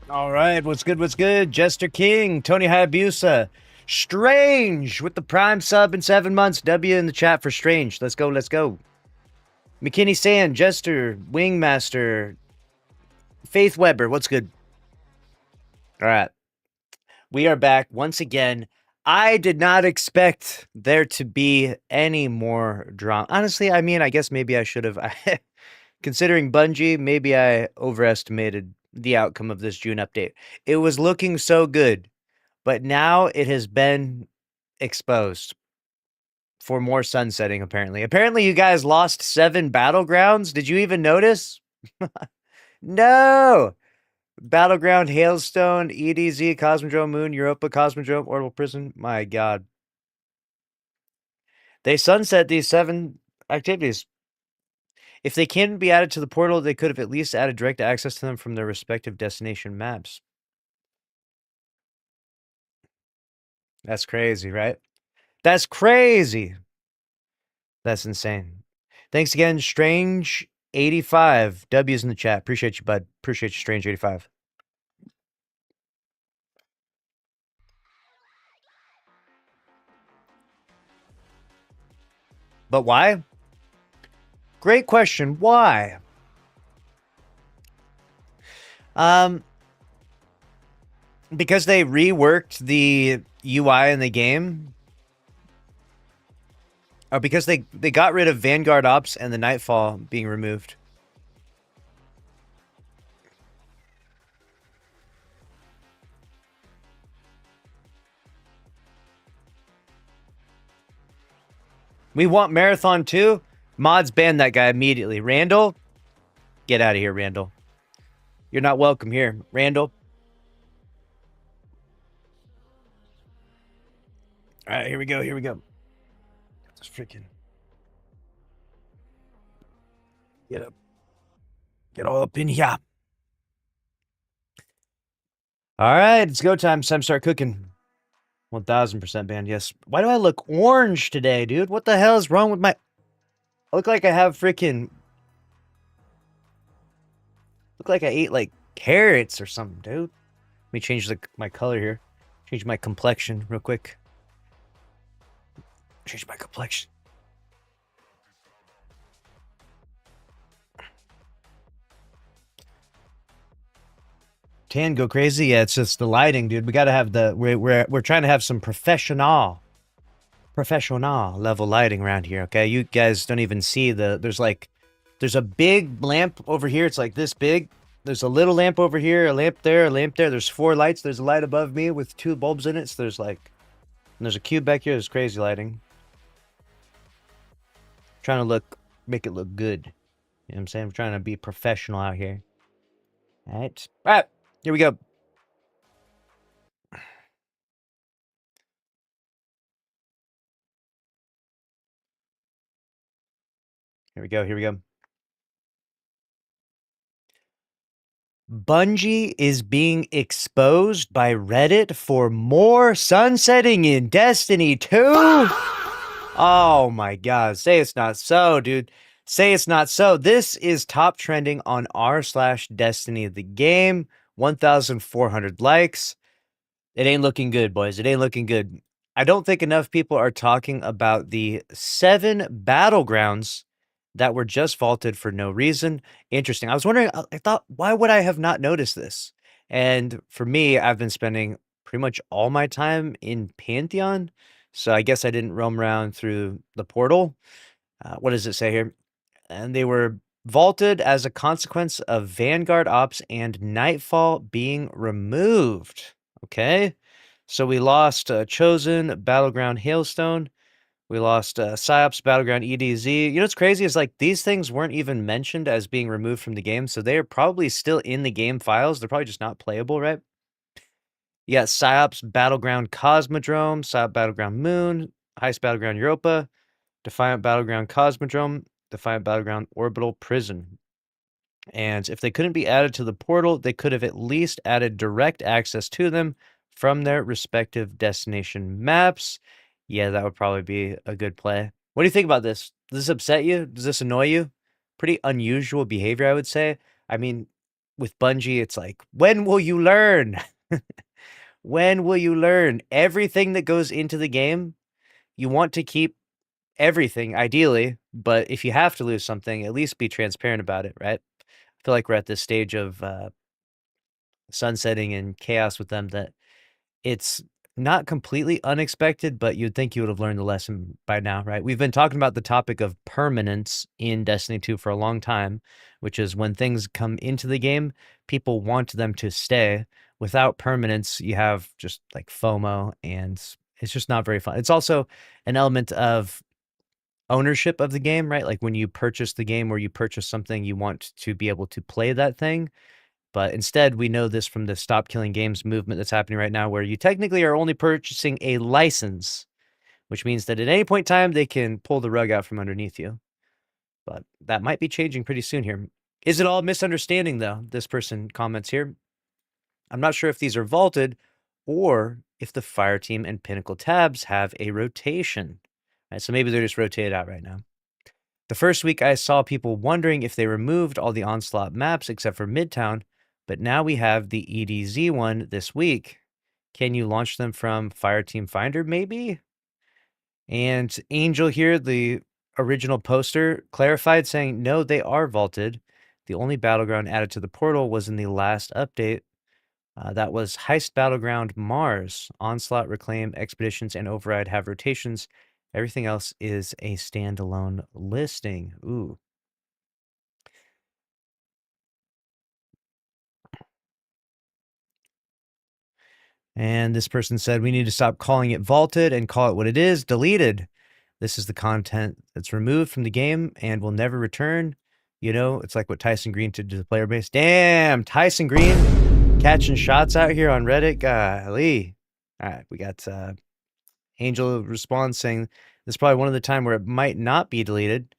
All right, what's good? What's good? Jester King, Tony Hayabusa, Strange with the prime sub in 7 months. W in the chat for Strange. Let's go, let's go. McKinney Sand, Jester, Wingmaster, Faith Weber, what's good? All right, we are back once again. I did not expect there to be any more drama. Honestly, I mean, I guess maybe I should have. Considering Bungie, maybe I overestimated the outcome of this June update. It was looking so good, but now it has been exposed for more sunsetting, apparently. Apparently, you guys lost 7 battlegrounds. Did you even notice? No! Battleground, Hailstone, EDZ, Cosmodrome, Moon, Europa, Cosmodrome, Orbital Prison. My God. They sunset these 7 activities. If they can't be added to the portal, they could have at least added direct access to them from their respective destination maps. That's crazy, right? That's crazy. That's insane. Thanks again, Strange85. W's in the chat. Appreciate you, bud. Appreciate you, Strange85. But why? Great question. Why? Because they reworked the UI in the game. Or because they got rid of Vanguard Ops and the Nightfall being removed. We want Marathon too? Mods ban that guy immediately. Randall? Get out of here, Randall. You're not welcome here. Randall? All right, here we go. Here we go. This freaking. Get up. Get all up in here. All right, it's go time. It's time to start cooking. 1000% banned, yes. Why do I look orange today, dude? What the hell is wrong with my... I look like I have freaking... Look like I ate, like, carrots or something, dude. Let me change my color here. Change my complexion real quick. Change my complexion. Tan go crazy? Yeah, it's just the lighting, dude. We gotta have the... We're trying to have some professional level lighting around here, okay? You guys don't even see the... There's a big lamp over here. It's like this big. There's a little lamp over here, a lamp there, a lamp there. There's 4 lights. There's a light above me with 2 bulbs in it. So there's like... And there's a cube back here. There's crazy lighting. Trying to make it look good. You know what I'm saying? I'm trying to be professional out here. All right. All right. Here we go. Here we go. Here we go. Bungie is being exposed by Reddit for more sunsetting in Destiny 2. Oh my God. Say it's not so, dude. Say it's not so. This is top trending on r/Destiny the game. 1,400 likes. It ain't looking good, boys. It ain't looking good. I don't think enough people are talking about the 7 battlegrounds that were just vaulted for no reason. Interesting. I was wondering, I thought, why would I have not noticed this? And for me, I've been spending pretty much all my time in Pantheon. So I guess I didn't roam around through the portal. What does it say here? And they were vaulted as a consequence of Vanguard Ops and Nightfall being removed. Okay. So we lost Chosen, Battleground, Hailstone. We lost PsyOps, Battleground, EDZ. You know what's crazy is like these things weren't even mentioned as being removed from the game, so they are probably still in the game files. They're probably just not playable, right? You got PsyOps, Battleground, Cosmodrome, PsyOps, Battleground, Moon, Heist, Battleground, Europa, Defiant, Battleground, Cosmodrome, Defiant, Battleground, Orbital, Prison. And if they couldn't be added to the portal, they could have at least added direct access to them from their respective destination maps. Yeah, that would probably be a good play. What do you think about this? Does this upset you? Does this annoy you? Pretty unusual behavior, I would say. I mean, with Bungie, it's like, when will you learn? When will you learn? Everything that goes into the game, you want to keep everything, ideally, but if you have to lose something, at least be transparent about it, right? I feel like we're at this stage of sunsetting and chaos with them that it's not completely unexpected, but you'd think you would have learned the lesson by now, right? We've been talking about the topic of permanence in Destiny 2 for a long time, which is when things come into the game, people want them to stay. Without permanence, you have just like FOMO, and it's just not very fun. It's also an element of ownership of the game, right? Like when you purchase the game or you purchase something, you want to be able to play that thing. But instead, we know this from the Stop Killing Games movement that's happening right now, where you technically are only purchasing a license, which means that at any point in time, they can pull the rug out from underneath you. But that might be changing pretty soon here. Is it all misunderstanding, though? This person comments here. I'm not sure if these are vaulted or if the Fire Team and Pinnacle tabs have a rotation. Right, so maybe they're just rotated out right now. The first week, I saw people wondering if they removed all the Onslaught maps except for Midtown, but now we have the EDZ one this week. Can you launch them from Fireteam Finder, maybe? And Angel here, the original poster, clarified saying, no, they are vaulted. The only battleground added to the portal was in the last update. That was Heist Battleground Mars. Onslaught, Reclaim, Expeditions, and Override have rotations. Everything else is a standalone listing. Ooh. And this person said, we need to stop calling it vaulted and call it what it is, deleted. This is the content that's removed from the game and will never return. You know, it's like what Tyson Green did to the player base. Damn, Tyson Green catching shots out here on Reddit. Golly. All right, we got Angel responds saying, this is probably one of the time where it might not be deleted.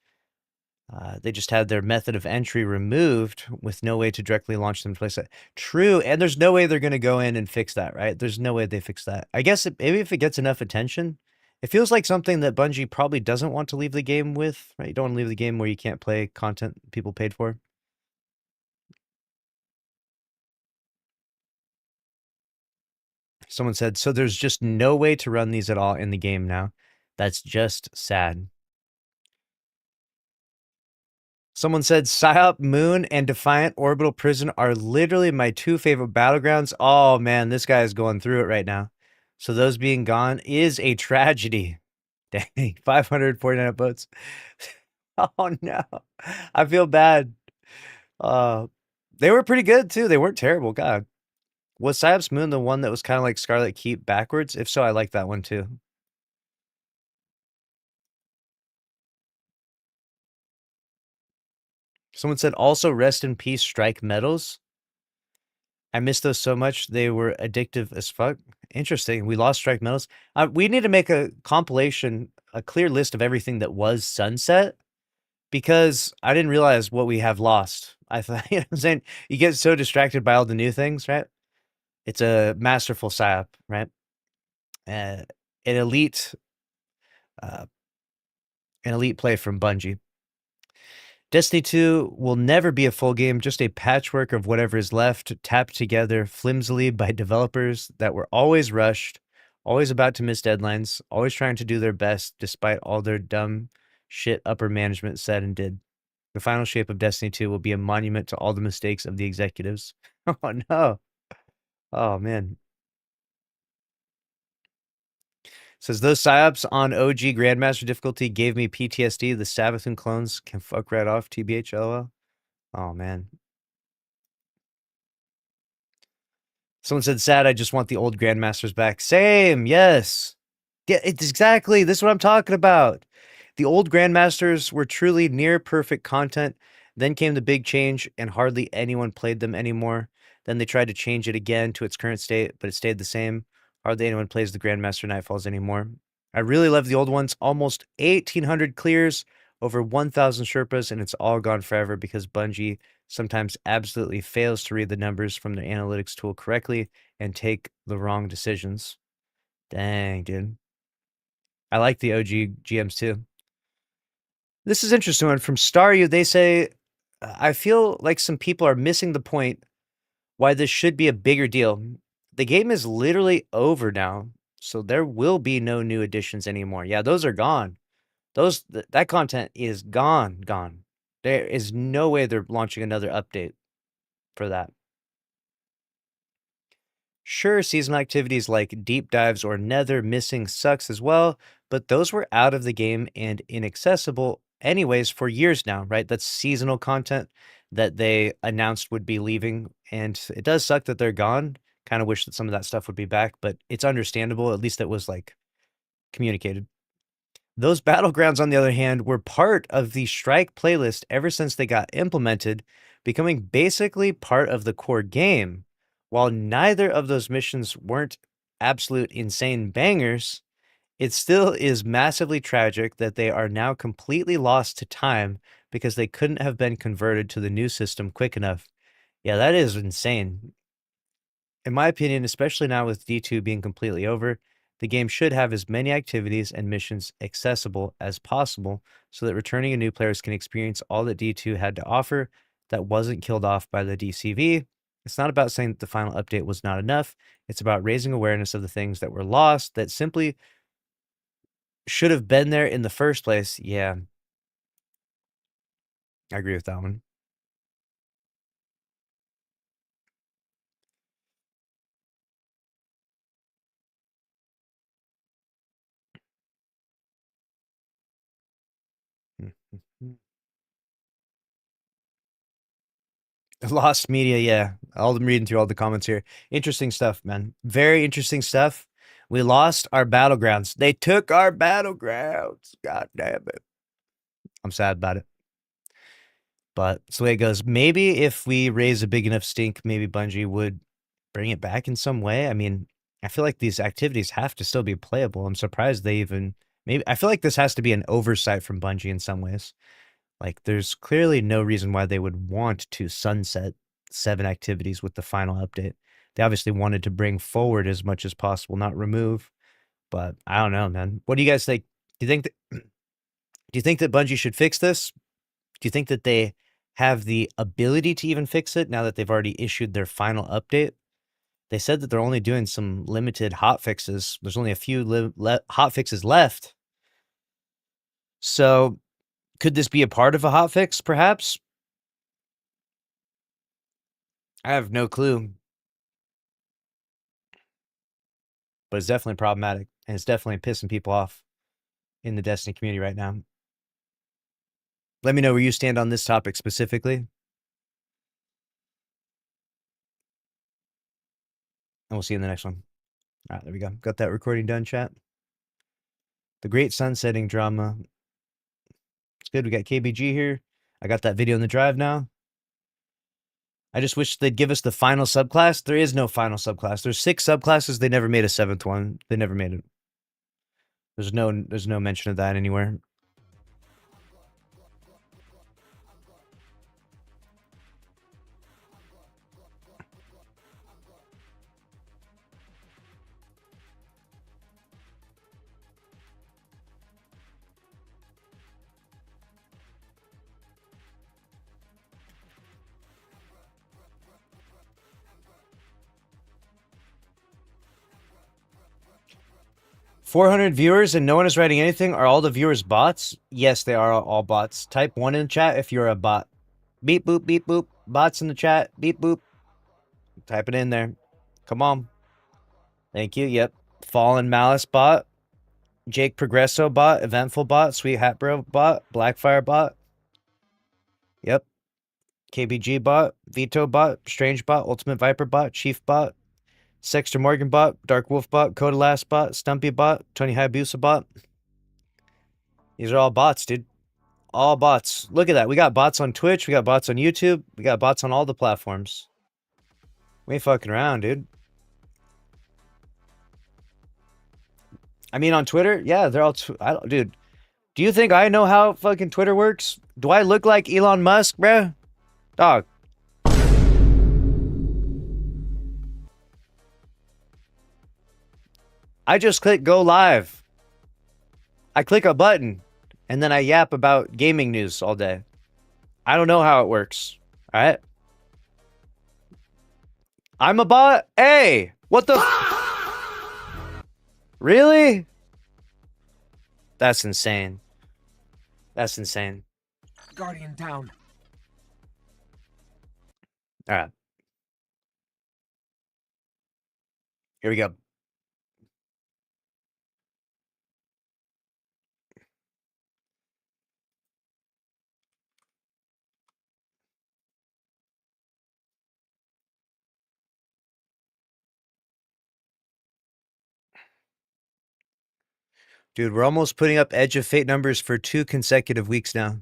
They just had their method of entry removed with no way to directly launch them to place that. True, and there's no way they're going to go in and fix that, right? There's no way they fix that. I guess maybe if it gets enough attention, it feels like something that Bungie probably doesn't want to leave the game with, right? You don't want to leave the game where you can't play content people paid for. Someone said, so there's just no way to run these at all in the game now. That's just sad. Someone said PsyOp, Moon, and Defiant Orbital Prison are literally my two favorite battlegrounds. Oh man, this guy is going through it right now. So those being gone is a tragedy. Dang, 549 votes. Oh no, I feel bad. They were pretty good too. They weren't terrible. God, was PsyOp's Moon the one that was kind of like Scarlet Keep backwards? If so, I like that one too. Someone said also rest in peace, Strike Metals. I miss those so much. They were addictive as fuck. Interesting. We lost Strike Metals. We need to make a compilation, a clear list of everything that was Sunset, because I didn't realize what we have lost. I thought, you know what I'm saying? You get so distracted by all the new things, right? It's a masterful psyop, right? An elite, uh, an elite play from Bungie. Destiny 2 will never be a full game, just a patchwork of whatever is left, tapped together flimsily by developers that were always rushed, always about to miss deadlines, always trying to do their best despite all their dumb shit upper management said and did. The final shape of Destiny 2 will be a monument to all the mistakes of the executives. Oh no. Oh man. Says those psyops on OG Grandmaster difficulty gave me PTSD. The Savathun clones can fuck right off. TBH LOL. Oh man. Someone said, sad, I just want the old Grandmasters back. Same, yes. Yeah, it's exactly this is what I'm talking about. The old Grandmasters were truly near perfect content. Then came the big change, and hardly anyone played them anymore. Then they tried to change it again to its current state, but it stayed the same. Hardly anyone plays the Grandmaster Nightfalls anymore. I really love the old ones. Almost 1,800 clears, over 1,000 Sherpas, and it's all gone forever because Bungie sometimes absolutely fails to read the numbers from their analytics tool correctly and take the wrong decisions. Dang, dude. I like the OG GMs too. This is interesting one from Staryu. They say, I feel like some people are missing the point why this should be a bigger deal. The game is literally over now, so there will be no new additions anymore. Yeah, those are gone. That content is gone. There is no way they're launching another update for that. Sure, seasonal activities like deep dives or nether missing sucks as well, but those were out of the game and inaccessible anyways for years now, right? That's seasonal content that they announced would be leaving, and it does suck that they're gone. Kind of wish that some of that stuff would be back, but it's understandable. At least it was like communicated. Those battlegrounds, on the other hand, were part of the Strike playlist ever since they got implemented, becoming basically part of the core game. While neither of those missions weren't absolute insane bangers, it still is massively tragic that they are now completely lost to time because they couldn't have been converted to the new system quick enough. Yeah, that is insane. In my opinion, especially now with D2 being completely over, the game should have as many activities and missions accessible as possible so that returning and new players can experience all that D2 had to offer that wasn't killed off by the DCV. It's not about saying that the final update was not enough. It's about raising awareness of the things that were lost that simply should have been there in the first place. Yeah, I agree with that one. Lost media, yeah. All I'm reading through all the comments here. Interesting stuff, man. Very interesting stuff. We lost our battlegrounds. They took our battlegrounds. God damn it. I'm sad about it. But it's the way it goes. Maybe if we raise a big enough stink, maybe Bungie would bring it back in some way. I mean, I feel like these activities have to still be playable. I'm surprised they even maybe I feel like this has to be an oversight from Bungie in some ways. Like, there's clearly no reason why they would want to sunset 7 activities with the final update. They obviously wanted to bring forward as much as possible, not remove. But I don't know, man. What do you guys think? Do you think that do you think that Bungie should fix this? Do you think that they have the ability to even fix it now that they've already issued their final update? They said that they're only doing some limited hot fixes. There's only a few hot fixes left. So, could this be a part of a hot fix, perhaps? I have no clue. But it's definitely problematic, and it's definitely pissing people off in the Destiny community right now. Let me know where you stand on this topic specifically, and we'll see you in the next one. All right, there we go. Got that recording done, chat. The Great Sunsetting Drama. It's good. We got KBG here. I got that video in the drive now. I just wish they'd give us the final subclass. There is no final subclass. There's 6 subclasses. They never made a 7th one. They never made it. There's no mention of that anywhere. 400 viewers and no one is writing anything. Are all the viewers bots? Yes, they are all bots. Type 1 in chat if you're a bot. Beep boop, beep boop. Bots in the chat. Beep boop. Type it in there. Come on. Thank you. Yep. Fallen Malice bot. Jake Progresso bot. Eventful bot. Sweet Hat Bro bot. Blackfire bot. Yep. KBG bot. Veto bot. Strange bot. Ultimate Viper bot. Chief bot. Sexter Morgan bot, Dark Wolf bot, Coda Last bot, Stumpy bot, Tony Hayabusa bot. These are all bots, dude. All bots. Look at that. We got bots on Twitch. We got bots on YouTube. We got bots on all the platforms. We ain't fucking around, dude. I mean, on Twitter, yeah, they're all. Dude, do you think I know how fucking Twitter works? Do I look like Elon Musk, bro? Dog. I just click go live. I click a button and then I yap about gaming news all day. I don't know how it works. All right. I'm a bot. Hey, what the? Really? That's insane. That's insane. Guardian down. All right. Here we go. Dude, we're almost putting up Edge of Fate numbers for 2 consecutive weeks now.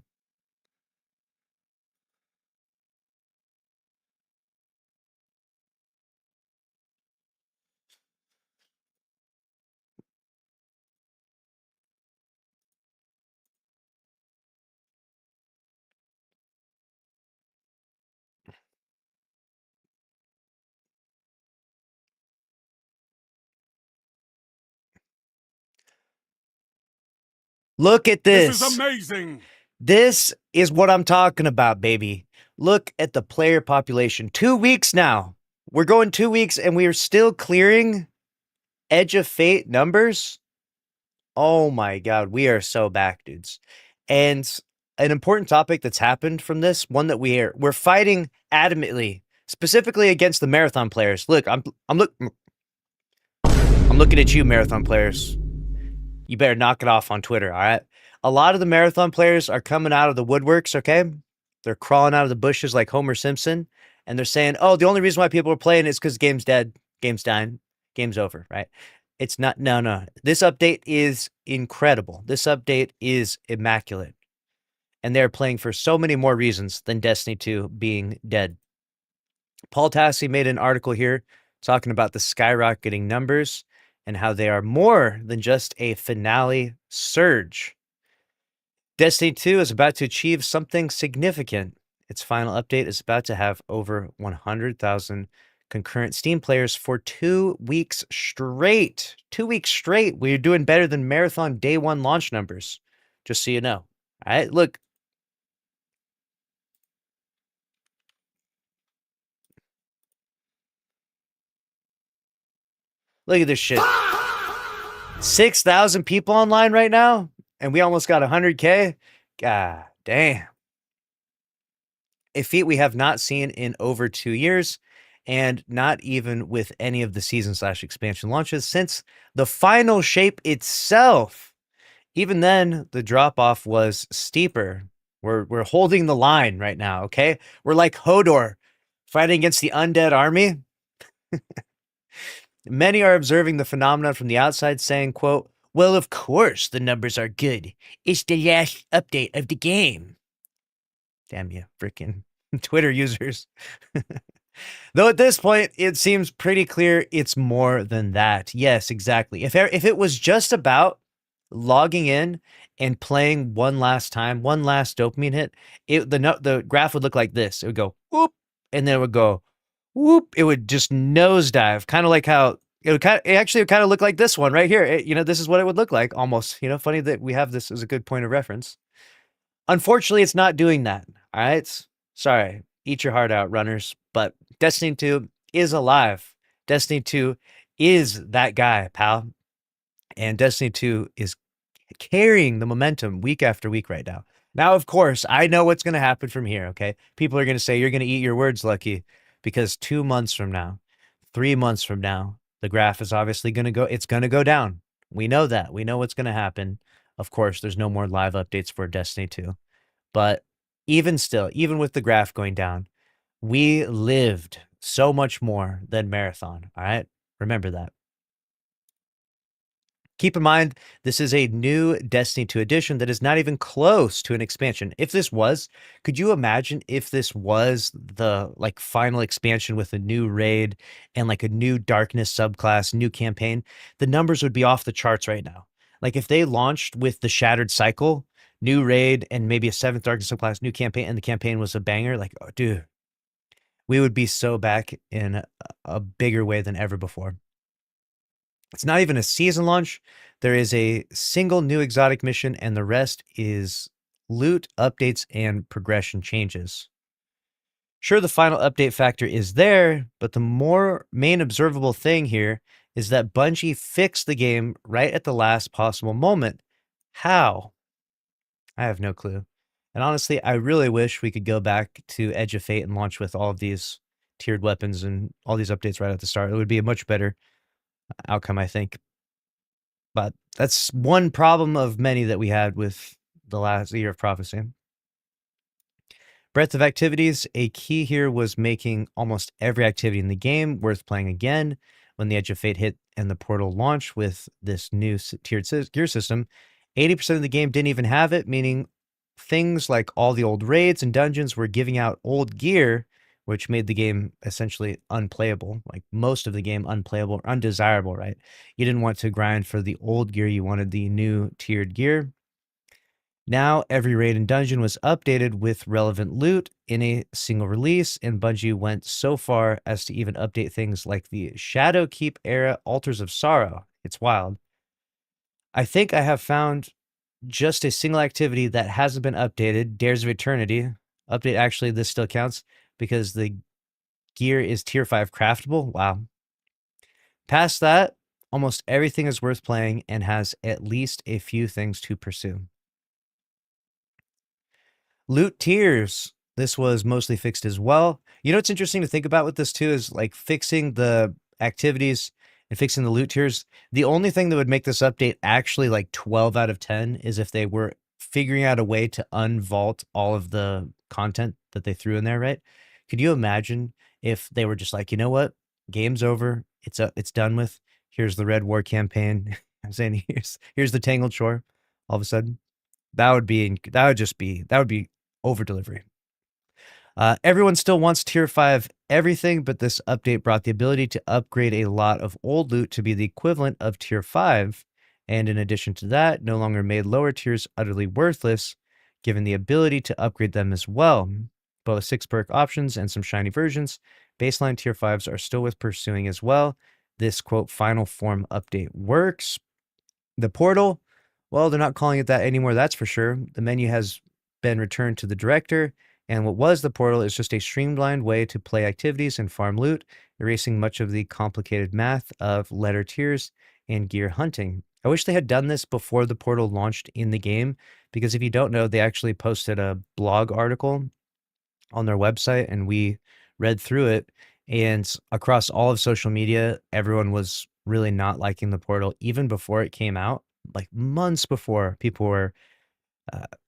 Look at this. This is amazing. This is what I'm talking about, baby. Look at the player population. 2 weeks now. We're going 2 weeks and we are still clearing Edge of Fate numbers. Oh my God. We are so back, dudes. And an important topic that's happened from this, one that we're fighting adamantly, specifically against the marathon players. Look, I'm looking at you, marathon players. You better knock it off on Twitter, all right? A lot of the marathon players are coming out of the woodworks, okay? They're crawling out of the bushes like Homer Simpson, and they're saying, oh, the only reason why people are playing is because game's dead, game's dying, game's over, right? It's not, no. This update is incredible. This update is immaculate. And they're playing for so many more reasons than Destiny 2 being dead. Paul Tassi made an article here talking about the skyrocketing numbers and how they are more than just a finale surge. Destiny 2 is about to achieve something significant. Its final update is about to have over 100,000 concurrent Steam players for 2 weeks straight. 2 weeks straight. We're doing better than Marathon Day 1 launch numbers, just so you know. All right, look. Look at this shit. 6,000 people online right now, and we almost got 100K. God damn. A feat we have not seen in over 2 years, and not even with any of the season/expansion launches since the final shape itself. Even then, the drop-off was steeper. We're holding the line right now, okay? We're like Hodor fighting against the undead army. Many are observing the phenomenon from the outside, saying, quote, well, of course the numbers are good. It's the last update of the game. Damn you, freaking Twitter users. Though at this point, it seems pretty clear it's more than that. Yes, exactly. If it was just about logging in and playing one last time, one last dopamine hit, the graph would look like this. It would go whoop, and then it would go whoop. It would just nosedive, kind of like how it would actually kind of look like this one right here. This is what it would look like almost. Funny that we have this as a good point of reference. Unfortunately, it's not doing that. All right. Sorry. Eat your heart out, runners. But Destiny 2 is alive. Destiny 2 is that guy, pal. And Destiny 2 is carrying the momentum week after week right now. Now, of course, I know what's going to happen from here, okay? People are going to say, you're going to eat your words, Lucky, because 2 months from now, 3 months from now, the graph is obviously going to go, it's going to go down. We know that. We know what's going to happen. Of course, there's no more live updates for Destiny 2. But even still, even with the graph going down, we lived so much more than Marathon, all right? Remember that. Keep in mind, this is a new Destiny 2 edition that is not even close to an expansion. If this was, could you imagine if this was the like final expansion with a new raid and like a new darkness subclass, new campaign? The numbers would be off the charts right now. Like if they launched with the Shattered Cycle, new raid, and maybe a seventh darkness subclass, new campaign, and the campaign was a banger, like, oh, dude, we would be so back in a bigger way than ever before. It's not even a season launch. There is a single new exotic mission, and the rest is loot, updates, and progression changes. Sure, the final update factor is there, but the more main observable thing here is that Bungie fixed the game right at the last possible moment. How? I have no clue. And honestly, I really wish we could go back to Edge of Fate and launch with all of these tiered weapons and all these updates right at the start. It would be a much better outcome, I think. But that's one problem of many that we had with the last year of prophecy. Breadth of activities. A key here was making almost every activity in the game worth playing again. When the Edge of Fate hit and the portal launched with this new tiered gear system, 80% of the game didn't even have it, meaning things like all the old raids and dungeons were giving out old gear, which made the game essentially unplayable, like most of the game unplayable, undesirable, right? You didn't want to grind for the old gear, you wanted the new tiered gear. Now, every raid and dungeon was updated with relevant loot in a single release, and Bungie went so far as to even update things like the Shadowkeep era Altars of Sorrow. It's wild. I think I have found just a single activity that hasn't been updated, Dares of Eternity. Update, actually, this still counts because the gear is tier 5 craftable. Wow. Past that, almost everything is worth playing and has at least a few things to pursue. Loot tiers. This was mostly fixed as well. You know what's interesting to think about with this too is like fixing the activities and fixing the loot tiers. The only thing that would make this update actually like 12 out of 10 is if they were figuring out a way to unvault all of the content that they threw in there, right? Could you imagine if they were just like, you know what? Game's over. It's done with. Here's the Red War campaign. I'm saying here's the Tangled Shore. All of a sudden, that would be over delivery. Everyone still wants tier 5 everything, but this update brought the ability to upgrade a lot of old loot to be the equivalent of tier 5. And in addition to that, no longer made lower tiers utterly worthless, given the ability to upgrade them as well. Both 6 perk options and some shiny versions. Baseline tier 5s are still worth pursuing as well. This quote final form update works. The portal, well, they're not calling it that anymore, that's for sure. The menu has been returned to the director, and what was the portal is just a streamlined way to play activities and farm loot, erasing much of the complicated math of letter tiers and gear hunting. I wish they had done this before the portal launched in the game, because if you don't know, they actually posted a blog article on their website, and we read through it. And across all of social media, everyone was really not liking the portal, even before it came out. Like months before, people were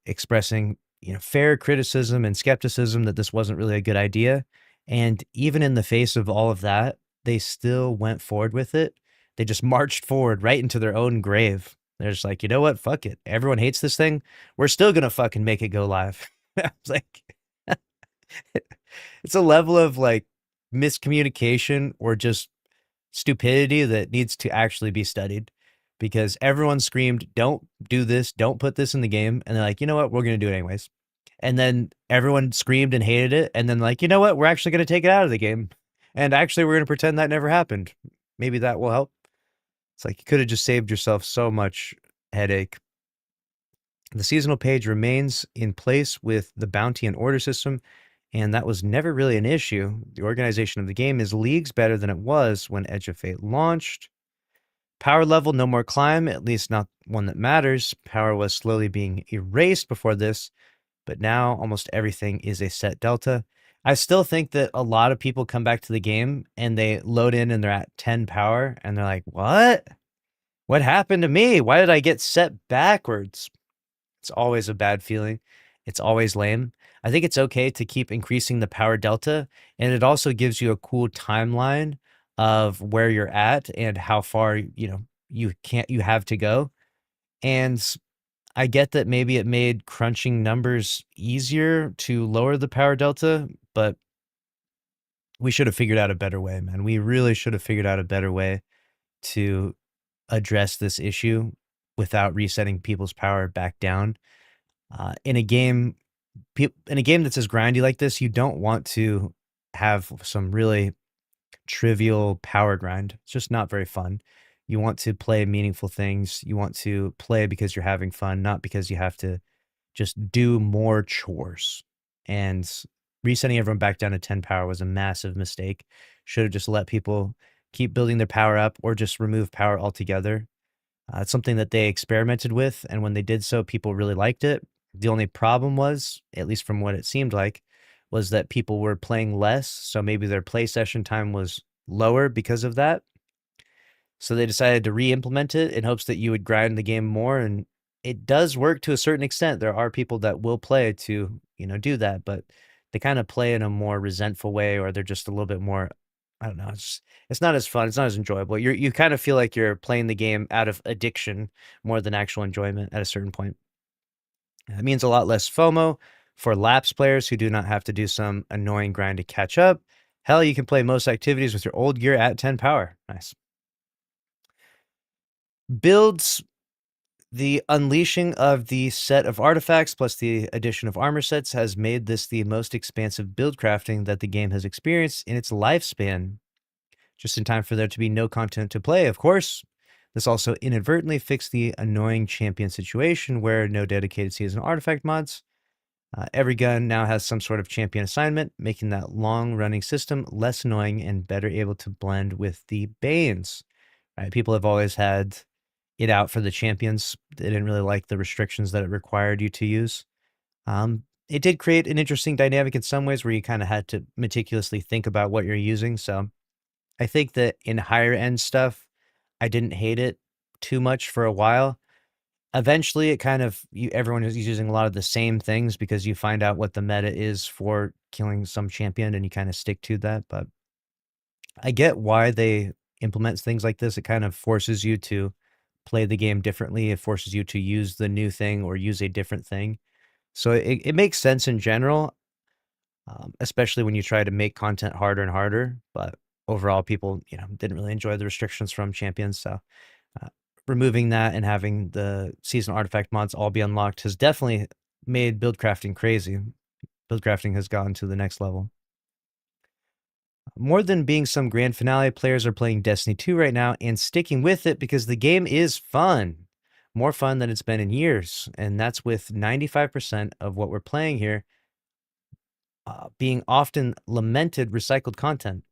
expressing, fair criticism and skepticism that this wasn't really a good idea. And even in the face of all of that, they still went forward with it. They just marched forward right into their own grave. They're just like, you know what? Fuck it. Everyone hates this thing. We're still gonna fucking make it go live. I was like, it's a level of like miscommunication or just stupidity that needs to actually be studied, because everyone screamed, don't do this, don't put this in the game. And they're like, you know what? We're going to do it anyways. And then everyone screamed and hated it. And then like, you know what? We're actually going to take it out of the game. And actually, we're going to pretend that never happened. Maybe that will help. It's like you could have just saved yourself so much headache. The seasonal page remains in place with the bounty and order system, and that was never really an issue. The organization of the game is leagues better than it was when Edge of Fate launched. Power level, no more climb, at least not one that matters. Power was slowly being erased before this, but now almost everything is a set delta. I still think that a lot of people come back to the game and they load in and they're at 10 power and they're like, what? What happened to me? Why did I get set backwards? It's always a bad feeling. It's always lame. I think it's okay to keep increasing the power delta, and it also gives you a cool timeline of where you're at and how far, you have to go. And I get that maybe it made crunching numbers easier to lower the power delta, but we should have figured out a better way, man. We really should have figured out a better way to address this issue without resetting people's power back down. In a game, in a game that's as grindy like this, you don't want to have some really trivial power grind. It's just not very fun. You want to play meaningful things. You want to play because you're having fun, not because you have to just do more chores. And resetting everyone back down to 10 power was a massive mistake. Should have just let people keep building their power up or just remove power altogether. It's something that they experimented with, and when they did so, people really liked it. The only problem was, at least from what it seemed like, was that people were playing less, so maybe their play session time was lower because of that. So they decided to re-implement it in hopes that you would grind the game more, and it does work to a certain extent. There are people that will play to, do that, but they kind of play in a more resentful way, or they're just a little bit more, I don't know, it's not as fun, it's not as enjoyable. You kind of feel like you're playing the game out of addiction more than actual enjoyment at a certain point. It means a lot less FOMO for lapsed players who do not have to do some annoying grind to catch up. Hell, you can play most activities with your old gear at 10 power. Nice. Builds. The unleashing of the set of artifacts plus the addition of armor sets has made this the most expansive build crafting that the game has experienced in its lifespan. Just in time for there to be no content to play, of course. This also inadvertently fixed the annoying champion situation where no dedicated season artifact mods. Every gun now has some sort of champion assignment, making that long-running system less annoying and better able to blend with the Banes. Right? People have always had it out for the champions. They didn't really like the restrictions that it required you to use. It did create an interesting dynamic in some ways where you kind of had to meticulously think about what you're using. So I think that in higher end stuff, I didn't hate it too much for a while. Eventually, it kind of everyone is using a lot of the same things because you find out what the meta is for killing some champion and you kind of stick to that. But I get why they implement things like this. It kind of forces you to play the game differently. It forces you to use the new thing or use a different thing. So it makes sense in general, especially when you try to make content harder and harder. But overall, people didn't really enjoy the restrictions from champions. So uh, removing that and having the season artifact mods all be unlocked has definitely made build crafting crazy. Build crafting has gone to the next level. More than being some grand finale, players are playing Destiny 2 right now and sticking with it because the game is fun. More fun than it's been in years. And that's with 95% of what we're playing here being often lamented recycled content.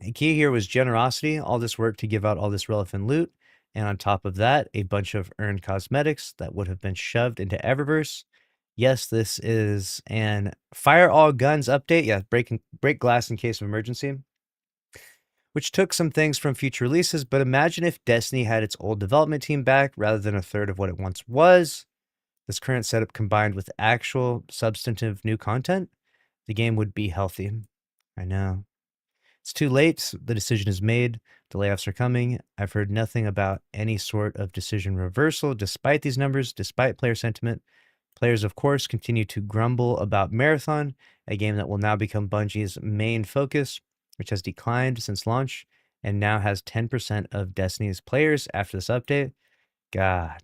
A key here was generosity, all this work to give out all this relevant loot. And on top of that, a bunch of earned cosmetics that would have been shoved into Eververse. Yes, this is an fire all guns update. Yeah, break glass in case of emergency, which took some things from future releases. But imagine if Destiny had its old development team back rather than a third of what it once was. This current setup combined with actual substantive new content, the game would be healthy. I know. It's too late. The decision is made. The layoffs are coming. I've heard nothing about any sort of decision reversal despite these numbers, despite player sentiment. Players, of course, continue to grumble about Marathon, a game that will now become Bungie's main focus, which has declined since launch and now has 10% of Destiny's players after this update. God.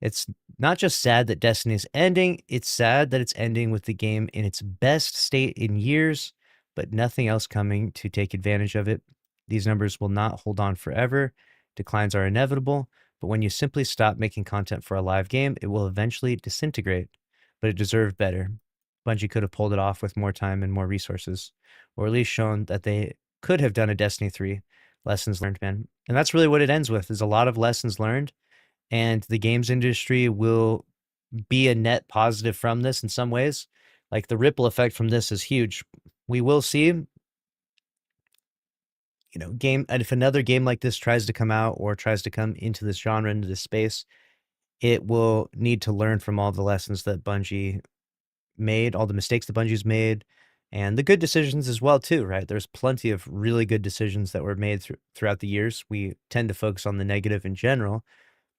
It's not just sad that Destiny's ending, it's sad that it's ending with the game in its best state in years, but nothing else coming to take advantage of it. These numbers will not hold on forever. Declines are inevitable, but when you simply stop making content for a live game, it will eventually disintegrate. But it deserved better. Bungie could have pulled it off with more time and more resources, or at least shown that they could have done a Destiny 3. Lessons learned, man. And that's really what it ends with, is a lot of lessons learned, and the games industry will be a net positive from this in some ways. Like the ripple effect from this is huge. We will see, game, and if another game like this tries to come out or tries to come into this genre, into this space, it will need to learn from all the lessons that Bungie made, all the mistakes that Bungie's made, and the good decisions as well too, right? There's plenty of really good decisions that were made throughout the years. We tend to focus on the negative in general,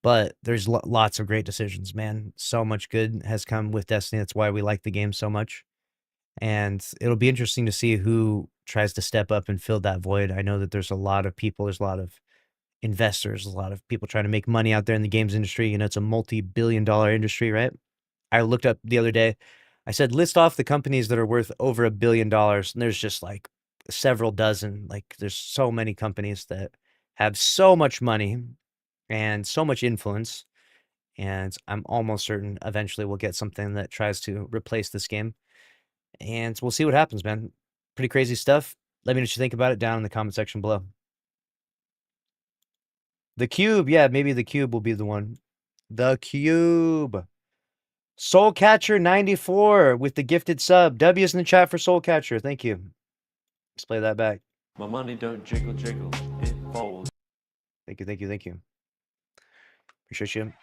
but there's lots of great decisions, man. So much good has come with Destiny. That's why we like the game so much. And it'll be interesting to see who tries to step up and fill that void. I know that there's a lot of people, there's a lot of investors, a lot of people trying to make money out there in the games industry. You know, it's a multi-billion-dollar industry, right? I looked up the other day. I said, list off the companies that are worth over $1 billion. And there's just like several dozen. Like, there's so many companies that have so much money and so much influence. And I'm almost certain eventually we'll get something that tries to replace this game. And we'll see what happens, man. Pretty crazy stuff. Let me know what you think about it down in the comment section below. The Cube, yeah, maybe the Cube will be the one. The Cube. Soulcatcher94 with the gifted sub. W's in the chat for Soulcatcher. Thank you. Let's play that back. My money don't jiggle jiggle, it folds. Thank you, thank you, thank you. Appreciate you.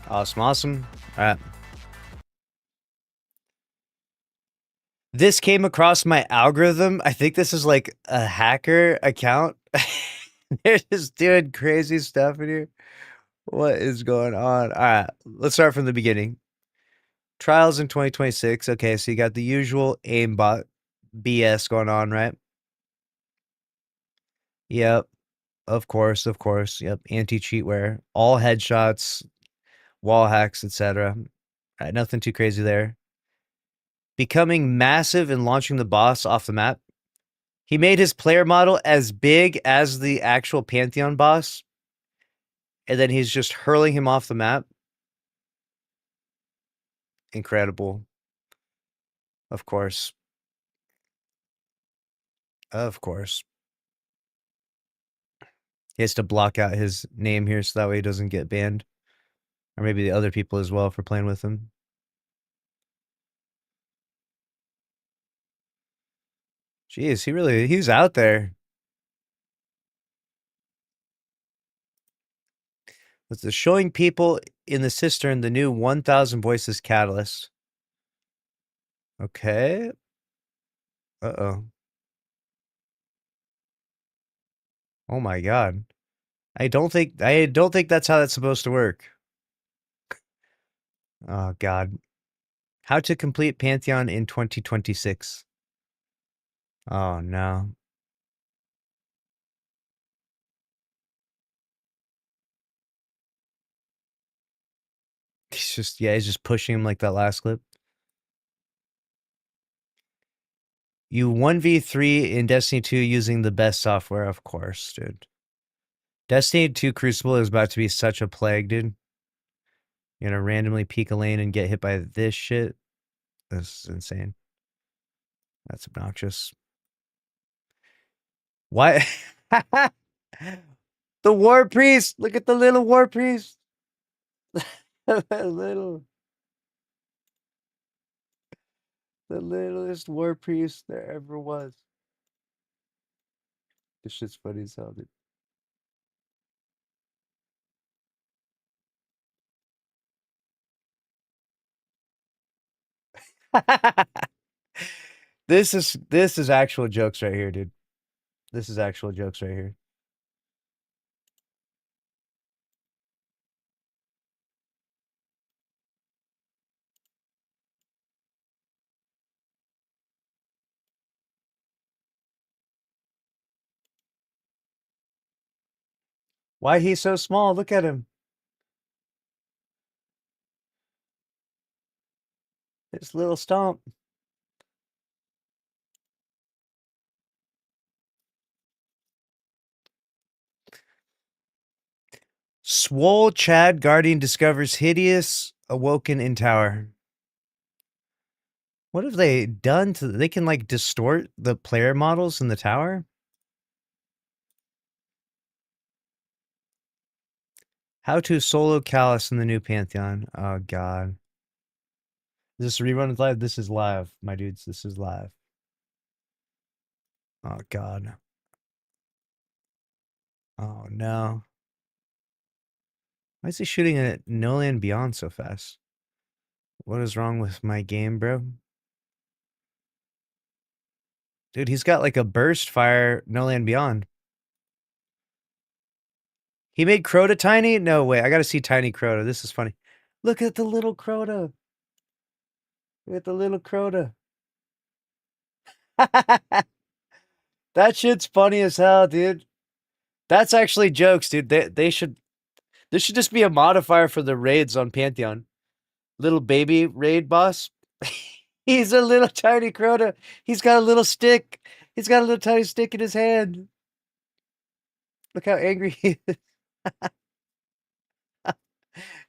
Awesome, awesome. All right. This came across my algorithm. I think this is like a hacker account. They're just doing crazy stuff in here. What is going on? All right, let's start from the beginning. Trials in 2026. Okay, so you got the usual aimbot BS going on, right? Yep, of course, of course. Yep, anti-cheatware, all headshots, wall hacks, etc. Right, nothing too crazy there. Becoming massive and launching the boss off the map. He made his player model as big as the actual Pantheon boss, and then he's just hurling him off the map. Incredible. Of course. Of course. He has to block out his name here so that way he doesn't get banned. Or maybe the other people as well for playing with him. Jeez, he's out there. This is showing people in the cistern the new 1000 Voices catalyst. Okay. Uh-oh. Oh my god. I don't think that's how that's supposed to work. Oh god. How to complete Pantheon in 2026. Oh no. He's just pushing him like that last clip. You 1v3 in Destiny 2 using the best software, of course, dude. Destiny 2 Crucible is about to be such a plague, dude. You're gonna randomly peek a lane and get hit by this shit. This is insane. That's obnoxious. Why? The War Priest! Look at the little War Priest! The littlest War Priest there ever was. This shit's funny as hell, dude. This is actual jokes right here, dude. This is actual jokes right here. Why he's so small? Look at him. His little stomp. Swole Chad Guardian discovers hideous awoken in tower. What have they done to? They can like distort the player models in the tower. How to solo Callus in the new Pantheon. Oh god. Is this rerun live? This is live, my dudes. This is live. Oh god. Oh no. Why is he shooting at No Land Beyond so fast? What is wrong with my game, bro? Dude, he's got like a burst fire No Land Beyond. He made Crota tiny? No way. I gotta see tiny Crota. This is funny. Look at the little Crota. Look at the little Crota. That shit's funny as hell, dude. That's actually jokes, dude. They should This should just be a modifier for the raids on Pantheon. Little baby raid boss. He's a little tiny Crota. He's got a little stick. He's got a little tiny stick in his hand. Look how angry he is.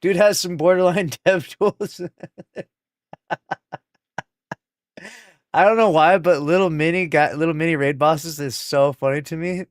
Dude has some borderline dev tools. I don't know why, but little mini raid bosses is so funny to me.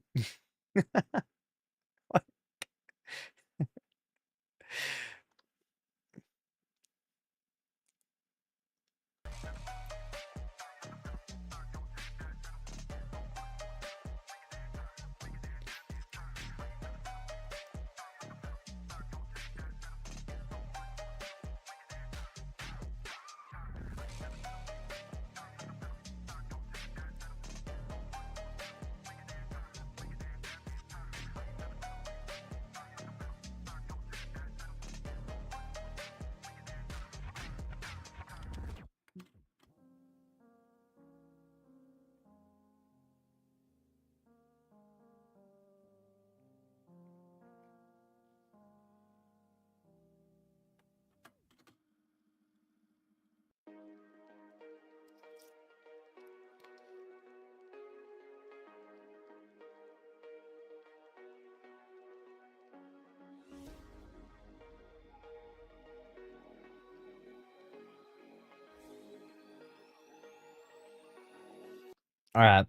All right,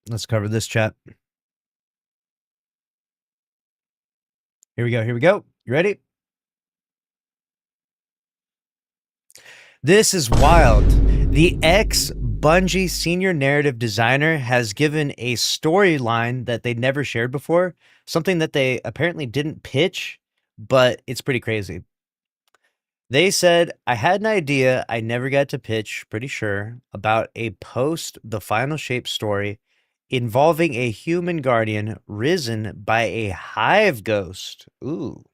let's cover this chat. Here we go. Here we go. You ready? This is wild. The ex-Bungie senior narrative designer has given a storyline that they never shared before, something that they apparently didn't pitch, but it's pretty crazy. They said, I had an idea I never got to pitch, pretty sure, about a post the Final Shape story involving a human guardian risen by a hive ghost. Ooh.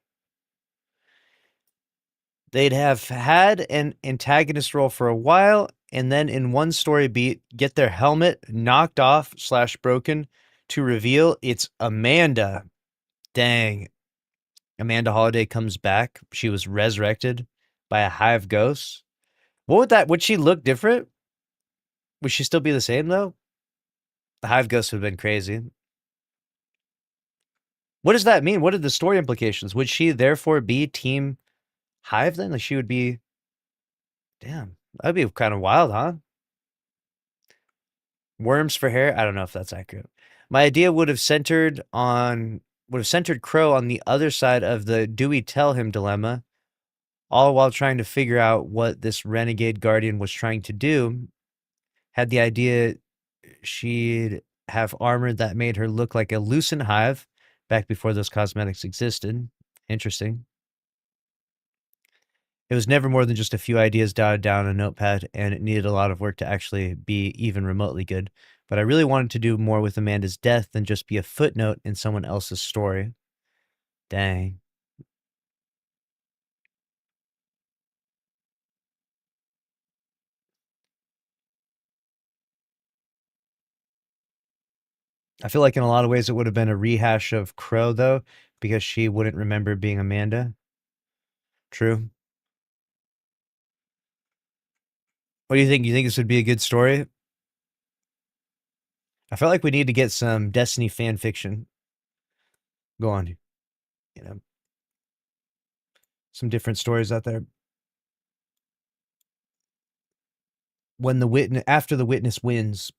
They'd have had an antagonist role for a while, and then in one story beat, get their helmet knocked off / broken to reveal it's Amanda. Dang. Amanda Holiday comes back. She was resurrected by a hive ghost. Would she look different? Would she still be the same though? The hive ghost would have been crazy. What does that mean? What are the story implications? Would she therefore be team hive then? Like she would be, damn, that'd be kind of wild, huh? Worms for hair? I don't know if that's accurate. My idea would have centered Crow on the other side of the do we tell him dilemma, all while trying to figure out what this renegade guardian was trying to do. Had the idea she'd have armor that made her look like a loosened hive back before those cosmetics existed. Interesting. It was never more than just a few ideas jotted down on a notepad, and it needed a lot of work to actually be even remotely good. But I really wanted to do more with Amanda's death than just be a footnote in someone else's story. Dang. I feel like in a lot of ways it would have been a rehash of Crow, though, because she wouldn't remember being Amanda. True. What do you think? You think this would be a good story? I feel like we need to get some Destiny fan fiction. Go on. You know, some different stories out there. when the witness after the witness wins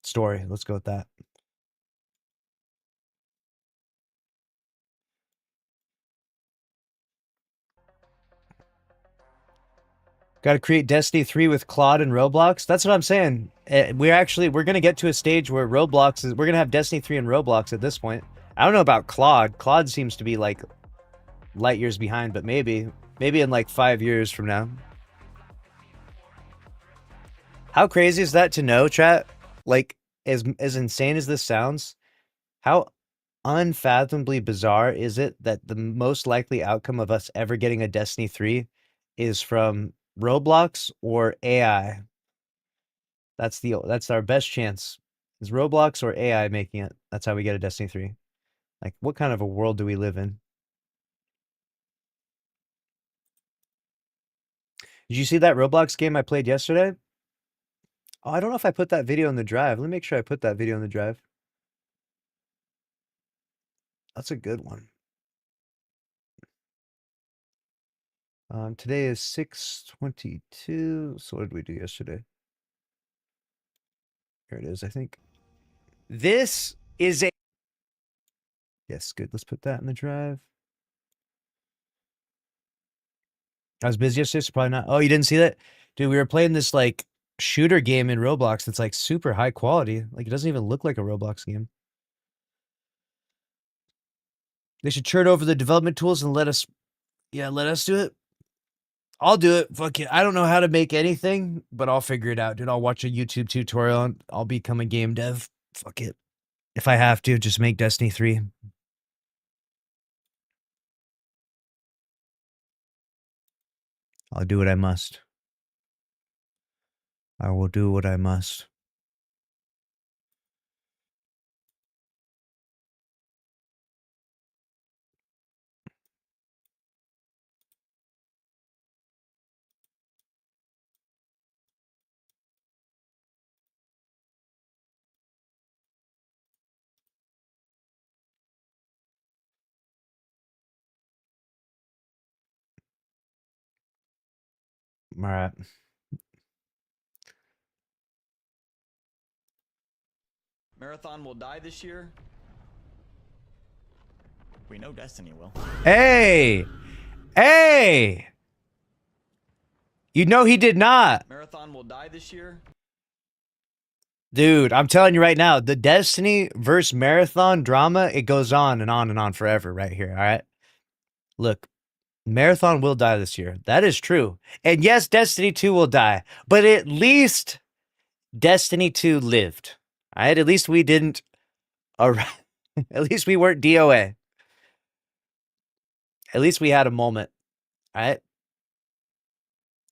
story. Let's go with that. Got to create Destiny 3 with Claude and Roblox. That's what I'm saying. We're gonna get to a stage where Roblox is. We're gonna have Destiny 3 and Roblox at this point. I don't know about Claude. Claude seems to be like light years behind, but maybe in like 5 years from now. How crazy is that to know, chat? Like, as insane as this sounds, how unfathomably bizarre is it that the most likely outcome of us ever getting a Destiny 3 is from Roblox or AI? That's our best chance. Is Roblox or AI making it? That's how we get a Destiny 3. Like, what kind of a world do we live in? Did you see that Roblox game I played yesterday? Oh, I don't know if I put that video in the drive. Let me make sure I put that video in the drive. That's a good one. Today is 6/22. So what did we do yesterday? Here it is, I think. This is a... Yes, good. Let's put that in the drive. I was busy yesterday, so probably not. Oh, you didn't see that? Dude, we were playing this, like, shooter game in Roblox that's, like, super high quality. Like, it doesn't even look like a Roblox game. They should turn over the development tools and let us do it. I'll do it. Fuck it. I don't know how to make anything, but I'll figure it out, dude. I'll watch a YouTube tutorial and I'll become a game dev. Fuck it. If I have to, just make Destiny 3. I'll do what I must. I will do what I must. All right. Marathon will die this year. We know Destiny will. Hey! Hey! You know he did not. Marathon will die this year. Dude, I'm telling you right now, the Destiny versus Marathon drama, it goes on and on and on forever right here, all right? Look, Marathon will die this year. That is true. And yes, Destiny 2 will die. But at least Destiny 2 lived. All right? At least we didn't... at least we weren't DOA. At least we had a moment. All right?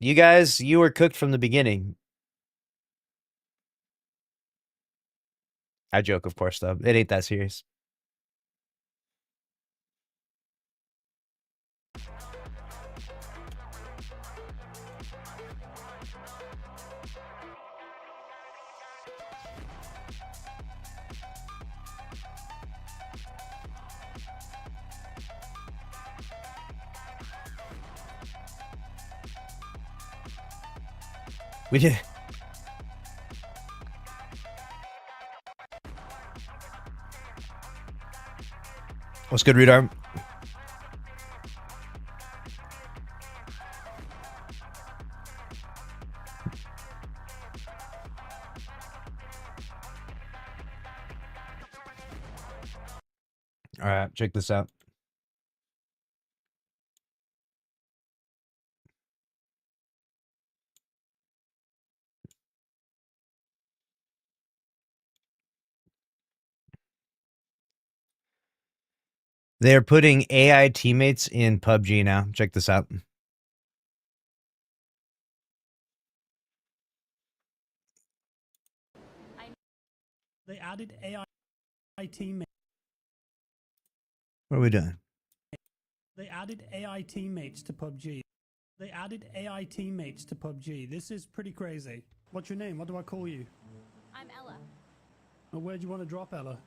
You guys, you were cooked from the beginning. I joke, of course, though. It ain't that serious. We did. What's good, Readarm? All right, check this out. They're putting AI teammates in PUBG now. Check this out. They added AI teammates. What are we doing? They added AI teammates to PUBG. They added AI teammates to PUBG. This is pretty crazy. What's your name? What do I call you? I'm Ella. Well, where do you want to drop, Ella?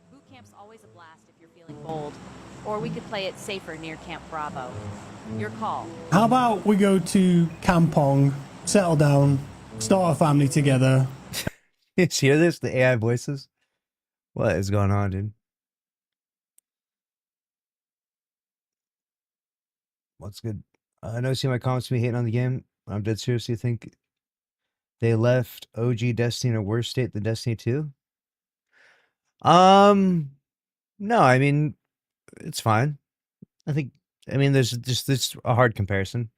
Boot camp's always a blast if you're feeling bold. Or we could play it safer near Camp Bravo. Your call. How about we go to Kampong settle down, start a family together. You hear this? The AI voices? What is going on, dude? What's good? I know you see my comments me hating on the game. I'm dead serious. You think they left OG Destiny in a worse state than Destiny 2? No, I mean, it's fine. I mean, there's just this a hard comparison.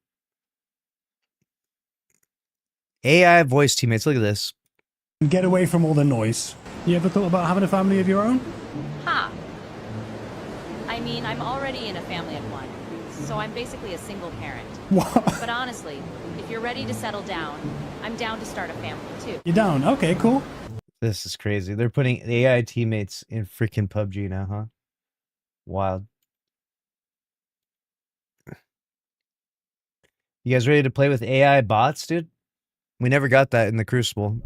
AI voice teammates, look at this. And get away from all the noise. You ever thought about having a family of your own? Ha! I mean, I'm already in a family of one, so I'm basically a single parent. What? But honestly, if you're ready to settle down, I'm down to start a family too. You're down? Okay, cool. This is crazy. They're putting AI teammates in freaking PUBG now, huh? Wild. You guys ready to play with AI bots, dude? We never got that in the Crucible.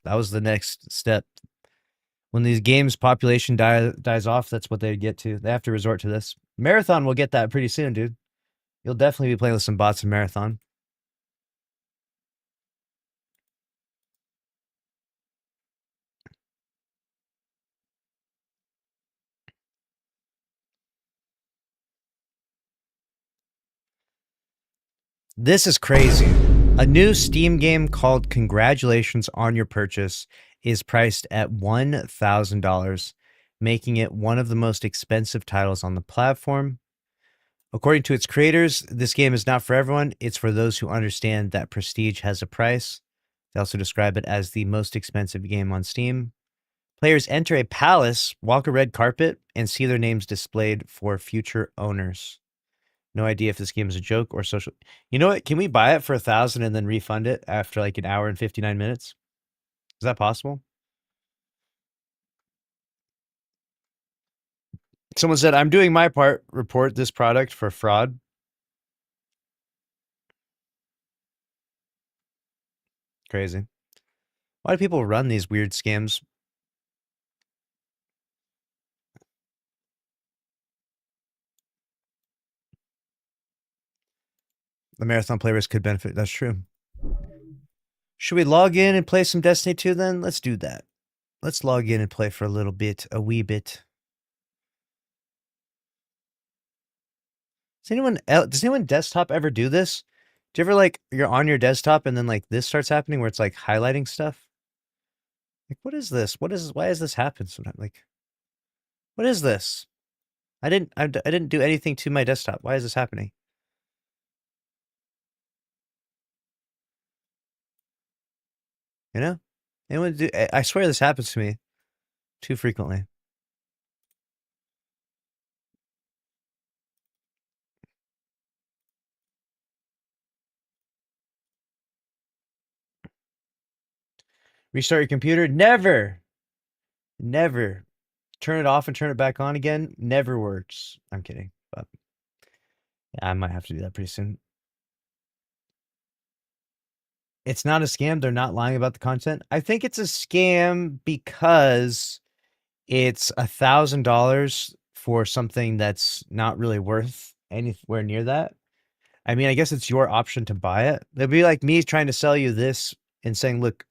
That was the next step. When these games population dies off, that's what they get to. They have to resort to this. Marathon will get that pretty soon, dude. You'll definitely be playing with some bots in Marathon. This is crazy. A new Steam game called Congratulations on Your Purchase is priced at $1,000, making it one of the most expensive titles on the platform. According to its creators, this game is not for everyone. It's for those who understand that prestige has a price. They also describe it as the most expensive game on Steam. Players enter a palace, walk a red carpet, and see their names displayed for future owners. No idea if this game is a joke or social. You know what? Can we buy it for 1,000 and then refund it after like an hour and 59 minutes? Is that possible? Someone said, I'm doing my part. Report this product for fraud. Crazy. Why do people run these weird scams? The marathon players could benefit. That's true. Should we log in and play some Destiny 2 then? Let's do that. Let's log in and play for a little bit, a wee bit. Does anyone desktop ever do this? Do you ever like you're on your desktop and then like this starts happening where it's like highlighting stuff? Like, what is this? Why does this happen sometimes? Like, what is this? I didn't do anything to my desktop. Why is this happening? You know? Anyone do? I swear this happens to me too frequently. Restart your computer? Never. Never. Turn it off and turn it back on again? Never works. I'm kidding. But yeah, I might have to do that pretty soon. It's not a scam. They're not lying about the content. I think it's a scam because it's $1,000 for something that's not really worth anywhere near that. I mean, I guess it's your option to buy it. It'd be like me trying to sell you this and saying, look,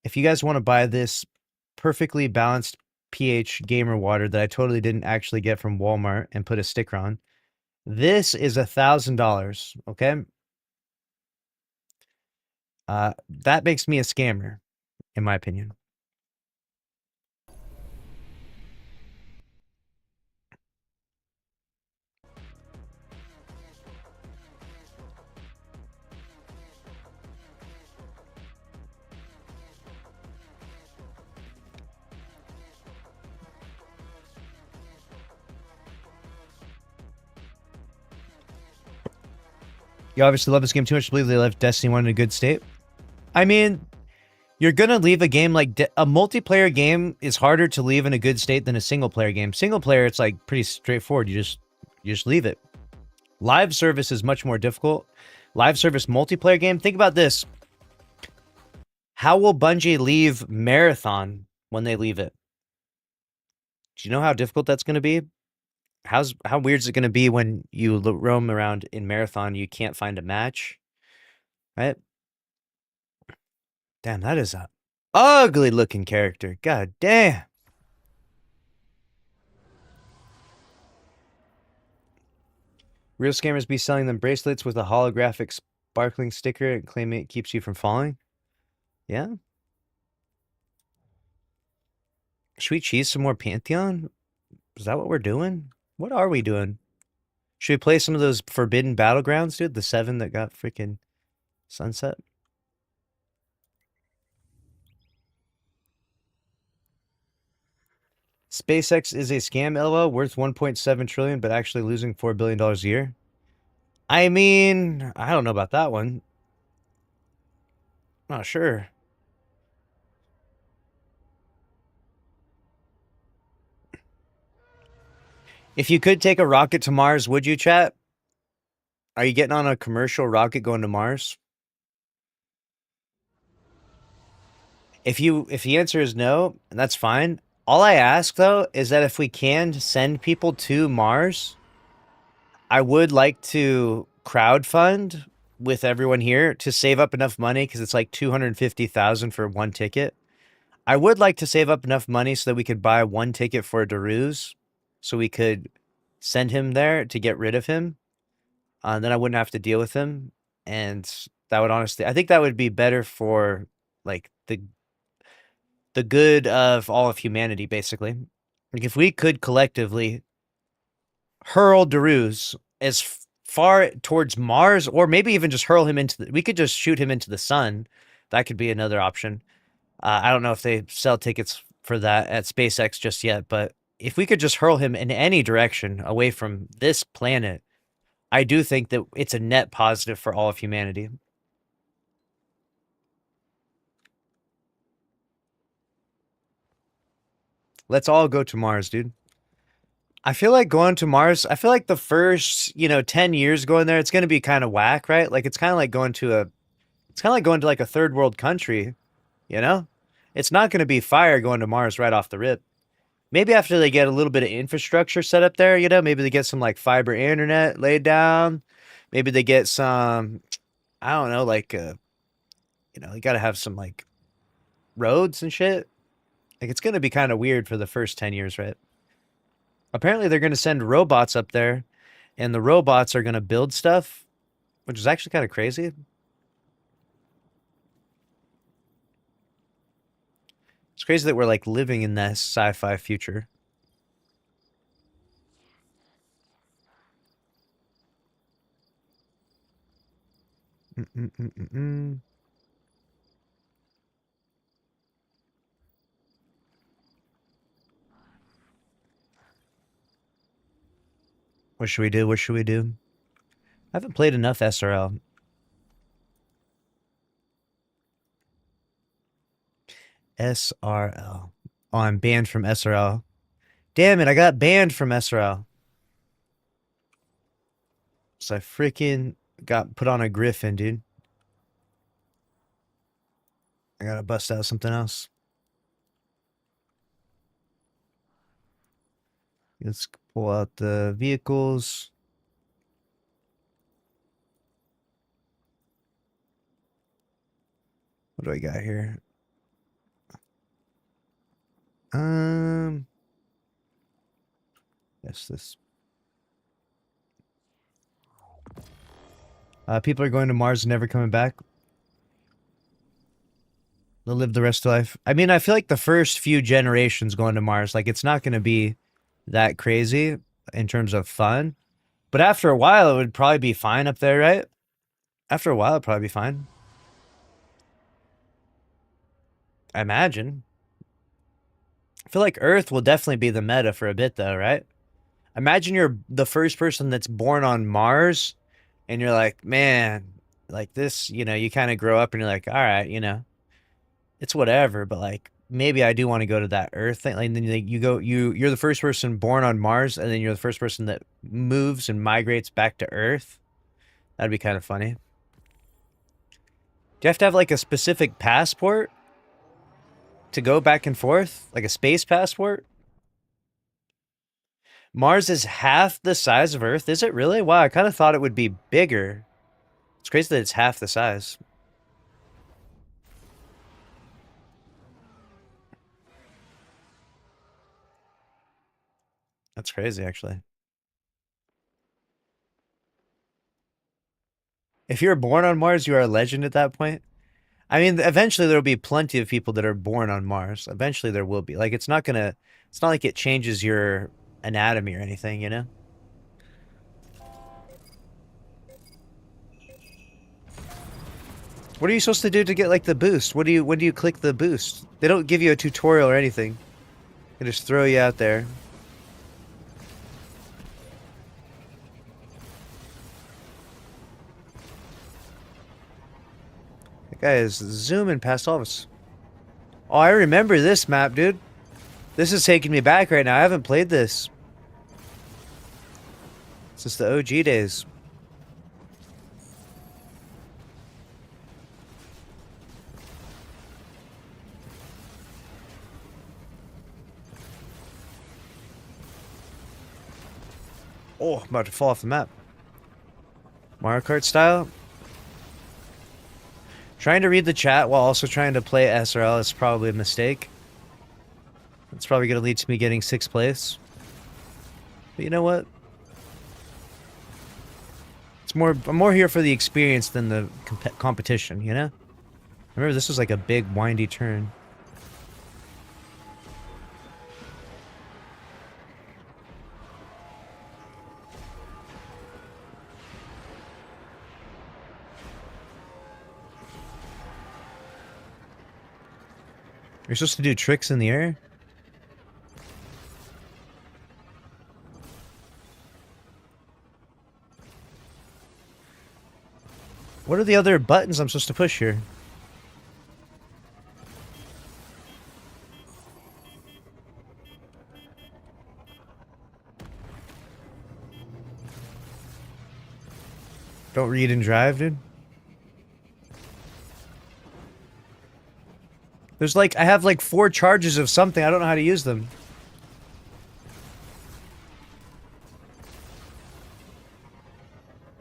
if you guys want to buy this perfectly balanced pH gamer water that I totally didn't actually get from Walmart and put a sticker on, this is $1,000. Okay. That makes me a scammer, in my opinion. You obviously love this game too much to believe they left Destiny 1 in a good state. I mean, you're going to leave a game like a multiplayer game is harder to leave in a good state than a single player game. Single player, it's like pretty straightforward. You just leave it. Live service is much more difficult. Live service multiplayer game. Think about this. How will Bungie leave Marathon when they leave it? Do you know how difficult that's going to be? How weird is it going to be when you roam around in Marathon, you can't find a match, right? Damn, that is a ugly looking character. God damn. Real scammers be selling them bracelets with a holographic sparkling sticker and claiming it keeps you from falling. Yeah. Should we cheese some more Pantheon? Is that what we're doing? What are we doing? Should we play some of those Forbidden Battlegrounds, dude? The 7 that got freaking sunset? SpaceX is a scam, LOL, worth 1.7 trillion, but actually losing $4 billion a year. I mean, I don't know about that one. Not sure. If you could take a rocket to Mars, would you, chat? Are you getting on a commercial rocket going to Mars? If the answer is no, that's fine. All I ask though is that if we can send people to Mars, I would like to crowdfund with everyone here to save up enough money because it's like 250,000 for one ticket. I would like to save up enough money so that we could buy one ticket for Daruz, so we could send him there to get rid of him. Then I wouldn't have to deal with him, and that would honestly, I think that would be better for like the good of all of humanity, basically. Like if we could collectively hurl Daruz as far towards Mars, or maybe even just hurl him into we could just shoot him into the sun. That could be another option. I don't know if they sell tickets for that at SpaceX just yet, but if we could just hurl him in any direction away from this planet, I do think that it's a net positive for all of humanity. Let's all go to Mars, dude. I feel like going to Mars, I feel like the first, 10 years going there, it's going to be kind of whack, right? Like it's kind of like going to like a third world country, you know? It's not going to be fire going to Mars right off the rip. Maybe after they get a little bit of infrastructure set up there, maybe they get some like fiber internet laid down. Maybe they get some, I don't know, like, you got to have some like roads and shit. Like it's going to be kind of weird for the first 10 years, right? Apparently they're going to send robots up there and the robots are going to build stuff, which is actually kind of crazy. It's crazy that we're like living in this sci-fi future. What should we do? What should we do? I haven't played enough SRL. SRL. Oh, I'm banned from SRL. Damn it, I got banned from SRL. So I freaking got put on a griffin, dude. I gotta bust out something else. Let's pull out the vehicles. What do I got here? Yes, this. People are going to Mars and never coming back. They'll live the rest of life. I mean, I feel like the first few generations going to Mars, like it's not going to be that crazy in terms of fun. But after a while, it would probably be fine up there, right? After a while, it'd probably be fine. I imagine. I feel like Earth will definitely be the meta for a bit, though, right? Imagine you're the first person that's born on Mars, and you're like, man, like this, you kind of grow up and you're like, all right, it's whatever, but like maybe I do want to go to that Earth thing. Like, and then you're the first person born on Mars, and then you're the first person that moves and migrates back to Earth. That'd be kind of funny. Do you have to have like a specific passport to go back and forth? Like a space passport? Mars is half the size of Earth. Is it really? Wow, I kind of thought it would be bigger. It's crazy that it's half the size. That's crazy, actually. If you're born on Mars, you are a legend at that point. I mean, eventually there will be plenty of people that are born on Mars. Eventually there will be. Like, it's not like it changes your anatomy or anything, you know? What are you supposed to do to get, like, the boost? When do you click the boost? They don't give you a tutorial or anything. They just throw you out there. That guy is zooming past all of us. Oh, I remember this map, dude. This is taking me back right now. I haven't played this since the OG days. Oh, I'm about to fall off the map. Mario Kart style. Trying to read the chat while also trying to play SRL is probably a mistake. It's probably going to lead to me getting 6th place. But you know what? I'm more here for the experience than the competition, you know? Remember, this was like a big windy turn. You're supposed to do tricks in the air? What are the other buttons I'm supposed to push here? Don't read and drive, dude. There's like, I have like 4 charges of something. I don't know how to use them.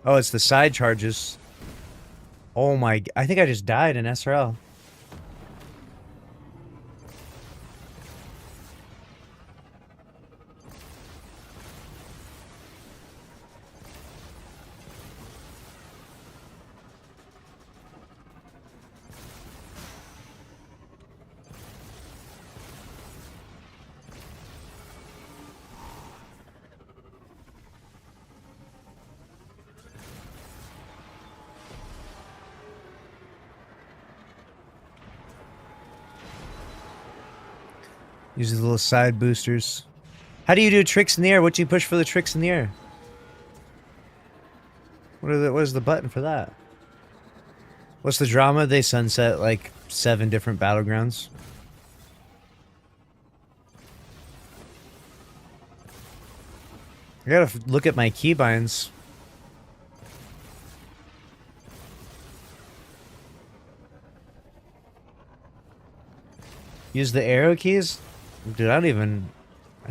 Oh, it's the side charges. Oh my, I think I just died in SRL. Use the little side boosters. How do you do tricks in the air? What do you push for the tricks in the air? What is the button for that? What's the drama? They sunset like 7 different battlegrounds. I gotta look at my keybinds. Use the arrow keys? Dude, I don't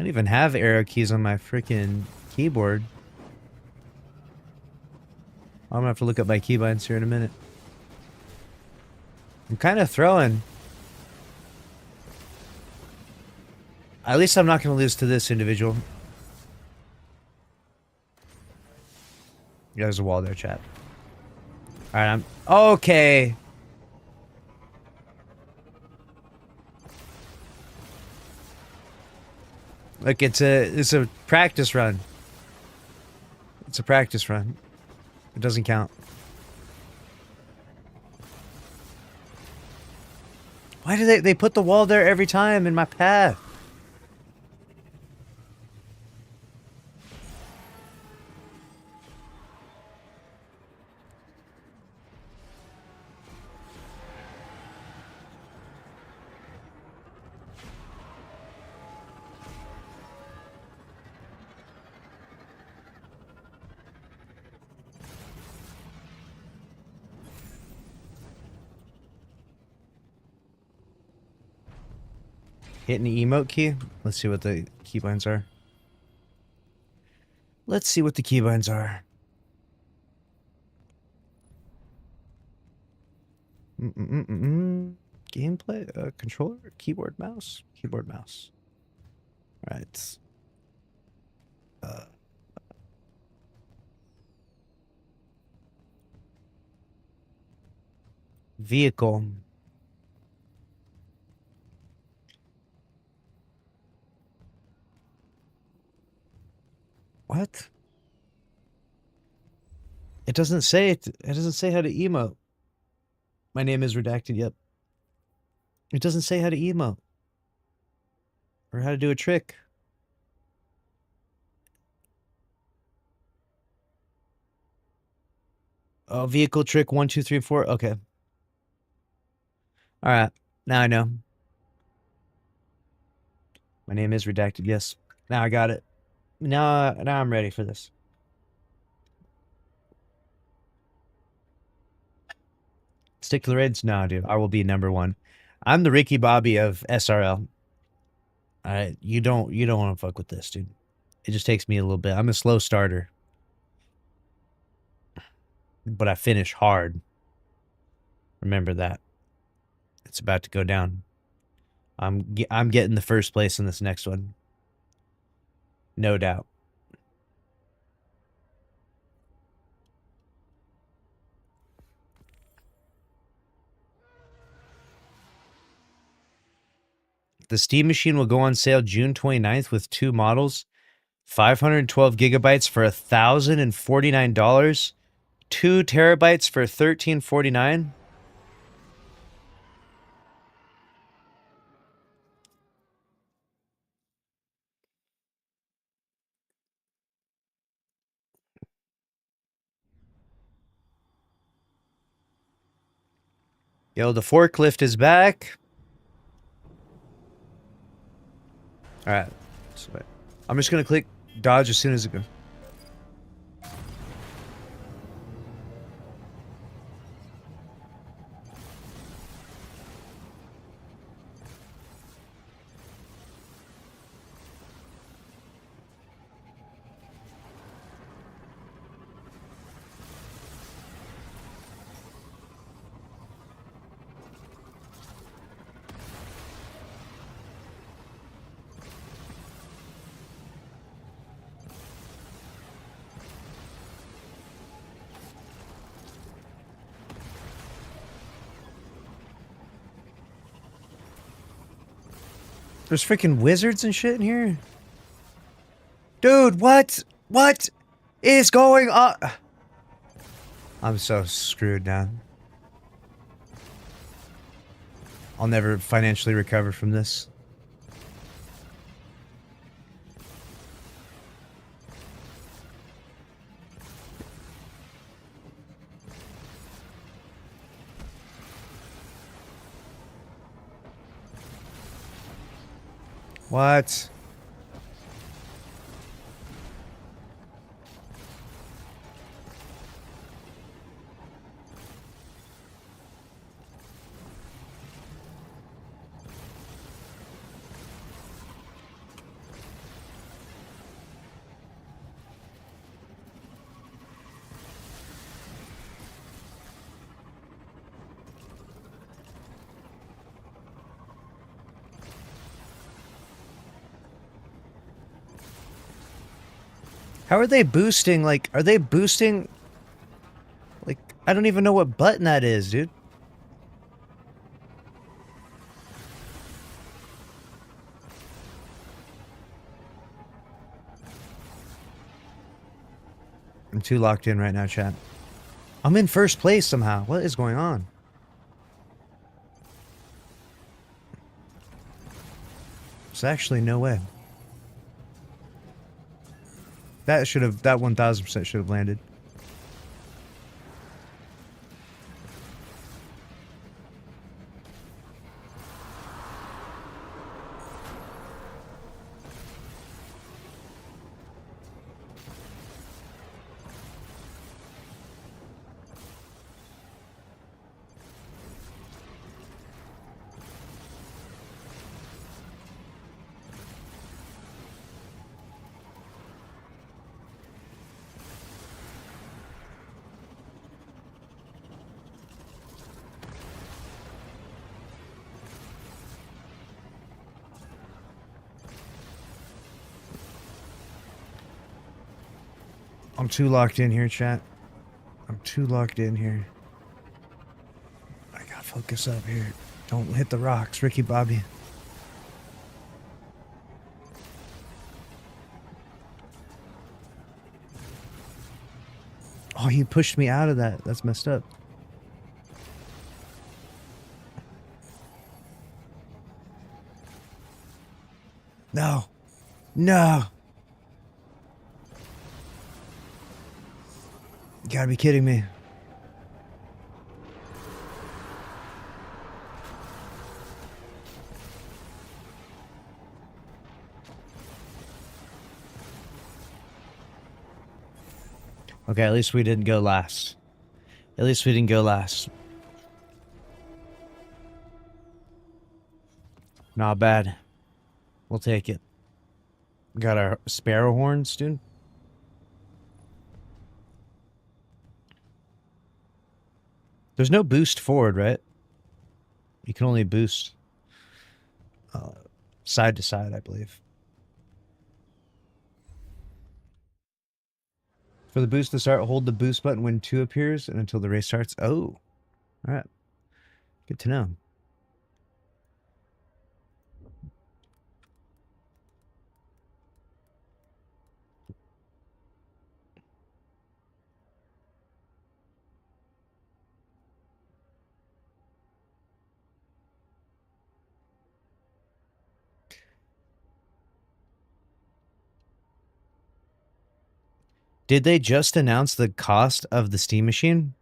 even have arrow keys on my freaking keyboard. I'm gonna have to look up my keybinds here in a minute. I'm kind of throwing. At least I'm not gonna lose to this individual. Yeah, there's a wall there, chat. Alright, I'm okay. Look, it's a practice run. It's a practice run. It doesn't count. Why do they put the wall there every time in my path? Hitting the emote key. Let's see what the keybinds are. Let's see what the keybinds are. Gameplay, controller, keyboard, mouse, keyboard, mouse. All right. Vehicle. What? It doesn't say it. It doesn't say how to emote. My name is redacted. Yep. It doesn't say how to emote or how to do a trick. Oh, vehicle trick 1, 2, 3, 4. Okay. All right. Now I know. My name is redacted. Yes. Now I got it. Now I'm ready for this. Stick to the raids? No, dude. I will be number 1. I'm the Ricky Bobby of SRL. All right. You don't want to fuck with this, dude. It just takes me a little bit. I'm a slow starter. But I finish hard. Remember that. It's about to go down. I'm getting the first place in this next one. No doubt. The Steam Machine will go on sale June 29th with 2 models. 512 gigabytes for $1,049. 2 terabytes for $1,349. Yo, the forklift is back. All right. I'm just going to click dodge as soon as it goes. There's freaking wizards and shit in here. Dude, what? What is going on? I'm so screwed now. I'll never financially recover from this. What? How are they boosting? Like, are they boosting? Like, I don't even know what button that is, dude. I'm too locked in right now, chat. I'm in first place somehow. What is going on? There's actually no way. That 1000% should have landed. I'm too locked in here, chat. I'm too locked in here. I gotta focus up here. Don't hit the rocks, Ricky Bobby. Oh, he pushed me out of that. That's messed up. No. No. You gotta be kidding me. Okay, at least we didn't go last. At least we didn't go last. Not bad. We'll take it. Got our sparrow horns, dude. There's no boost forward, right? You can only boost side to side, I believe. For the boost to start, hold the boost button when 2 appears and until the race starts. Oh, all right. Good to know. Did they just announce the cost of the Steam Machine?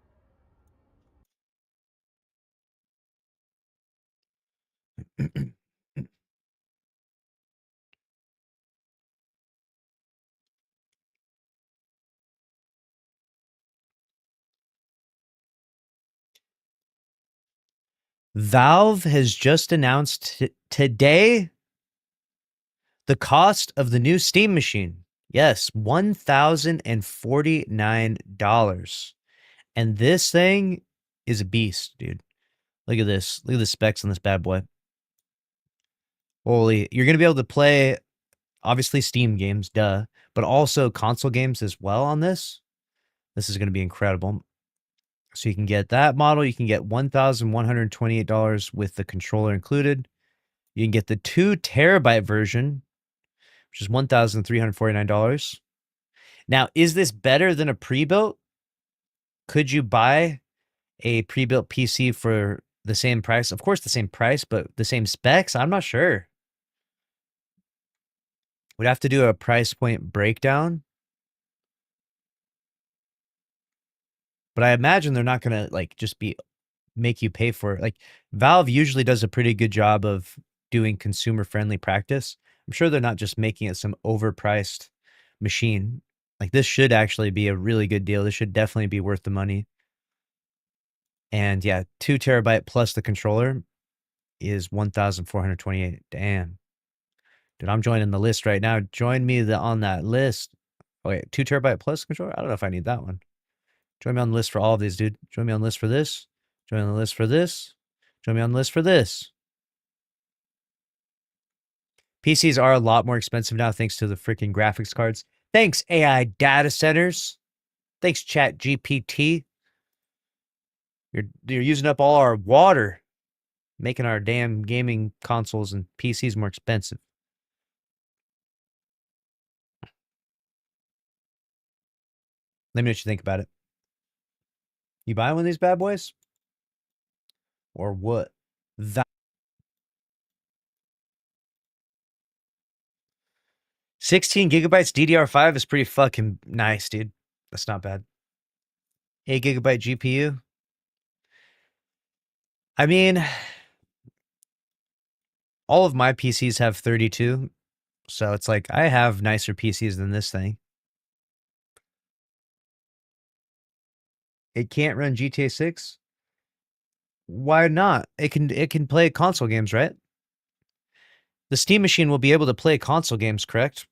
Valve has just announced today the cost of the new Steam Machine. Yes, $1,049. And this thing is a beast, dude. Look at this. Look at the specs on this bad boy. Holy, you're going to be able to play, obviously, Steam games, duh, but also console games as well on this. This is going to be incredible. So you can get that model. You can get $1,128 with the controller included. You can get the 2 terabyte version, which is $1,349. Now, is this better than a pre-built? Could you buy a pre-built PC for the same price? Of course, the same price, but the same specs? I'm not sure. We'd have to do a price point breakdown. But I imagine they're not going to like just make you pay for it. Like Valve usually does a pretty good job of doing consumer friendly practice. I'm sure they're not just making it some overpriced machine. Like this should actually be a really good deal. This should definitely be worth the money. And yeah, 2 terabyte plus the controller is 1,428. Damn. Dude, I'm joining the list right now. Join me on that list. Oh, wait, 2 terabyte plus controller? I don't know if I need that one. Join me on the list for all of these, dude. Join me on the list for this. Join me on the list for this. Join me on the list for this. PCs are a lot more expensive now thanks to the freaking graphics cards. Thanks, AI data centers. Thanks, Chat GPT. You're using up all our water, making our damn gaming consoles and PCs more expensive. Let me know what you think about it. You buy one of these bad boys? Or what? That 16 gigabytes DDR5 is pretty fucking nice, dude. That's not bad. 8 gigabyte GPU. I mean, all of my PCs have 32, so it's like I have nicer PCs than this thing. It can't run GTA 6? Why not? It can play console games, right? The Steam Machine will be able to play console games, correct?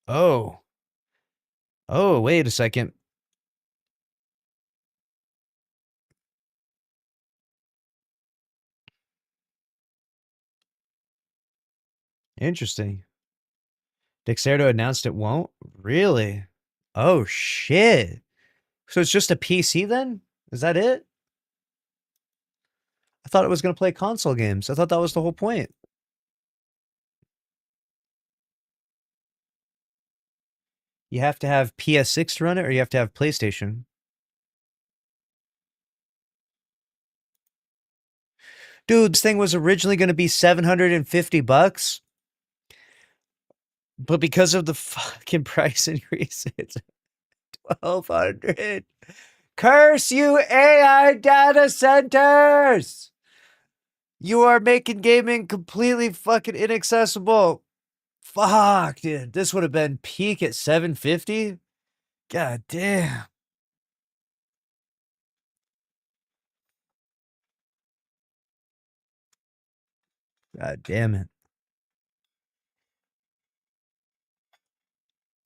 Oh. Oh, wait a second. Interesting. Dexerto announced it won't? Really? Oh, shit. So it's just a PC then? Is that it? I thought it was going to play console games. I thought that was the whole point. You have to have PS6 to run it, or you have to have PlayStation. Dude, this thing was originally going to be $750, but because of the fucking price increase, it's 1,200. Curse you, AI data centers! You are making gaming completely fucking inaccessible. Fuck, dude. This would have been peak at 750. God damn. God damn it.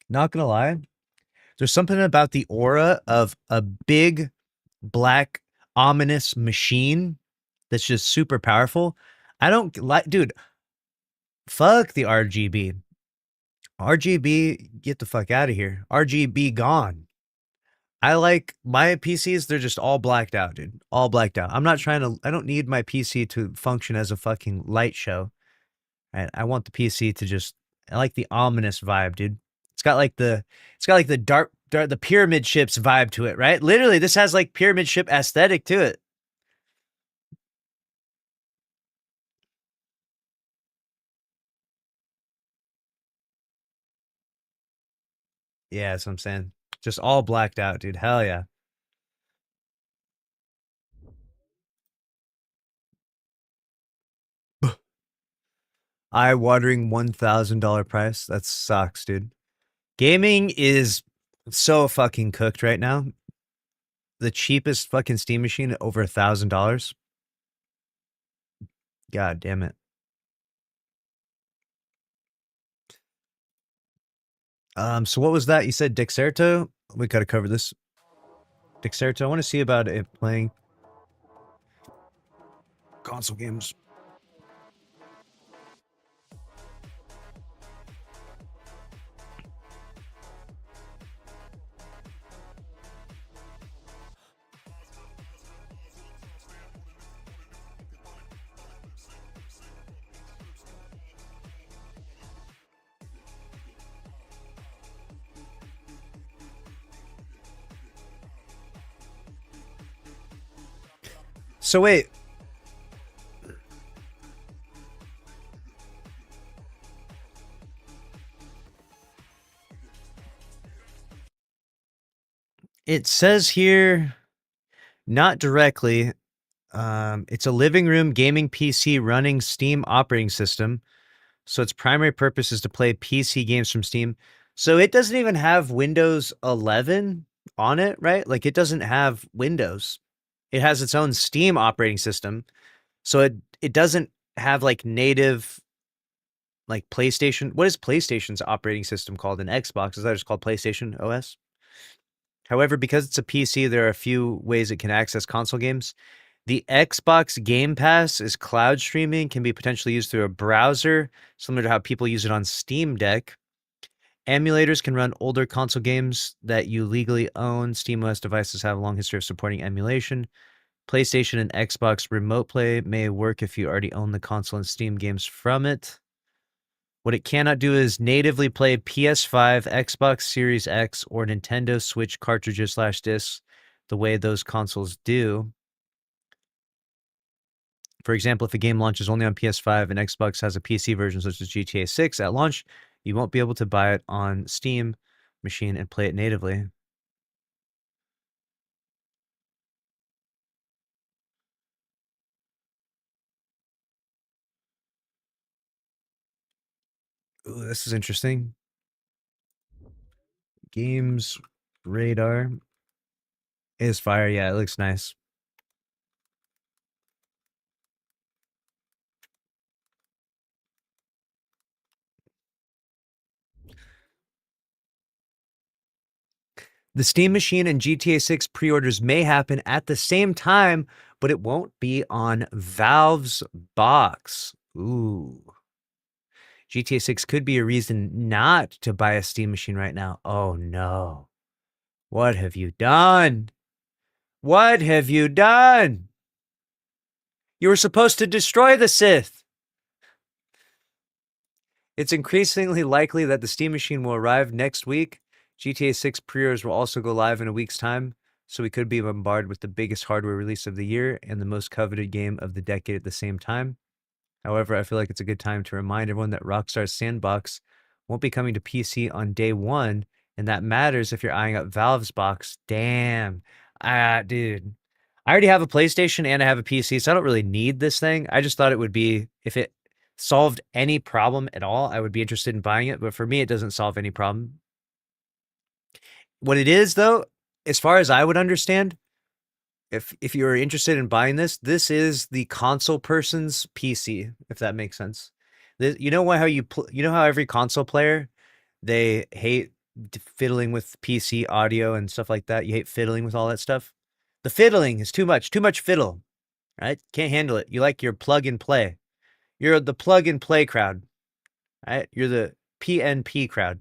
Not gonna lie, there's something about the aura of a big, black, ominous machine that's just super powerful. I don't like, dude, fuck the RGB. RGB, get the fuck out of here. RGB gone. I like my PCs, they're just all blacked out, dude. All blacked out. I don't need my PC to function as a fucking light show. I want the PC to just, I like the ominous vibe, dude. It's got like the the pyramid ships vibe to it, right? Literally, this has like pyramid ship aesthetic to it. Yeah, that's what I'm saying. Just all blacked out, dude. Hell yeah. Eye-watering $1,000 price. That sucks, dude. Gaming is so fucking cooked right now. The cheapest fucking Steam machine over $1,000. God damn it. So what was that? You said Dexerto? We gotta cover this. Dexerto, I want to see about it playing console games. So wait. It says here, not directly. It's a living room gaming PC running Steam operating system. So its primary purpose is to play PC games from Steam. So it doesn't even have Windows 11 on it, right? Like it doesn't have Windows. It has its own Steam operating system. So it doesn't have like native like PlayStation. What is PlayStation's operating system called? An Xbox? Is that just called PlayStation OS? However, because it's a PC, there are a few ways it can access console games. The Xbox Game Pass is cloud streaming, can be potentially used through a browser, similar to how people use it on Steam Deck. Emulators can run older console games that you legally own. SteamOS devices have a long history of supporting emulation. PlayStation and Xbox Remote Play may work if you already own the console and Steam games from it. What it cannot do is natively play PS5, Xbox Series X, or Nintendo Switch cartridges / discs the way those consoles do. For example, if a game launches only on PS5 and Xbox has a PC version such as GTA 6 at launch, you won't be able to buy it on Steam machine and play it natively. Ooh, this is interesting. Games radar is fire. Yeah, it looks nice. The Steam machine and GTA 6 pre-orders may happen at the same time, but it won't be on Valve's box. Ooh. GTA 6 could be a reason not to buy a Steam machine right now. Oh no. What have you done? What have you done? You were supposed to destroy the Sith. It's increasingly likely that the Steam machine will arrive next week. GTA 6 pre-orders will also go live in a week's time, so we could be bombarded with the biggest hardware release of the year and the most coveted game of the decade at the same time. However, I feel like it's a good time to remind everyone that Rockstar's Sandbox won't be coming to PC on day one, and that matters if you're eyeing up Valve's box. Damn. Dude. I already have a PlayStation and I have a PC, so I don't really need this thing. I just thought it would be, if it solved any problem at all, I would be interested in buying it, but for me, it doesn't solve any problem. What it is, though, as far as I would understand, if you're interested in buying this is the console person's PC, if that makes sense. You know how you know how every console player, they hate fiddling with PC audio and stuff like that. You hate fiddling with all that stuff. The fiddling is too much fiddle, right? Can't handle it. You like your plug and play. You're the plug and play crowd, right? You're the PNP crowd.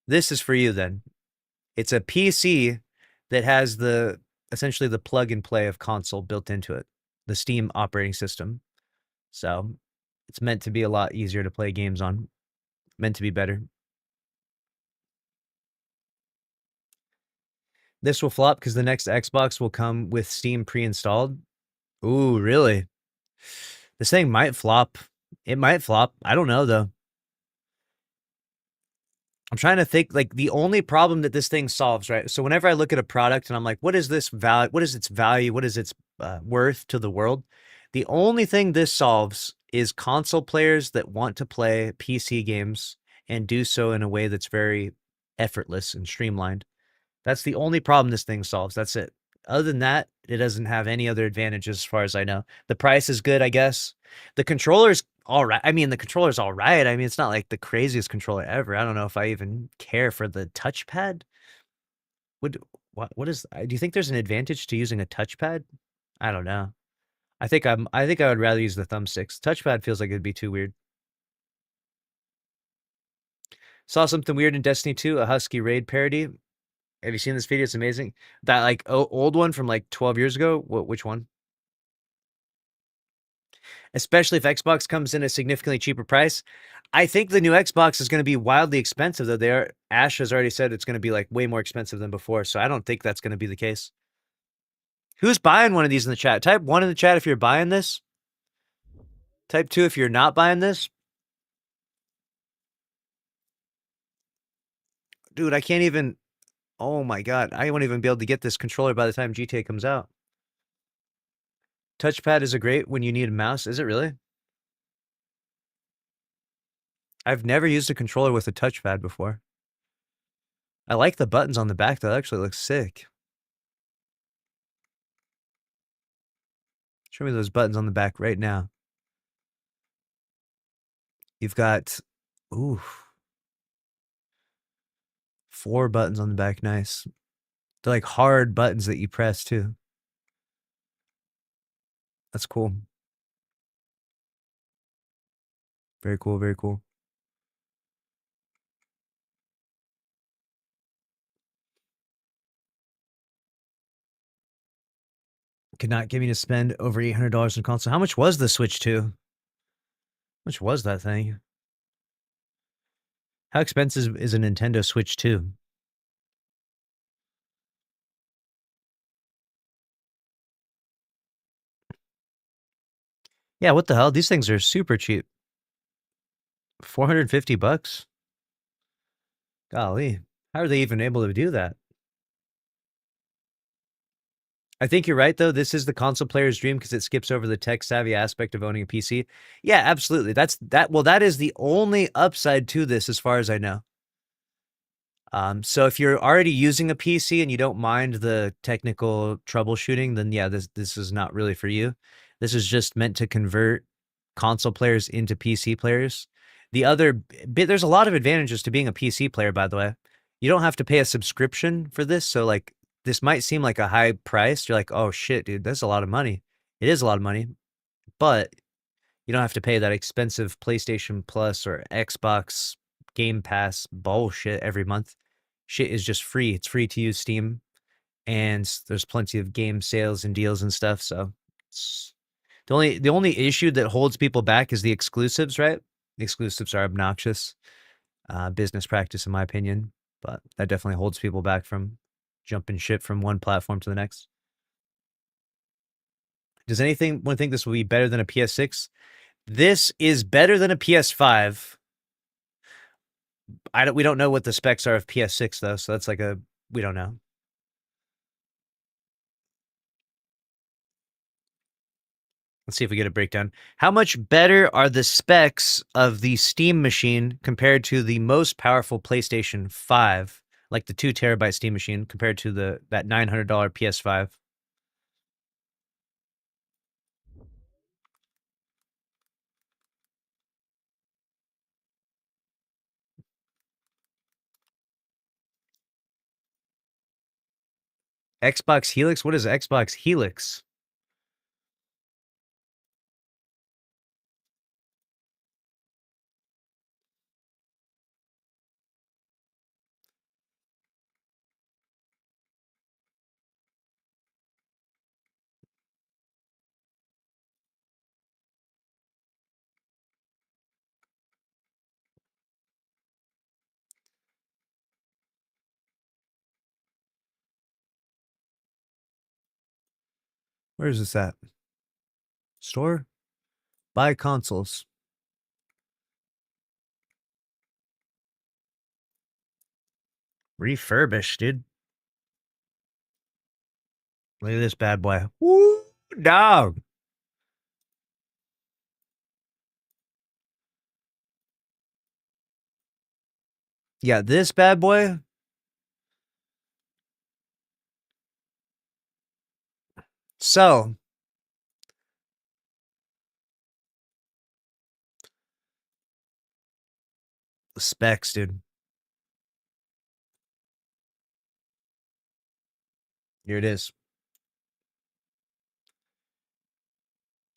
This is for you then. It's a PC that has essentially the plug and play of console built into it, the Steam operating system. So it's meant to be a lot easier to play games on, meant to be better. This will flop because the next Xbox will come with Steam pre-installed. Ooh, really? This thing might flop. It might flop. I don't know, though. I'm trying to think, like, the only problem that this thing solves, right? So whenever I look at a product and I'm like, what is this value? What is its value? What is its worth to the world? The only thing this solves is console players that want to play PC games and do so in a way that's very effortless and streamlined. That's the only problem this thing solves. That's it. Other than that, it doesn't have any other advantages as far as I know. The price is good, I guess. The controller's all right. I mean, the controller's all right. I mean, it's not like the craziest controller ever. I don't know if I even care for the touchpad. What is, do you think there's an advantage to using a touchpad? I don't know. I think I would rather use the thumbsticks. Touchpad feels like it'd be too weird. Saw something weird in Destiny 2, a Husky Raid parody. Have you seen this video? It's amazing. That like old one from like 12 years ago. Which one? Especially if Xbox comes in a significantly cheaper price. I think the new Xbox is going to be wildly expensive, though. Ash has already said it's going to be like way more expensive than before, so I don't think that's going to be the case. Who's buying one of these in the chat? Type 1 in the chat if you're buying this. Type 2 if you're not buying this. Dude, I can't even... Oh my god, I won't even be able to get this controller by the time GTA comes out. Touchpad is a great when you need a mouse. Is it really? I've never used a controller with a touchpad before. I like the buttons on the back, though. That actually looks sick. Show me those buttons on the back right now. You've got... Ooh. 4 buttons on the back. Nice. They're like hard buttons that you press, too. That's cool. Very cool, very cool. Could not get me to spend over $800 on console. How much was the Switch 2? How much was that thing? How expensive is a Nintendo Switch 2? Yeah, what the hell? These things are super cheap. 450 bucks? Golly. How are they even able to do that? I think you're right, though. This is the console player's dream because it skips over the tech-savvy aspect of owning a PC. Yeah, absolutely. Well, that is the only upside to this as far as I know. So if you're already using a PC and you don't mind the technical troubleshooting, then yeah, this is not really for you. This is just meant to convert console players into PC players. The other bit, there's a lot of advantages to being a PC player, by the way. You don't have to pay a subscription for this, so like this might seem like a high price. You're like, oh shit, dude, that's a lot of money. It is a lot of money, but You don't have to pay that expensive PlayStation Plus or Xbox Game Pass bullshit every month. Shit is just free. It's free to use Steam, and there's plenty of game sales and deals and stuff. So the only issue that holds people back is the exclusives, right? The exclusives are obnoxious business practice, in my opinion, but that definitely holds people back from jumping ship from one platform to the next. Does anyone think this will be better than a PS6? This is better than a PS5. We don't know what the specs are of PS6 though, so that's like we don't know. Let's see if we get a breakdown. How much better are the specs of the Steam machine compared to the most powerful PlayStation 5, like the 2 terabyte Steam machine compared to that $900 PS5? Xbox Helix? What is Xbox Helix? Where is this at? Store? Buy consoles. Refurbished, dude. Look at this bad boy. Woo, dog. Yeah, this bad boy. So, the specs, dude. Here it is.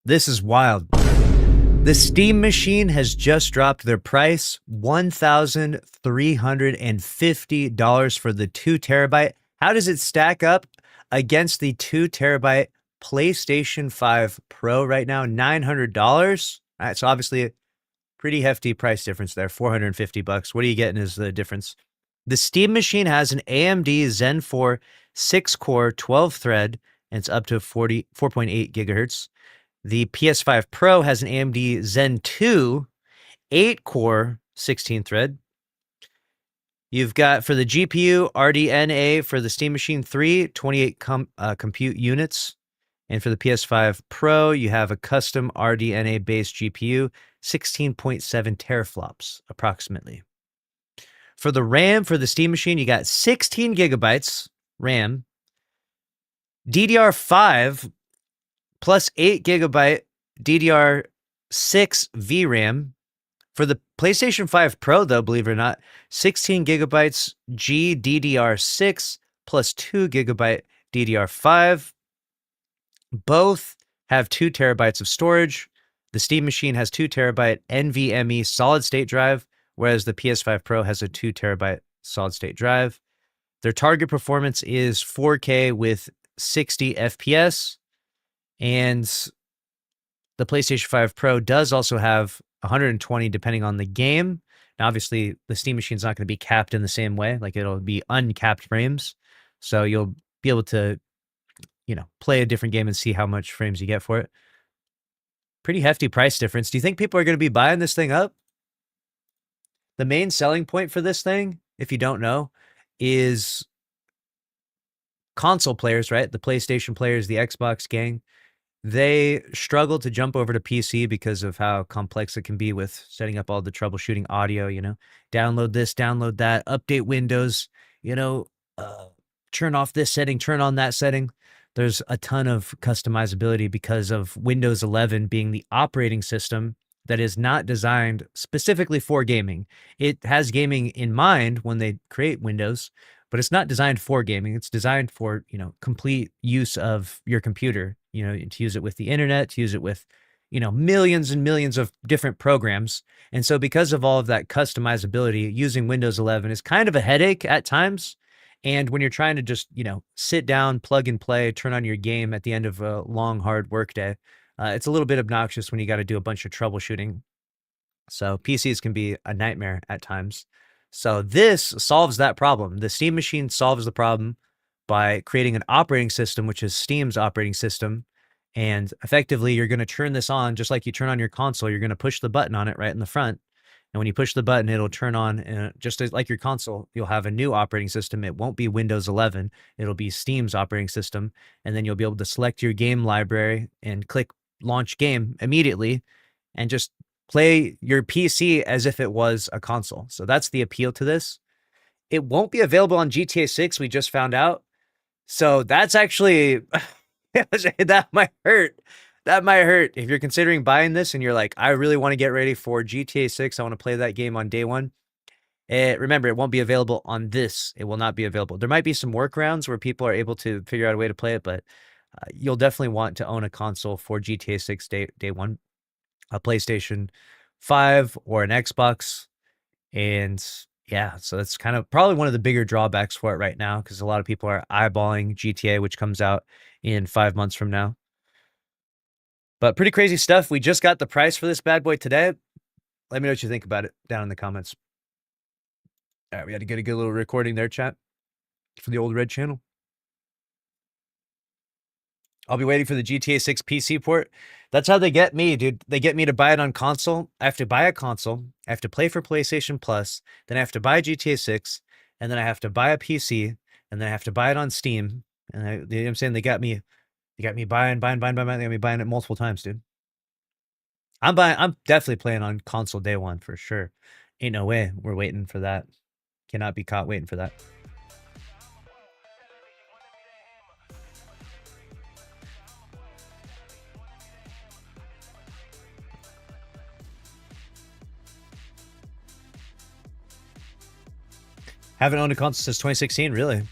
This is wild. The Steam machine has just dropped their price, $1,350 for the 2 terabyte. How does it stack up against the 2 terabyte PlayStation 5 Pro right now? $900. All right, so obviously a pretty hefty price difference there, $450. What are you getting is the difference? The Steam machine has an AMD Zen 4 6-core 12-thread, and it's up to 4.8 gigahertz. The PS5 Pro has an AMD Zen 2 8-core 16-thread. You've got for the GPU RDNA for the Steam Machine 3, 28 compute units. And for the PS5 Pro, you have a custom RDNA based GPU, 16.7 teraflops approximately. For the RAM for the Steam Machine, you got 16 gigabytes RAM, DDR5 plus 8 gigabyte DDR6 VRAM. For the PlayStation 5 Pro, though, believe it or not, 16 gigabytes GDDR6 plus 2 gigabyte DDR5. Both have 2 terabytes of storage. The Steam Machine has 2 terabyte NVMe solid state drive, whereas the PS5 Pro has a 2 terabyte solid state drive. Their target performance is 4K with 60 FPS. And the PlayStation 5 Pro does also have 120 depending on the game. Now, obviously, the Steam Machine's not going to be capped in the same way. Like, it'll be uncapped frames. So you'll be able to, play a different game and see how much frames you get for it. Pretty hefty price difference. Do you think people are going to be buying this thing up? The main selling point for this thing, if you don't know, is console players, right? The PlayStation players, the Xbox gang. They struggle to jump over to PC because of how complex it can be with setting up all the troubleshooting audio, download this, download that, update Windows, turn off this setting, turn on that setting. There's a ton of customizability because of Windows 11 being the operating system that is not designed specifically for gaming. It has gaming in mind when they create Windows, but it's not designed for gaming. It's designed for, complete use of your computer, to use it with the internet, to use it with, millions and millions of different programs. And so because of all of that customizability, using Windows 11 is kind of a headache at times. And when you're trying to just, sit down, plug and play, turn on your game at the end of a long, hard workday, it's a little bit obnoxious when you got to do a bunch of troubleshooting. So PCs can be a nightmare at times. So this solves that problem. The Steam machine solves the problem by creating an operating system, which is Steam's operating system. And effectively, you're going to turn this on just like you turn on your console. You're going to push the button on it right in the front. And when you push the button, it'll turn on. And just like your console, you'll have a new operating system. It won't be Windows 11. It'll be Steam's operating system. And then you'll be able to select your game library and click launch game immediately and just play your PC as if it was a console. So that's the appeal to this. It won't be available on GTA 6, we just found out. So that's actually, that might hurt. That might hurt. If you're considering buying this and you're like, I really want to get ready for GTA 6, I want to play that game on day one. Remember, it won't be available on this. It will not be available. There might be some workarounds where people are able to figure out a way to play it, but you'll definitely want to own a console for GTA 6 day one. A PlayStation 5 or an Xbox. And yeah, so that's kind of probably one of the bigger drawbacks for it right now, because a lot of people are eyeballing GTA, which comes out in 5 months from now. But pretty crazy stuff. We just got the price for this bad boy today. Let me know what you think about it down in the comments. All right, we had to get a good little recording there, chat, for the old red channel. I'll be waiting for the GTA 6 PC port. That's how they get me, dude. They get me to buy it on console. I have to buy a console. I have to play for PlayStation Plus. Then I have to buy GTA 6. And then I have to buy a PC. And then I have to buy it on Steam. And you know what I'm saying? They got me buying. They got me buying it multiple times, dude. I'm definitely playing on console day one for sure. Ain't no way we're waiting for that. Cannot be caught waiting for that. Haven't owned a console since 2016, really?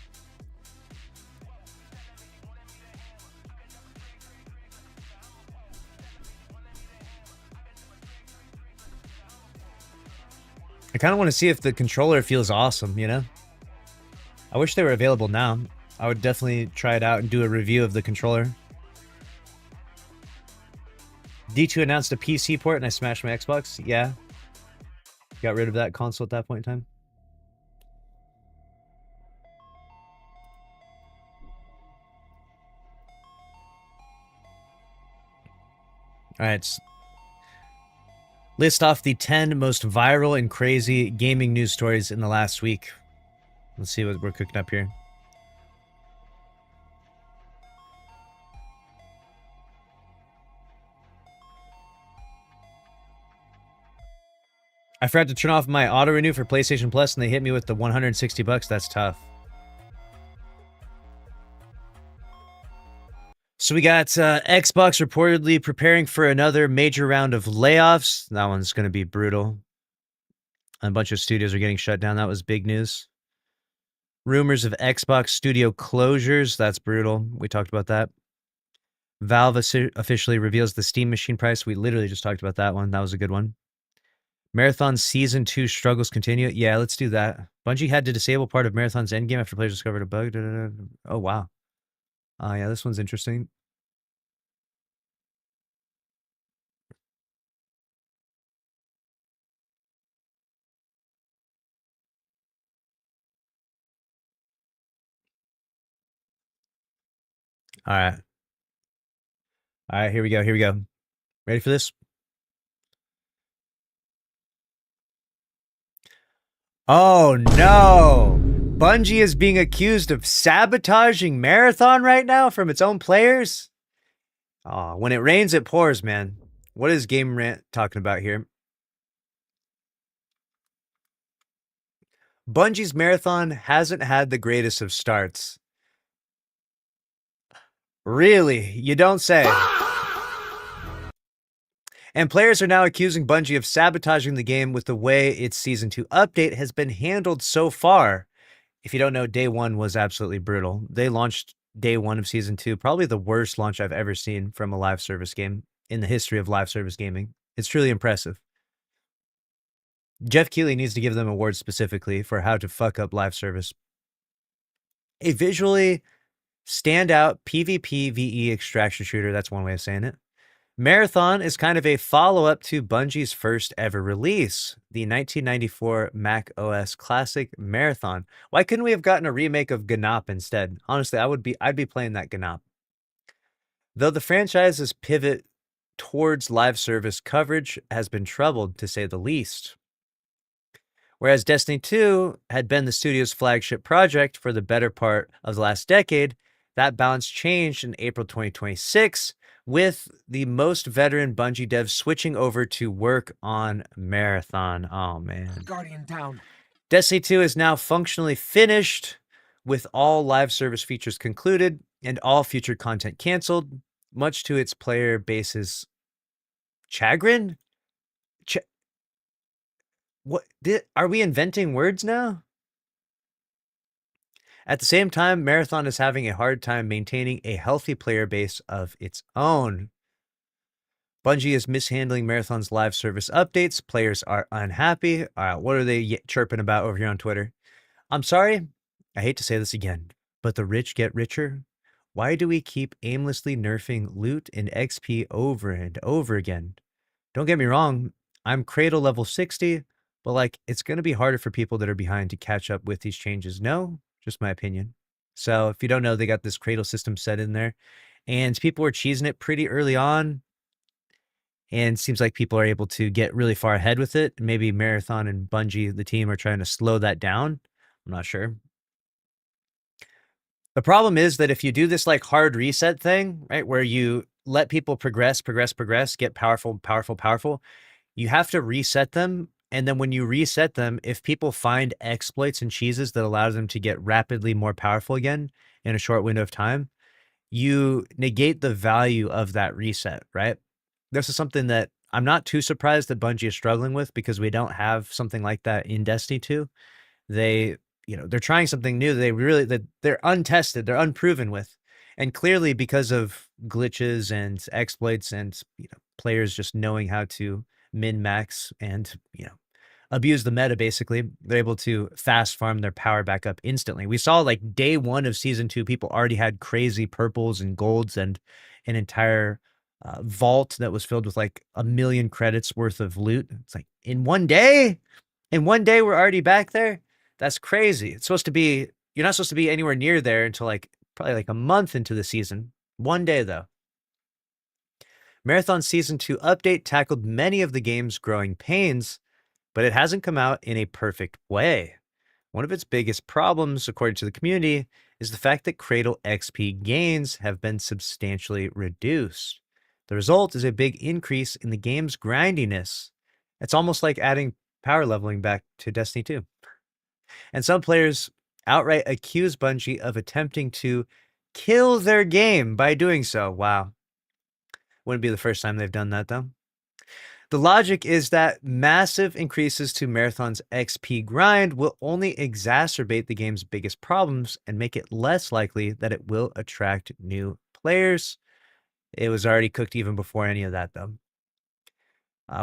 I kind of want to see if the controller feels awesome, you know? I wish they were available now. I would definitely try it out and do a review of the controller. D2 announced a PC port and I smashed my Xbox. Yeah. Got rid of that console at that point in time. All right. List off the 10 most viral and crazy gaming news stories in the last week. Let's see what we're cooking up here. I forgot to turn off my auto renew for PlayStation Plus and they hit me with the $160. That's tough. So we got Xbox reportedly preparing for another major round of layoffs. That one's going to be brutal. A bunch of studios are getting shut down. That was big news. Rumors of Xbox studio closures. That's brutal. We talked about that. Valve officially reveals the Steam machine price. We literally just talked about that one. That was a good one. Marathon Season 2 struggles continue. Yeah, let's do that. Bungie had to disable part of Marathon's endgame after players discovered a bug. Oh, wow. Yeah, this one's interesting. All right. All right, here we go. Here we go. Ready for this? Oh, no. Bungie is being accused of sabotaging Marathon right now from its own players. Oh, when it rains, it pours, man. What is Game Rant talking about here? Bungie's Marathon hasn't had the greatest of starts. Really? You don't say. And players are now accusing Bungie of sabotaging the game with the way its Season 2 update has been handled so far. If you don't know, Day 1 was absolutely brutal. They launched Day 1 of Season 2, probably the worst launch I've ever seen from a live service game in the history of live service gaming. It's truly impressive. Jeff Keighley needs to give them awards specifically for how to fuck up live service. A visually standout PvP VE extraction shooter, that's one way of saying it. Marathon is kind of a follow-up to Bungie's first ever release, the 1994 Mac OS classic Marathon. Why couldn't we have gotten a remake of Ganop instead? Honestly, I'd be playing that Ganop. Though the franchise's pivot towards live service coverage has been troubled, to say the least. Whereas Destiny 2 had been the studio's flagship project for the better part of the last decade, that balance changed in April 2026 with the most veteran Bungie devs switching over to work on Marathon. Oh, man. Guardian down. Destiny 2 is now functionally finished with all live service features concluded and all future content canceled, much to its player base's chagrin. What are we inventing words now? At the same time, Marathon is having a hard time maintaining a healthy player base of its own. Bungie is mishandling Marathon's live service updates. Players are unhappy. What are they chirping about over here on Twitter? I'm sorry, I hate to say this again, but the rich get richer. Why do we keep aimlessly nerfing loot and XP over and over again? Don't get me wrong, I'm Cradle level 60, but like it's going to be harder for people that are behind to catch up with these changes. No, just my opinion. So if you don't know, they got this Cradle system set in there and people were cheesing it pretty early on. And it seems like people are able to get really far ahead with it. Maybe Marathon and Bungie, the team, are trying to slow that down. I'm not sure. The problem is that if you do this like hard reset thing, right, where you let people progress, get powerful, you have to reset them. And then when you reset them, if people find exploits and cheeses that allows them to get rapidly more powerful again in a short window of time, you negate the value of that reset, right? This is something that I'm not too surprised that Bungie is struggling with because we don't have something like that in Destiny 2. They're trying something new. They're untested, they're unproven with. And clearly because of glitches and exploits and, players just knowing how to min-max and, abuse the meta, basically, they're able to fast farm their power back up instantly. We saw like day 1 of season 2, people already had crazy purples and golds and an entire vault that was filled with like 1 million credits worth of loot. It's like in one day we're already back there. That's crazy. It's supposed to be, you're not supposed to be anywhere near there until like probably like a month into the season. One day though. Marathon Season 2 update tackled many of the game's growing pains, but it hasn't come out in a perfect way. One of its biggest problems, according to the community, is the fact that Cradle XP gains have been substantially reduced. The result is a big increase in the game's grindiness. It's almost like adding power leveling back to Destiny 2. And some players outright accuse Bungie of attempting to kill their game by doing so. Wow. Wouldn't be the first time they've done that, though. The logic is that massive increases to Marathon's XP grind will only exacerbate the game's biggest problems and make it less likely that it will attract new players. It was already cooked even before any of that, though.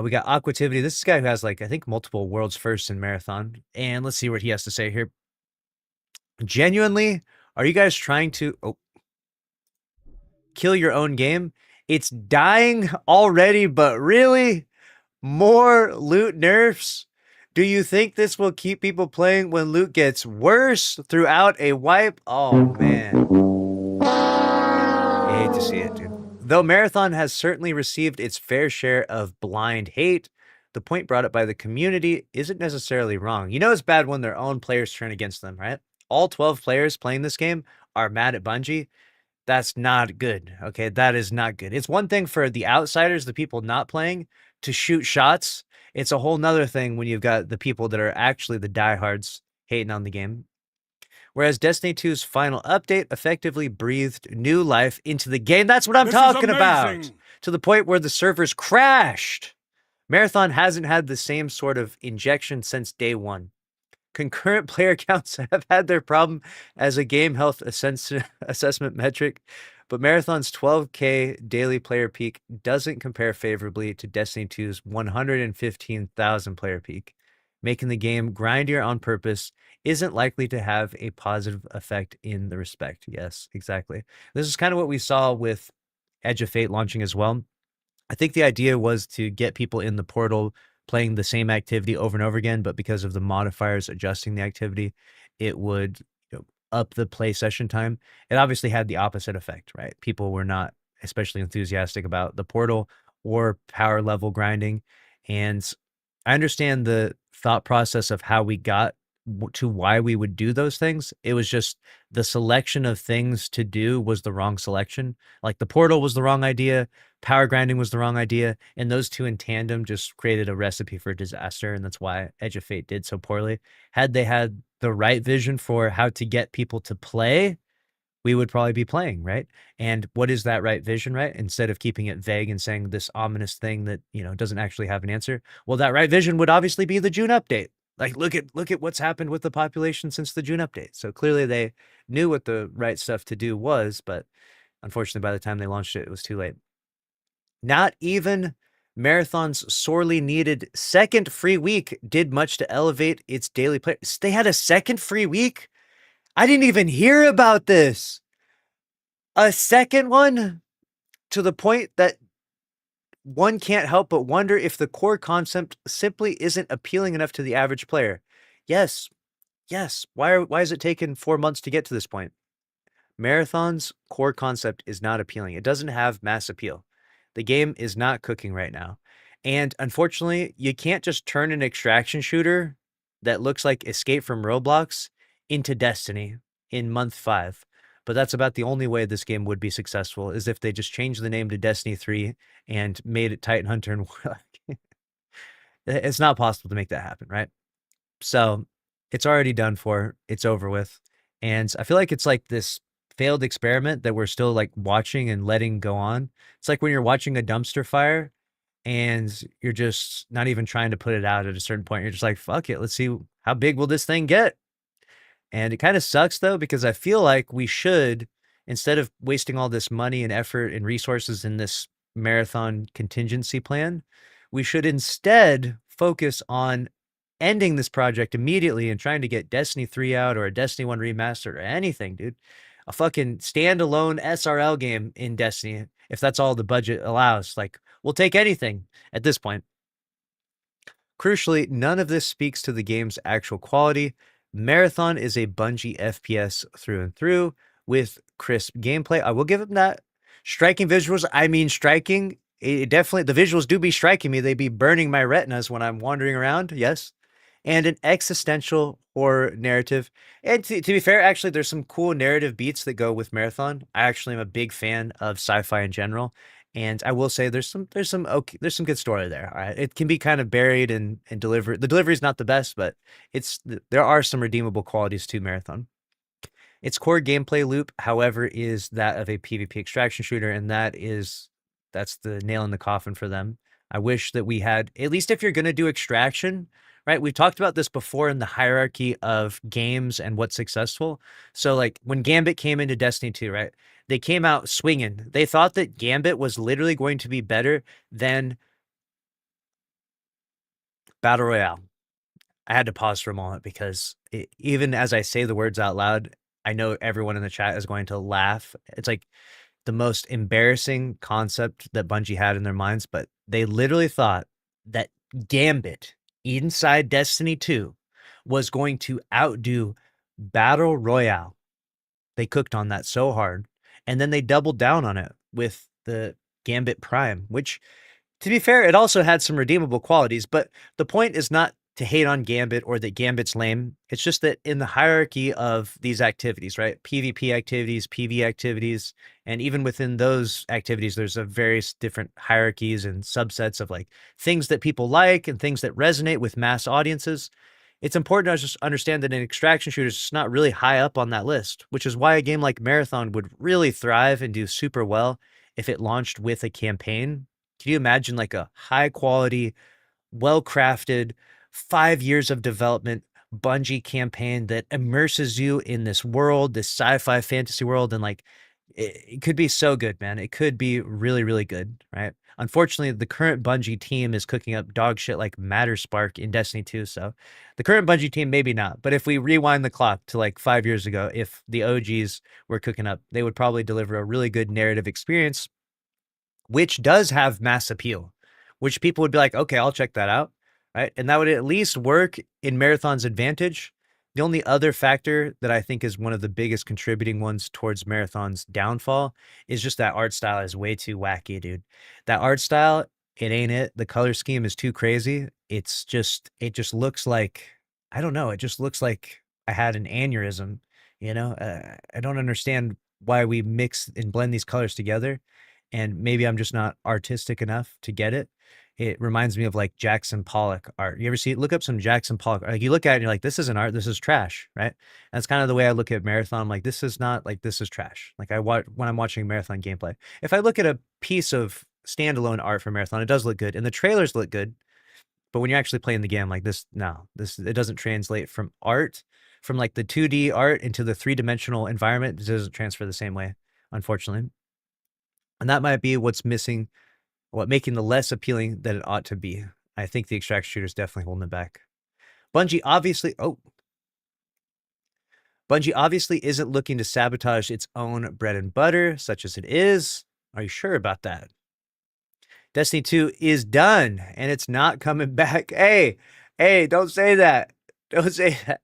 We got Aquativity. This is a guy who has, like, I think multiple world's firsts in Marathon. And let's see what he has to say here. Genuinely, are you guys trying to kill your own game? It's dying already, but really? More loot nerfs? Do you think this will keep people playing when loot gets worse throughout a wipe? Oh, man. I hate to see it, dude. Though Marathon has certainly received its fair share of blind hate, the point brought up by the community isn't necessarily wrong. You know it's bad when their own players turn against them, right? All 12 players playing this game are mad at Bungie. That's not good, okay? That is not good. It's one thing for the outsiders, the people not playing, to shoot shots. It's a whole nother thing when you've got the people that are actually the diehards hating on the game. Whereas Destiny 2's final update effectively breathed new life into the game. That's what I'm talking about. To the point where the servers crashed. Marathon hasn't had the same sort of injection since day 1. Concurrent player counts have had their problem as a game health assessment metric, But Marathon's 12K daily player peak doesn't compare favorably to Destiny 2's 115,000 player peak. Making the game grindier on purpose isn't likely to have a positive effect in the respect. Yes, exactly. This is kind of what we saw with Edge of Fate launching as well. I think the idea was to get people in the portal playing the same activity over and over again, but because of the modifiers adjusting the activity, it would up the play session time. It obviously had the opposite effect, right? People were not especially enthusiastic about the portal or power level grinding. And I understand the thought process of how we got to why we would do those things. It was just the selection of things to do was the wrong selection. Like the portal was the wrong idea, power grinding was the wrong idea, and those two in tandem just created a recipe for disaster, and that's why Edge of Fate did so poorly. Had they had the right vision for how to get people to play, we would probably be playing, right? And what is that right vision, right? Instead of keeping it vague and saying this ominous thing that, doesn't actually have an answer. Well, that right vision would obviously be the June update. Like look at what's happened with the population since the June update. So clearly they knew what the right stuff to do was, but unfortunately by the time they launched it, it was too late. Not even Marathon's sorely needed second free week did much to elevate its daily play. They had a second free week? I didn't even hear about this. A second one, to the point that one can't help but wonder if the core concept simply isn't appealing enough to the average player. Yes. Why is it taking 4 months to get to this point? Marathon's core concept is not appealing. It doesn't have mass appeal. The game is not cooking right now. And unfortunately, you can't just turn an extraction shooter that looks like Escape from Roblox into Destiny in month 5. But that's about the only way this game would be successful, is if they just changed the name to Destiny 3 and made it Titan Hunter and Warlock. It's not possible to make that happen, right? So it's already done for. It's over with. And I feel like it's like this failed experiment that we're still like watching and letting go on. It's like when you're watching a dumpster fire and you're just not even trying to put it out at a certain point. You're just like, fuck it. Let's see how big will this thing get? And it kind of sucks though, because I feel like we should, instead of wasting all this money and effort and resources in this marathon contingency plan, we should instead focus on ending this project immediately and trying to get Destiny 3 out or a Destiny 1 remastered or anything, dude. A fucking standalone SRL game in Destiny, if that's all the budget allows. Like, we'll take anything at this point. Crucially, none of this speaks to the game's actual quality. Marathon is a Bungie FPS through and through with crisp gameplay. I will give them that. Striking visuals, I mean striking. It definitely, the visuals do be striking me. They be burning my retinas when I'm wandering around, yes. And an existential horror narrative. And to be fair, actually, there's some cool narrative beats that go with Marathon. I actually am a big fan of sci-fi in general. And I will say there's some good story there. All right. It can be kind of buried and delivered. The delivery is not the best, but there are some redeemable qualities to Marathon. Its core gameplay loop, however, is that of a PvP extraction shooter, and that's the nail in the coffin for them. I wish that we had, at least if you're going to do extraction, right? We've talked about this before in the hierarchy of games and what's successful. So like when Gambit came into Destiny 2, right? They came out swinging. They thought that Gambit was literally going to be better than Battle Royale. I had to pause for a moment because even as I say the words out loud, I know everyone in the chat is going to laugh. It's like the most embarrassing concept that Bungie had in their minds, but they literally thought that Gambit inside Destiny 2 was going to outdo Battle Royale. They cooked on that so hard. And then they doubled down on it with the Gambit Prime, which, to be fair, it also had some redeemable qualities. But the point is not to hate on Gambit or that Gambit's lame. It's just that in the hierarchy of these activities, right? PvP activities, PV activities, and even within those activities, there's a various different hierarchies and subsets of like things that people like and things that resonate with mass audiences. It's important to just understand that an extraction shooter is just not really high up on that list, which is why a game like Marathon would really thrive and do super well if it launched with a campaign. Can you imagine like a high quality, well-crafted, 5 years of development Bungie campaign that immerses you in this world, this sci-fi fantasy world, and like it could be so good, man. It could be really, really good, right? Unfortunately, the current Bungie team is cooking up dog shit like Matterspark in Destiny 2. So the current Bungie team, maybe not. But if we rewind the clock to like 5 years ago, if the OGs were cooking up, they would probably deliver a really good narrative experience, which does have mass appeal, which people would be like, okay, I'll check that out, right? And that would at least work in Marathon's advantage. The only other factor that I think is one of the biggest contributing ones towards Marathon's downfall is just that art style is way too wacky, dude. That art style, it ain't it. The color scheme is too crazy. It just looks like, I don't know, it just looks like I had an aneurysm, you know? I don't understand why we mix and blend these colors together, and maybe I'm just not artistic enough to get it. It reminds me of like Jackson Pollock art. You ever see it? Look up some Jackson Pollock. Like you look at it and you're like, this isn't art, this is trash, right? That's kind of the way I look at Marathon. I'm like, this is not like, this is trash. Like I watch when I'm watching Marathon gameplay. If I look at a piece of standalone art for Marathon, it does look good and the trailers look good. But when you're actually playing the game, like this, no, it doesn't translate from art, from like the 2D art into the 3-dimensional environment. It doesn't transfer the same way, unfortunately. And that might be what's missing, what making the less appealing than it ought to be. I think the extraction shooter is definitely holding it back. Bungie obviously isn't looking to sabotage its own bread and butter, such as it is. Are you sure about that? Destiny 2 is done, and it's not coming back. Hey, don't say that. Don't say that.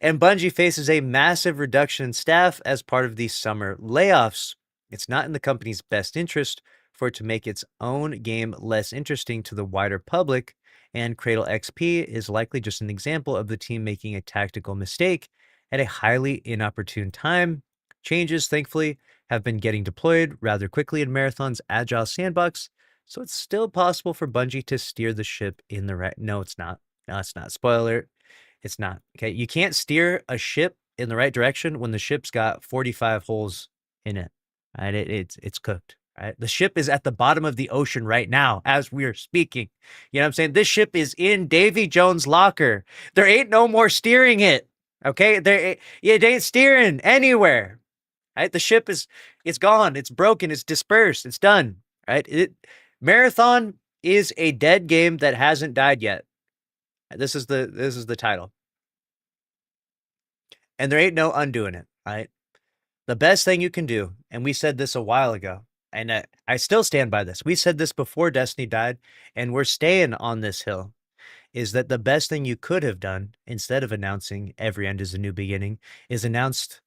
And Bungie faces a massive reduction in staff as part of these summer layoffs. It's not in the company's best interest for it to make its own game less interesting to the wider public, and Cradle XP is likely just an example of the team making a tactical mistake at a highly inopportune time. Changes, thankfully, have been getting deployed rather quickly in Marathon's agile sandbox, so it's still possible for Bungie to steer the ship in the right. No, it's not. No, it's not. Spoiler, it's not. Okay, you can't steer a ship in the right direction when the ship's got 45 holes in it. Right? It's cooked. Right? The ship is at the bottom of the ocean right now as we are speaking. You know what I'm saying? This ship is in Davy Jones' locker. There ain't no more steering it. Okay? It ain't steering anywhere. Right? The ship it's gone. It's broken. It's dispersed. It's done. Right? Marathon is a dead game that hasn't died yet. This is the title. And there ain't no undoing it. Right? The best thing you can do, and we said this a while ago, and I still stand by this. We said this before Destiny died, and we're staying on this hill, is that the best thing you could have done, instead of announcing every end is a new beginning, is announced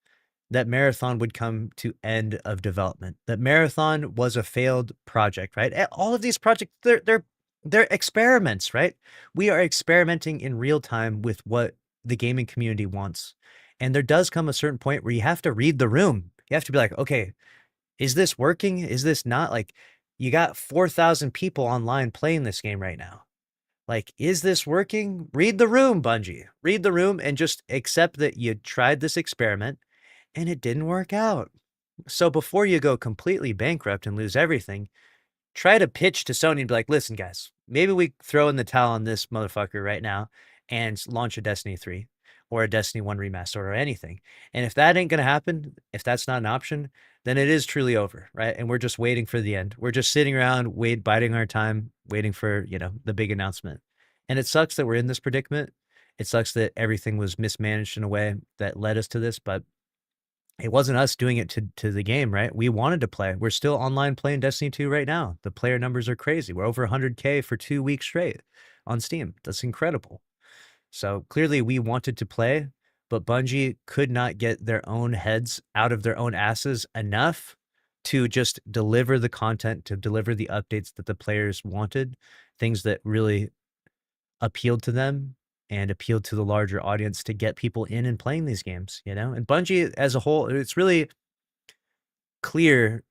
that Marathon would come to end of development. That Marathon was a failed project, right? All of these projects, they're experiments, right? We are experimenting in real time with what the gaming community wants. And there does come a certain point where you have to read the room. You have to be like, okay, is this working? Is this not? Like, you got 4,000 people online playing this game right now. Like, is this working? Read the room, Bungie. Read the room and just accept that you tried this experiment and it didn't work out. So before you go completely bankrupt and lose everything, try to pitch to Sony and be like, listen, guys, maybe we throw in the towel on this motherfucker right now and launch a Destiny 3 or a Destiny 1 remaster or anything. And if that ain't going to happen, if that's not an option, then it is truly over, right? And we're just waiting for the end. We're just sitting around, biding our time, waiting for, the big announcement. And it sucks that we're in this predicament. It sucks that everything was mismanaged in a way that led us to this, but it wasn't us doing it to the game, right? We wanted to play. We're still online playing Destiny 2 right now. The player numbers are crazy. We're over 100K for 2 weeks straight on Steam. That's incredible. So clearly we wanted to play, but Bungie could not get their own heads out of their own asses enough to just deliver the content, to deliver the updates that the players wanted, things that really appealed to them and appealed to the larger audience to get people in and playing these games, And Bungie as a whole, it's really clear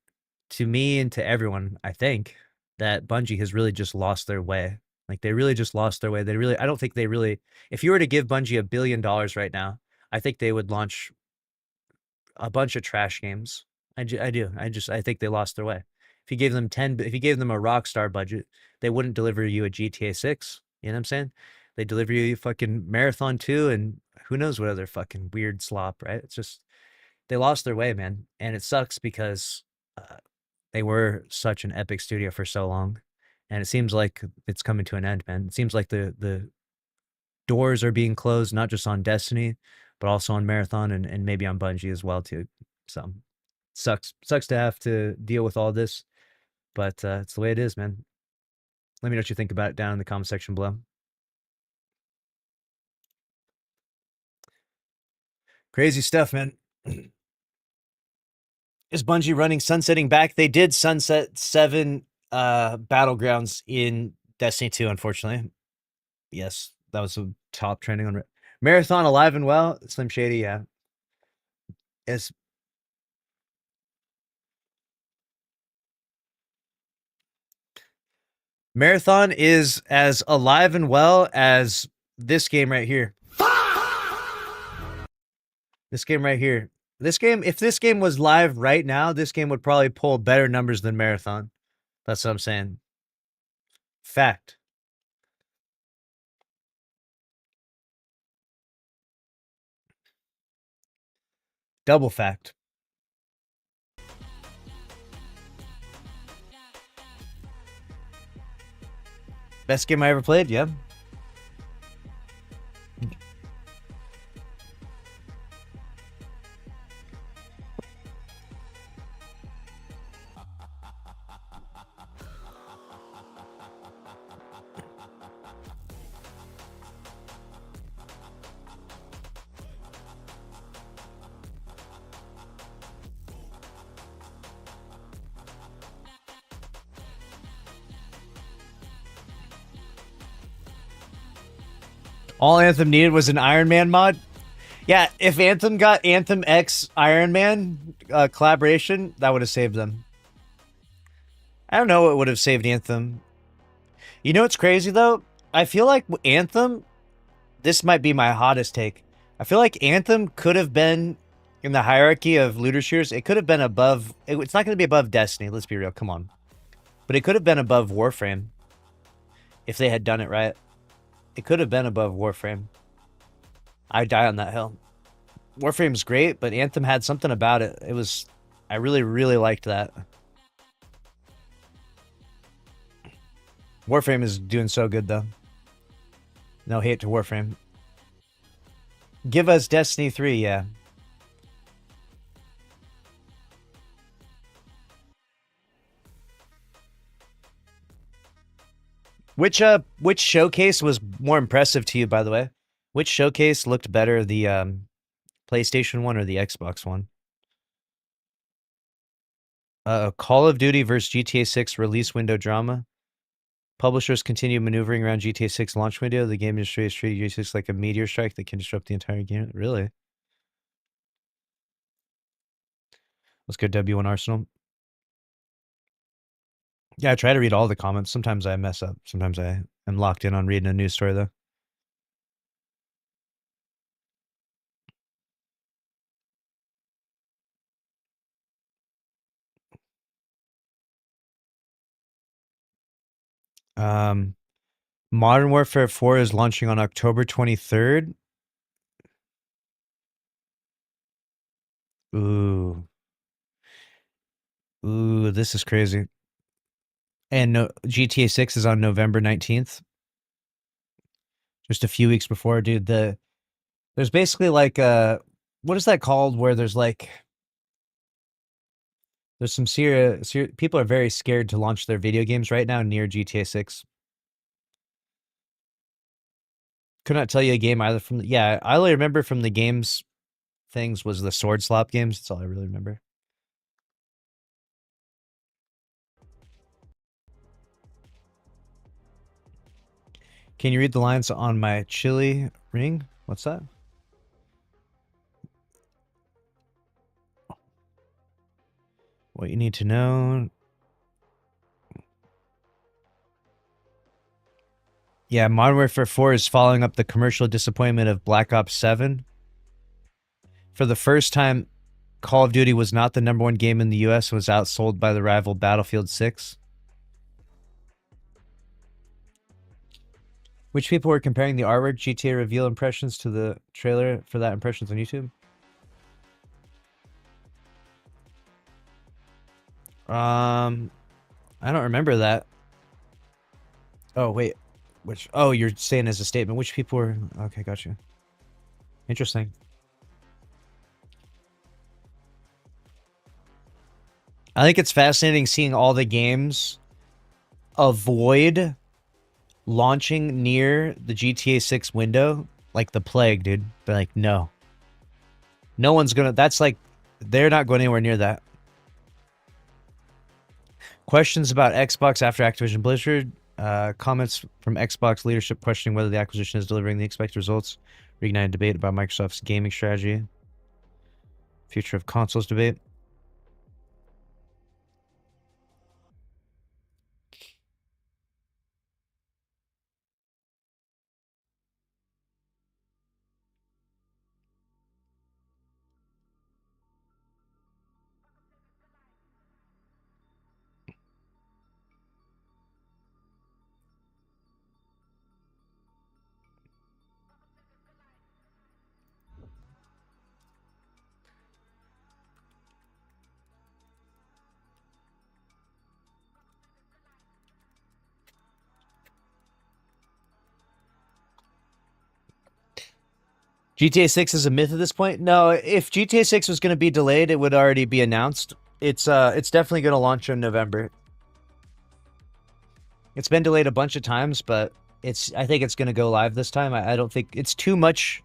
to me and to everyone, I think, that Bungie has really just lost their way. Like, they really just lost their way. I don't think if you were to give Bungie $1 billion right now, I think they would launch a bunch of trash games. I do. I think they lost their way. If you gave them a Rockstar budget, they wouldn't deliver you a GTA 6. You know what I'm saying? They deliver you fucking Marathon 2 and who knows what other fucking weird slop, right? It's just, they lost their way, man, and it sucks because they were such an epic studio for so long, and it seems like it's coming to an end, man. It seems like the doors are being closed, not just on Destiny, but also on Marathon and maybe on Bungie as well too. So sucks to have to deal with all this, but it's the way it is, man. Let me know what you think about it down in the comment section below. Crazy stuff, man. Is Bungie running sunsetting back? They did sunset 7 battlegrounds in Destiny 2, unfortunately. Yes, that was a top trending on Marathon alive and well. Slim Shady, yeah. Yes. Marathon is as alive and well as this game right here. This game right here. This game, if this game was live right now, this game would probably pull better numbers than Marathon. That's what I'm saying. Fact. Double fact. Best game I ever played? Yeah. All Anthem needed was an Iron Man mod. Yeah, if Anthem got Anthem X Iron Man collaboration, that would have saved them. I don't know what would have saved Anthem. You know what's crazy though? I feel like Anthem, this might be my hottest take. I feel like Anthem could have been in the hierarchy of looter shooters. It could have been above. It's not going to be above Destiny. Let's be real. Come on. But it could have been above Warframe if they had done it right. It could have been above Warframe. I die on that hill. Warframe's great, but Anthem had something about it. It was, I really, really liked that. Warframe is doing so good though. No hate to Warframe. Give us Destiny 3, yeah. Which showcase was more impressive to you, by the way? Which showcase looked better, the PlayStation one or the Xbox one? Call of Duty versus GTA 6 release window drama. Publishers continue maneuvering around GTA 6 launch window. The game industry is treating GTA 6 like a meteor strike that can disrupt the entire game. Really? Let's go W1 Arsenal. Yeah, I try to read all the comments. Sometimes I mess up. Sometimes I am locked in on reading a news story, though. Modern Warfare 4 is launching on October 23rd. Ooh. Ooh, this is crazy. And no, GTA 6 is on November 19th. Just a few weeks before, dude. There's basically like what is that called? Where there's like there's some serious people are very scared to launch their video games right now near GTA 6. Could not tell you a game either from yeah, I only remember from the games things was the sword slap games. That's all I really remember. Can you read the lines on my chili ring? What's that? What you need to know. Yeah, Modern Warfare 4 is following up the commercial disappointment of Black Ops 7. For the first time, Call of Duty was not the #1 game in the US, was outsold by the rival Battlefield 6. Which people were comparing the artwork GTA reveal impressions to the trailer for that impressions on YouTube? I don't remember that. Oh, wait. Which? Oh, you're saying as a statement. Which people were? Okay, gotcha. Interesting. I think it's fascinating seeing all the games avoid launching near the GTA 6 window like the plague, dude. But like, no. No one's gonna. That's like, they're not going anywhere near that. Questions about Xbox after Activision Blizzard. Comments from Xbox leadership questioning whether the acquisition is delivering the expected results. Reignited debate about Microsoft's gaming strategy. Future of consoles debate. GTA 6 is a myth at this point? No, if GTA 6 was going to be delayed, it would already be announced. It's definitely going to launch in November. It's been delayed a bunch of times, but I think it's going to go live this time. I don't think it's too much.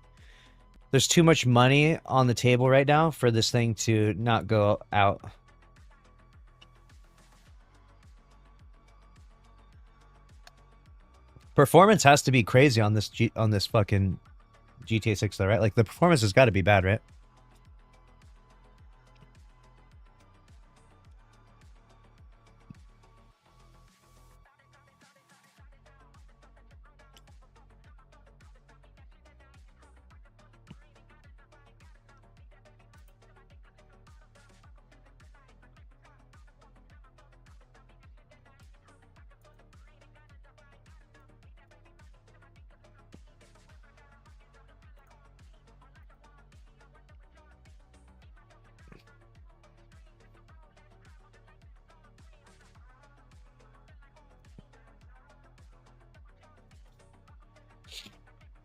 There's too much money on the table right now for this thing to not go out. Performance has to be crazy on this fucking GTA 6 though, right? Like the performance has got to be bad, right?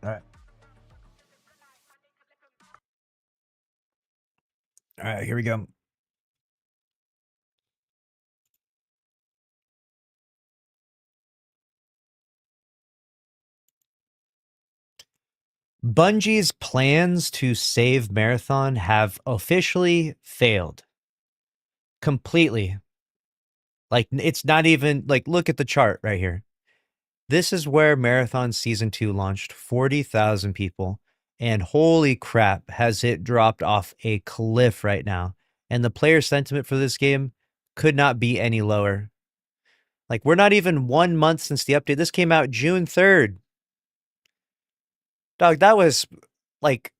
All right. All right, here we go. Bungie's plans to save Marathon have officially failed. Completely. Like, it's not even, like, look at the chart right here. This is where Marathon Season 2 launched, 40,000 people. And holy crap, has it dropped off a cliff right now. And the player sentiment for this game could not be any lower. Like, we're not even 1 month since the update. This came out June 3rd. Dog, that was, like,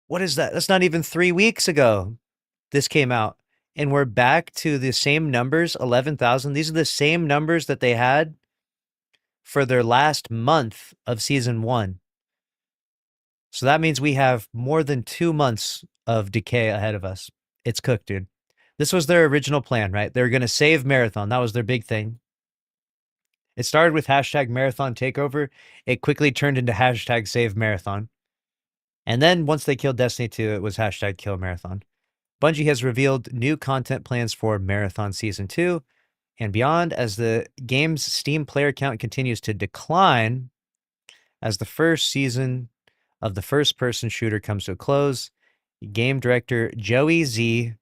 what is that? That's not even 3 weeks ago this came out. And we're back to the same numbers, 11,000. These are the same numbers that they had for their last month of Season 1. So that means we have more than 2 months of decay ahead of us. It's cooked, dude. This was their original plan, right? They were going to save Marathon. That was their big thing. It started with hashtag Marathon Takeover. It quickly turned into hashtag Save Marathon. And then once they killed Destiny 2, it was hashtag Kill Marathon. Bungie has revealed new content plans for Marathon Season 2 and beyond as the game's Steam player count continues to decline as the first season of the first-person shooter comes to a close. Game director Joey Z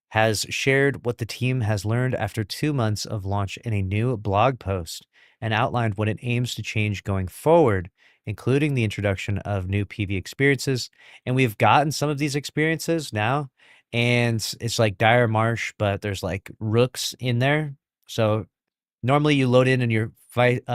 has shared what the team has learned after 2 months of launch in a new blog post and outlined what it aims to change going forward, including the introduction of new PV experiences. And we've gotten some of these experiences now, and it's like Dire Marsh, but there's like rooks in there. So normally you load in and you're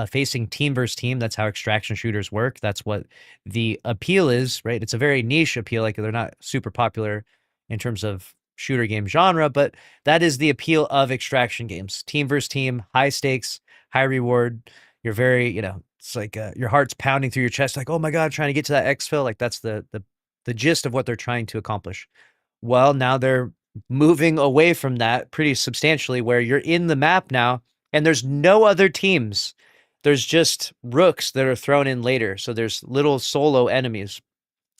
facing team versus team. That's how extraction shooters work. That's what the appeal is, right? It's a very niche appeal. Like they're not super popular in terms of shooter game genre, but that is the appeal of extraction games. Team versus team, high stakes, high reward. You're very, it's like your heart's pounding through your chest. Like, oh my God, trying to get to that exfil. Like that's the gist of what they're trying to accomplish. Well, now they're moving away from that pretty substantially, where you're in the map now and there's no other teams. There's just rooks that are thrown in later. So there's little solo enemies.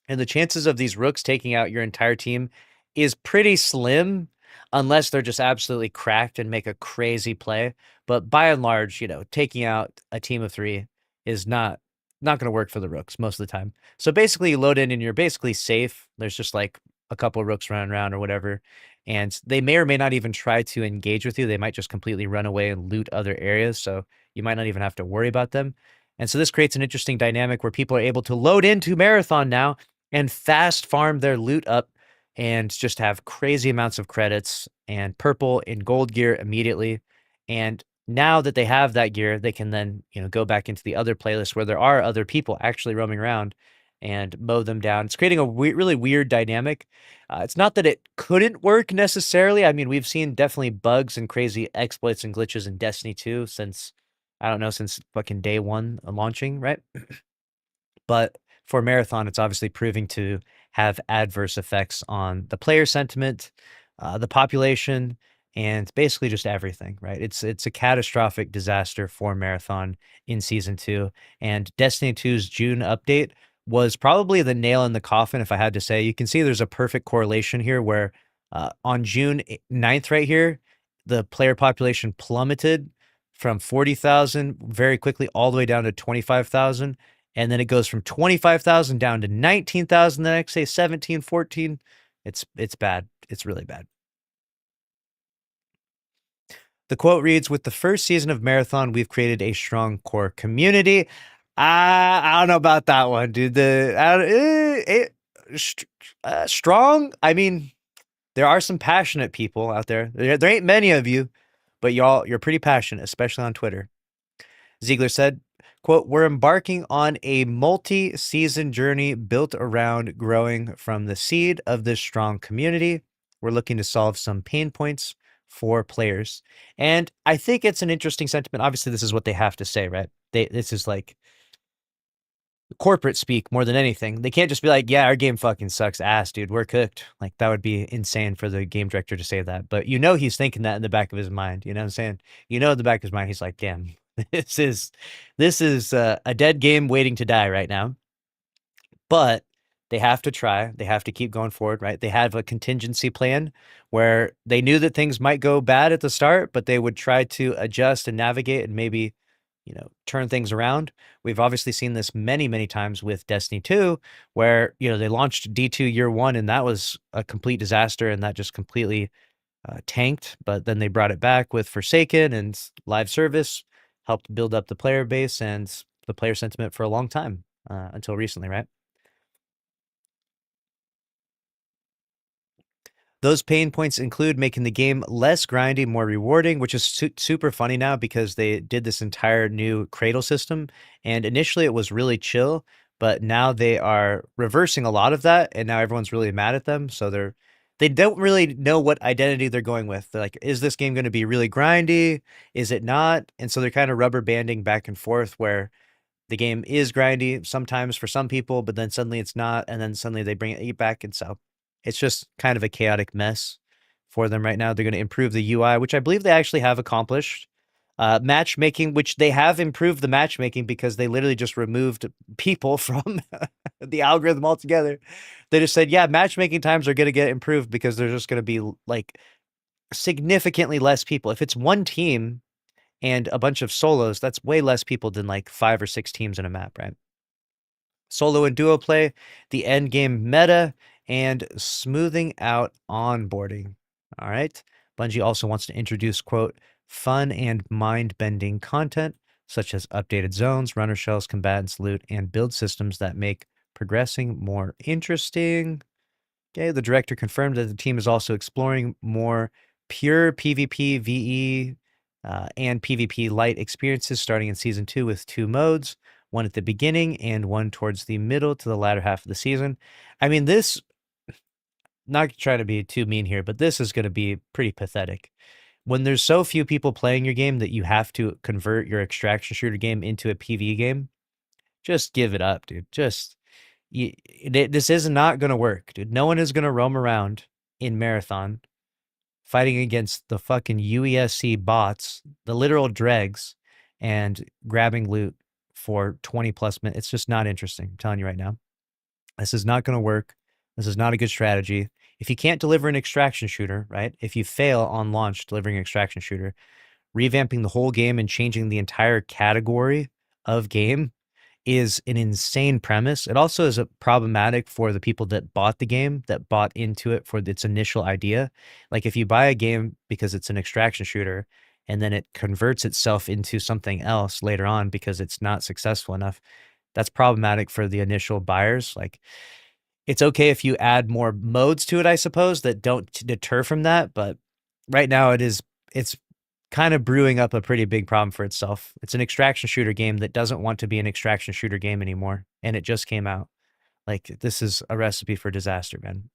And the chances of these rooks taking out your entire team is pretty slim unless they're just absolutely cracked and make a crazy play. But by and large, taking out a team of 3 is not going to work for the rooks most of the time. So basically you load in and you're basically safe. There's just like a couple of rooks running around or whatever. And they may or may not even try to engage with you. They might just completely run away and loot other areas. So you might not even have to worry about them. And so this creates an interesting dynamic where people are able to load into Marathon now and fast farm their loot up and just have crazy amounts of credits and purple and gold gear immediately. And now that they have that gear, they can then, go back into the other playlists where there are other people actually roaming around and mow them down. It's creating a really weird dynamic. It's not that it couldn't work necessarily. I mean, we've seen definitely bugs and crazy exploits and glitches in Destiny 2 since, I don't know, since fucking day 1 of launching, right? But for Marathon, it's obviously proving to have adverse effects on the player sentiment, the population, and basically just everything, right? It's a catastrophic disaster for Marathon in Season 2. And Destiny 2's June update was probably the nail in the coffin, if I had to say. You can see there's a perfect correlation here where on June 9th right here, the player population plummeted from 40,000 very quickly all the way down to 25,000. And then it goes from 25,000 down to 19,000 the next day, 17, 14. It's bad. It's really bad. The quote reads, "With the first season of Marathon, we've created a strong core community." I don't know about that one, dude. Strong? I mean, there are some passionate people out there. There ain't many of you, but you're pretty passionate, especially on Twitter. Ziegler said, quote, "We're embarking on a multi-season journey built around growing from the seed of this strong community. We're looking to solve some pain points for players." And I think it's an interesting sentiment. Obviously, this is what they have to say, right? This is like corporate speak more than anything. They can't just be like, "Yeah, our game fucking sucks ass, dude. We're cooked." Like, that would be insane for the game director to say that. But he's thinking that in the back of his mind. You know what I'm saying? In the back of his mind, he's like, "Damn, this is a dead game waiting to die right now." But they have to try. They have to keep going forward, right? They have a contingency plan where they knew that things might go bad at the start, but they would try to adjust and navigate and maybe, turn things around. We've obviously seen this many, many times with Destiny 2, where, they launched D2 year 1 and that was a complete disaster and that just completely tanked. But then they brought it back with Forsaken and live service, helped build up the player base and the player sentiment for a long time until recently, right? Those pain points include making the game less grindy, more rewarding, which is super funny now because they did this entire new cradle system. And initially it was really chill, but now they are reversing a lot of that. And now everyone's really mad at them. So they don't really know what identity they're going with. They're like, is this game going to be really grindy? Is it not? And so they're kind of rubber banding back and forth where the game is grindy sometimes for some people, but then suddenly it's not. And then suddenly they bring it back. And so it's just kind of a chaotic mess for them right now. They're going to improve the UI, which I believe they actually have accomplished. Matchmaking, which they have improved the matchmaking because they literally just removed people from the algorithm altogether. They just said, yeah, matchmaking times are going to get improved because there's just going to be like significantly less people. If it's one team and a bunch of solos, that's way less people than like 5 or 6 teams in a map, right? Solo and duo play, the end game meta, and smoothing out onboarding. All right. Bungie also wants to introduce, quote, "fun and mind-bending content, such as updated zones, runner shells, combatants, loot, and build systems that make progressing more interesting." Okay, the director confirmed that the team is also exploring more pure PvP, VE, and PvP light experiences starting in Season 2 with 2 modes, one at the beginning and one towards the middle to the latter half of the season. I mean, this, not trying to be too mean here, but this is going to be pretty pathetic. When there's so few people playing your game that you have to convert your extraction shooter game into a PvE game, just give it up, dude. This is not going to work, dude. No one is going to roam around in Marathon fighting against the fucking UESC bots, the literal dregs, and grabbing loot for 20 plus minutes. It's just not interesting. I'm telling you right now. This is not going to work. This is not a good strategy. If you can't deliver an extraction shooter, right? If you fail on launch delivering an extraction shooter, revamping the whole game and changing the entire category of game is an insane premise. It also is problematic for the people that bought the game, that bought into it for its initial idea. Like if you buy a game because it's an extraction shooter and then it converts itself into something else later on because it's not successful enough, that's problematic for the initial buyers. Like it's okay if you add more modes to it, I suppose, that don't deter from that. But right now it's kind of brewing up a pretty big problem for itself. It's an extraction shooter game that doesn't want to be an extraction shooter game anymore. And it just came out. Like this is a recipe for disaster, man.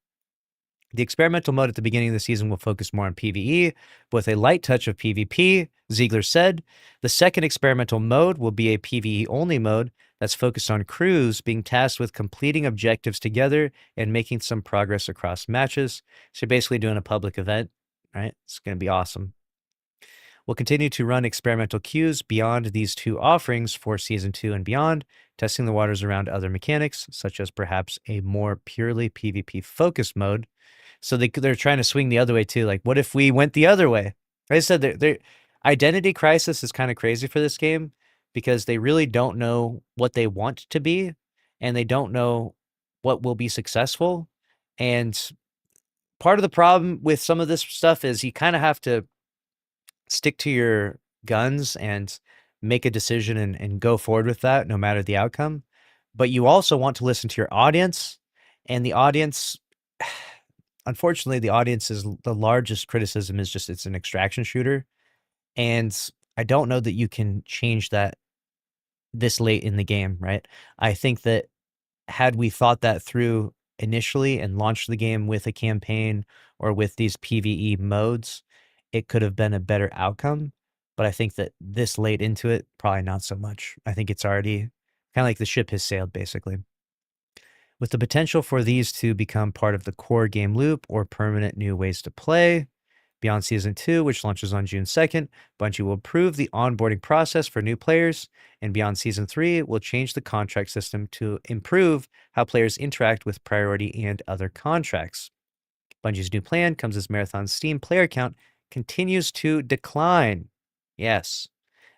The experimental mode at the beginning of the season will focus more on PvE, with a light touch of PvP, Ziegler said. The second experimental mode will be a PvE-only mode that's focused on crews being tasked with completing objectives together and making some progress across matches. So you're basically doing a public event, right? It's going to be awesome. We'll continue to run experimental queues beyond these two offerings for Season 2 and beyond, testing the waters around other mechanics, such as perhaps a more purely PvP-focused mode. So they're trying to swing the other way too. Like, what if we went the other way? Like I said, their identity crisis is kind of crazy for this game because they really don't know what they want to be, and they don't know what will be successful. And part of the problem with some of this stuff is you kind of have to stick to your guns and make a decision and go forward with that no matter the outcome. But you also want to listen to your audience, and the audience unfortunately, the audience's the largest criticism is just it's an extraction shooter. And I don't know that you can change that this late in the game, right? I think that had we thought that through initially and launched the game with a campaign or with these PvE modes, it could have been a better outcome. But I think that this late into it, probably not so much. I think it's already kind of like the ship has sailed, basically. With the potential for these to become part of the core game loop or permanent new ways to play. Beyond Season 2, which launches on June 2nd, Bungie will improve the onboarding process for new players, and Beyond Season 3 will change the contract system to improve how players interact with Priority and other contracts. Bungie's new plan comes as Marathon's Steam player count continues to decline. Yes.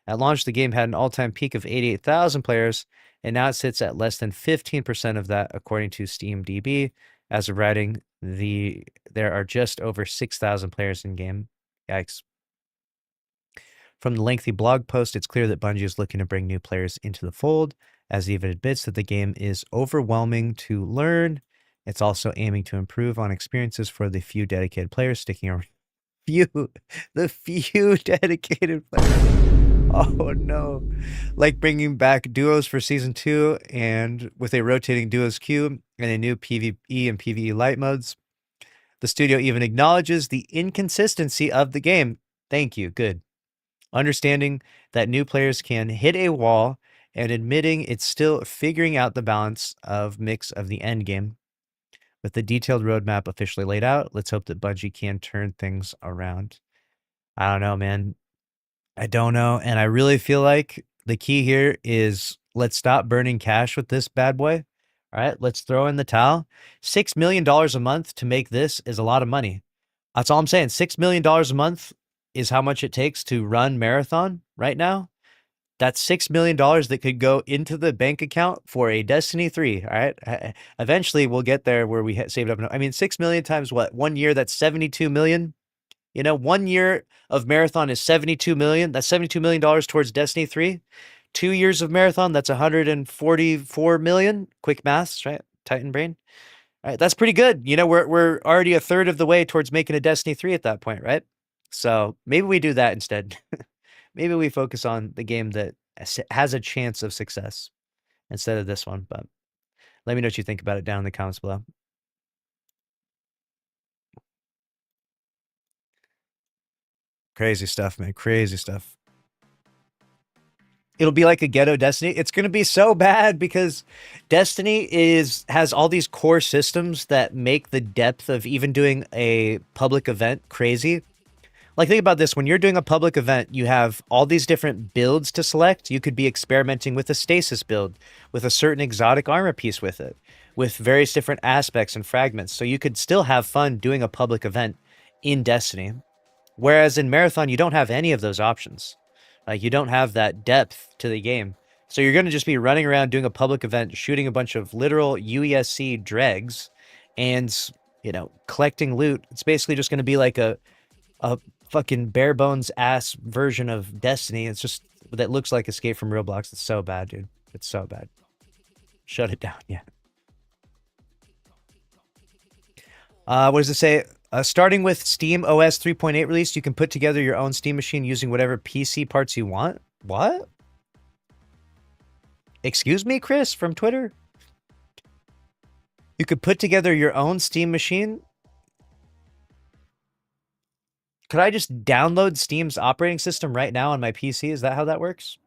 At launch, the game had an all-time peak of 88,000 players, and now it sits at less than 15% of that, according to SteamDB. As of writing, there are just over 6,000 players in game. Yikes. From the lengthy blog post, it's clear that Bungie is looking to bring new players into the fold, as it even admits that the game is overwhelming to learn. It's also aiming to improve on experiences for the few dedicated players sticking around. The few dedicated players. Oh no. Like bringing back duos for Season 2 and with a rotating duos queue and a new PvE and PvE light modes. The studio even acknowledges the inconsistency of the game. Thank you. Good. Understanding that new players can hit a wall and admitting it's still figuring out the balance of mix of the end game. With the detailed roadmap officially laid out, let's hope that Bungie can turn things around. I don't know, man. I don't know. And I really feel like the key here is let's stop burning cash with this bad boy. All right, let's throw in the towel. $6 million a month to make this is a lot of money. That's all I'm saying. $6 million a month is how much it takes to run Marathon right now. That's $6 million that could go into the bank account for a Destiny 3. All right. Eventually we'll get there where we saved up. I mean, 6 million times what? 1 year, that's 72 million. You know, 1 year of Marathon is 72 million. That's $72 million towards Destiny 3. 2 years of Marathon, that's 144 million. Quick maths, right? Titan brain. All right, that's pretty good. You know, we're already a third of the way towards making a Destiny 3 at that point, right? So maybe we do that instead. Maybe we focus on the game that has a chance of success instead of this one. But let me know what you think about it down in the comments below. Crazy stuff, man. Crazy stuff. It'll be like a ghetto Destiny. It's going to be so bad because Destiny has all these core systems that make the depth of even doing a public event crazy. Like, think about this. When you're doing a public event, you have all these different builds to select. You could be experimenting with a stasis build, with a certain exotic armor piece with it, with various different aspects and fragments. So you could still have fun doing a public event in Destiny. Whereas in Marathon, you don't have any of those options. Like, you don't have that depth to the game. So you're going to just be running around doing a public event, shooting a bunch of literal UESC dregs and, you know, collecting loot. It's basically just going to be like a fucking bare bones ass version of Destiny. It's just that looks like Escape from Roblox. It's so bad, dude. It's so bad. Shut it down. Yeah. What does it say? Starting with Steam OS 3.8 release, you can put together your own Steam machine using whatever PC parts you want. What? Excuse me, Chris from Twitter? You could put together your own Steam machine? Could I just download Steam's operating system right now on my PC? Is that how that works?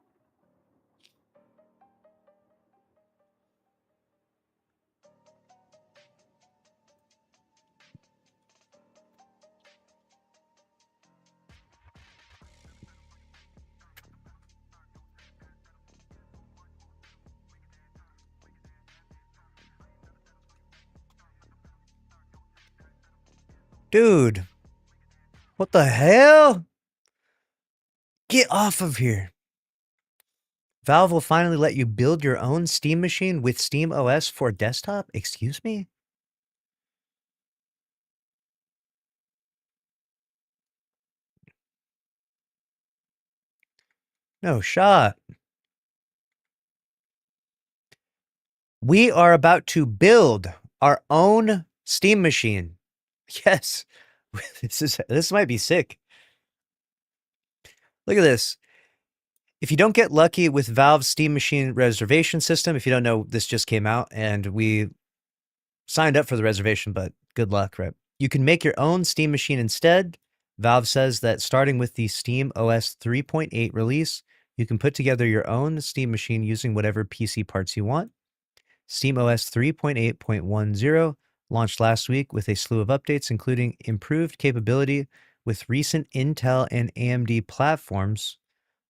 Dude. What the hell? Get off of here. Valve will finally let you build your own Steam machine with Steam OS for desktop? Excuse me? No shot. We are about to build our own Steam machine. Yes. This might be sick. Look at this. If you don't get lucky with Valve's Steam machine reservation system, if you don't know, this just came out and we signed up for the reservation, but good luck, right? You can make your own Steam machine instead. Valve says that starting with the Steam OS 3.8 release, you can put together your own Steam machine using whatever PC parts you want. Steam OS 3.8.10 launched last week with a slew of updates, including improved capability with recent Intel and AMD platforms.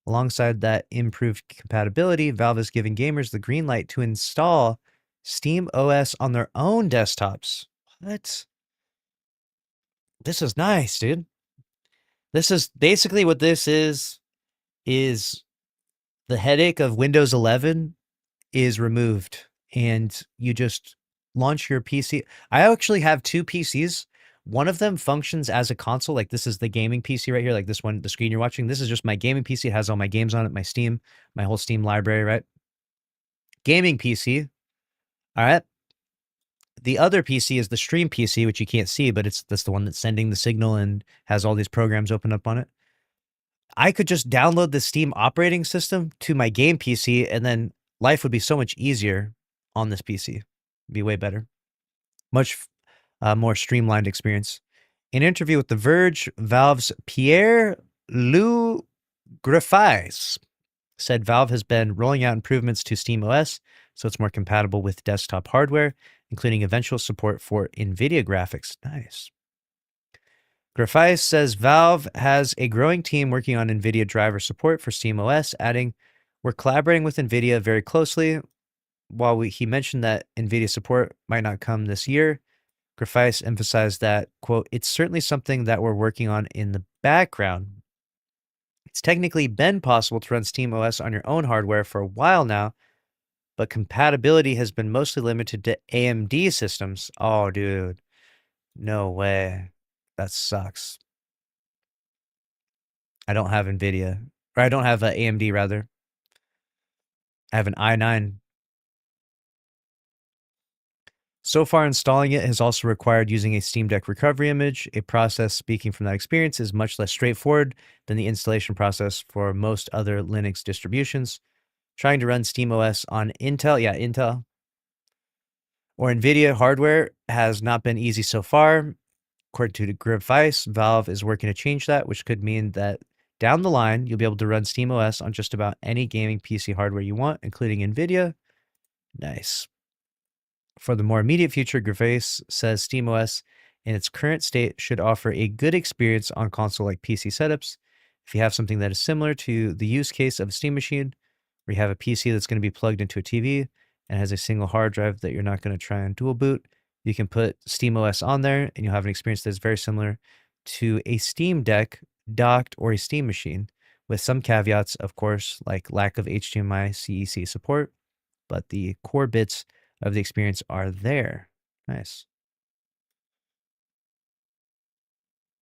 Alongside that improved compatibility, Valve is giving gamers the green light to install Steam OS on their own desktops. What? This is nice, dude. This is basically what this is the headache of Windows 11 is removed and you just launch your PC. I actually have two PCs. One of them functions as a console. Like, this is the gaming PC right here. Like this one, the screen you're watching. This is just my gaming PC. It has all my games on it, my Steam, my whole Steam library, right? Gaming PC. All right. The other PC is the stream PC, which you can't see, but that's the one that's sending the signal and has all these programs open up on it. I could just download the Steam operating system to my game PC, and then life would be so much easier on this PC. It'd be way better. Much more streamlined experience. In an interview with The Verge, Valve's Pierre-Loup Griffiths said Valve has been rolling out improvements to SteamOS so it's more compatible with desktop hardware, including eventual support for NVIDIA graphics. Nice. Griffiths says Valve has a growing team working on NVIDIA driver support for SteamOS, adding, "We're collaborating with NVIDIA very closely." While he mentioned that NVIDIA support might not come this year, Griffiths emphasized that, quote, "It's certainly something that we're working on in the background. It's technically been possible to run SteamOS on your own hardware for a while now, but compatibility has been mostly limited to AMD systems." Oh, dude. No way. That sucks. I don't have NVIDIA. Or I don't have AMD, rather. I have an i9. So far, installing it has also required using a Steam Deck recovery image. A process, speaking from that experience, is much less straightforward than the installation process for most other Linux distributions. Trying to run SteamOS on Intel, or NVIDIA hardware has not been easy so far. According to Griffiths, Valve is working to change that, which could mean that Down the line, you'll be able to run SteamOS on just about any gaming PC hardware you want, including NVIDIA. Nice. For the more immediate future, Gervais says SteamOS in its current state should offer a good experience on console-like PC setups. If you have something that is similar to the use case of a Steam machine, where you have a PC that's going to be plugged into a TV and has a single hard drive that you're not going to try and dual boot, you can put SteamOS on there and you'll have an experience that's very similar to a Steam Deck docked or a Steam machine, with some caveats, of course, like lack of HDMI CEC support, but the core bits of the experience are there. Nice.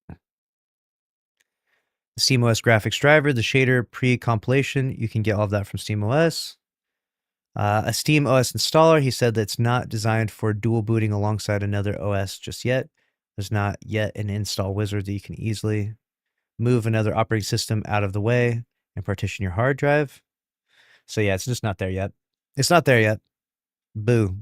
The SteamOS graphics driver, the shader pre-compilation, you can get all of that from SteamOS. A SteamOS installer, he said that's not designed for dual booting alongside another OS just yet. There's not yet an install wizard that you can easily move another operating system out of the way and partition your hard drive. So yeah, it's just not there yet. It's not there yet. Boo.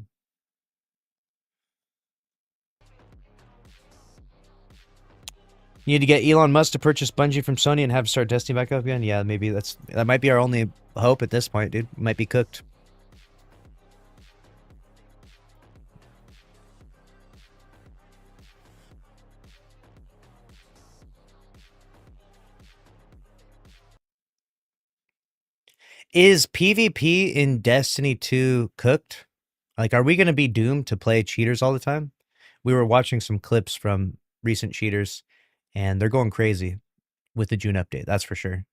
You need to get Elon Musk to purchase Bungie from Sony and have it start Destiny back up again? Yeah, maybe that might be our only hope at this point, dude. We might be cooked. Is PvP in Destiny 2 cooked? Like, are we going to be doomed to play cheaters all the time? We were watching some clips from recent cheaters, and they're going crazy with the June update, that's for sure.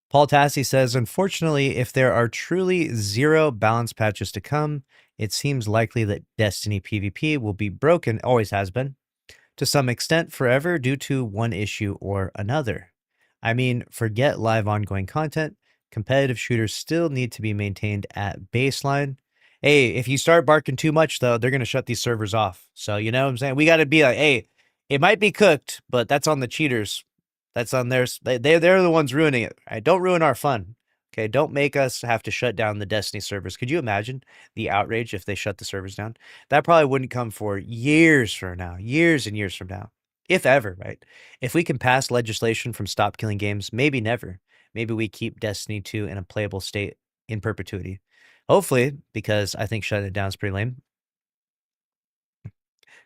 Paul Tassi says, unfortunately, if there are truly 0 balance patches to come, it seems likely that Destiny PvP will be broken, always has been, to some extent forever due to one issue or another. I mean, forget live ongoing content. Competitive shooters still need to be maintained at baseline. Hey, if you start barking too much, though, they're going to shut these servers off. So, you know what I'm saying? We got to be like, hey, it might be cooked, but that's on the cheaters. That's on theirs. They're the ones ruining it. Right? Don't ruin our fun. Okay, don't make us have to shut down the Destiny servers. Could you imagine the outrage if they shut the servers down? That probably wouldn't come for years from now, years and years from now, if ever, right? If we can pass legislation from Stop Killing Games, maybe never. Maybe we keep Destiny 2 in a playable state in perpetuity. Hopefully, because I think shutting it down is pretty lame.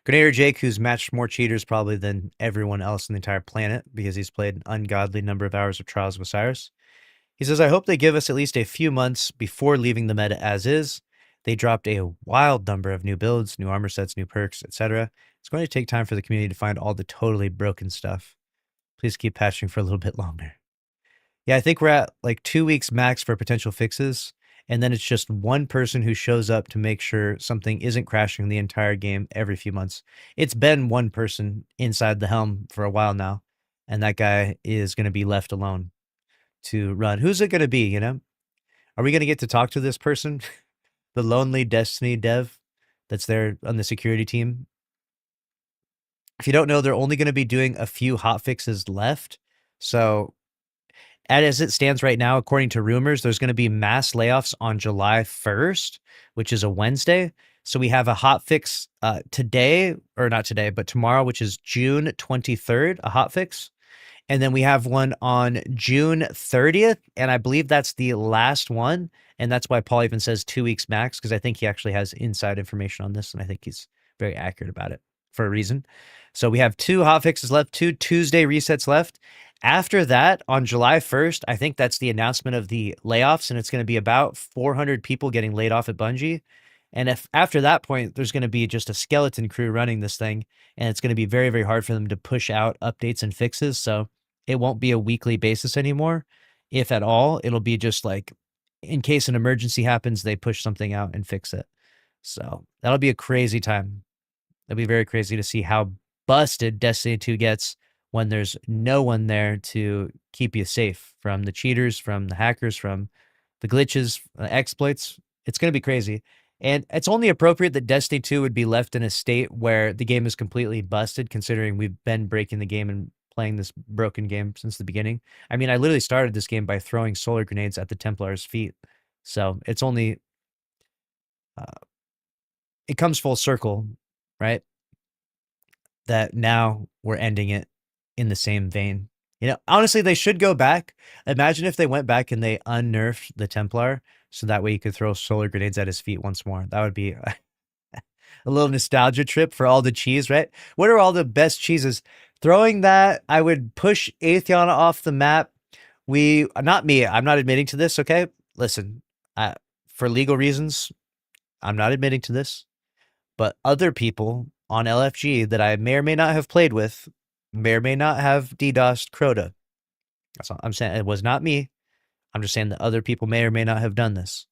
Grenadier Jake, who's matched more cheaters probably than everyone else on the entire planet because he's played an ungodly number of hours of Trials of Osiris. He says, I hope they give us at least a few months before leaving the meta as is. They dropped a wild number of new builds, new armor sets, new perks, etc. It's going to take time for the community to find all the totally broken stuff. Please keep patching for a little bit longer. Yeah, I think we're at like 2 weeks max for potential fixes. And then it's just one person who shows up to make sure something isn't crashing the entire game every few months. It's been one person inside the helm for a while now. And that guy is going to be left alone to run. Who's it going to be, you know? Are we going to get to talk to this person? The lonely Destiny dev that's there on the security team? If you don't know, they're only going to be doing a few hotfixes left. So as it stands right now, according to rumors, there's going to be mass layoffs on July 1st, which is a Wednesday. So we have a hotfix today, or not today, but tomorrow, which is June 23rd, a hotfix. And then we have one on June 30th, and I believe that's the last one. And that's why Paul even says 2 weeks max, because I think he actually has inside information on this, and I think he's very accurate about it for a reason. So we have 2 hotfixes left, 2 Tuesday resets left. After that, on July 1st, I think that's the announcement of the layoffs, and it's going to be about 400 people getting laid off at Bungie. And if after that point, there's going to be just a skeleton crew running this thing, and it's going to be very, very hard for them to push out updates and fixes. So it won't be a weekly basis anymore. If at all, it'll be just like, in case an emergency happens, they push something out and fix it. So that'll be a crazy time. It'll be very crazy to see how busted Destiny 2 gets when there's no one there to keep you safe from the cheaters, from the hackers, from the glitches, exploits. It's going to be crazy. And it's only appropriate that Destiny 2 would be left in a state where the game is completely busted, considering we've been breaking the game and playing this broken game since the beginning. I mean, I literally started this game by throwing solar grenades at the Templar's feet. So it's only, it comes full circle, right? That now we're ending it in the same vein. You know, honestly, they should go back. Imagine if they went back and they unnerfed the Templar so that way you could throw solar grenades at his feet once more. That would be a little nostalgia trip for all the cheese, right? What are all the best cheeses? Throwing that, I would push Atheon off the map. Not me, I'm not admitting to this, okay? Listen, for legal reasons, I'm not admitting to this, but other people on LFG that I may or may not have played with may or may not have DDoSed Crota. That's all I'm saying. It was not me. I'm just saying that other people may or may not have done this.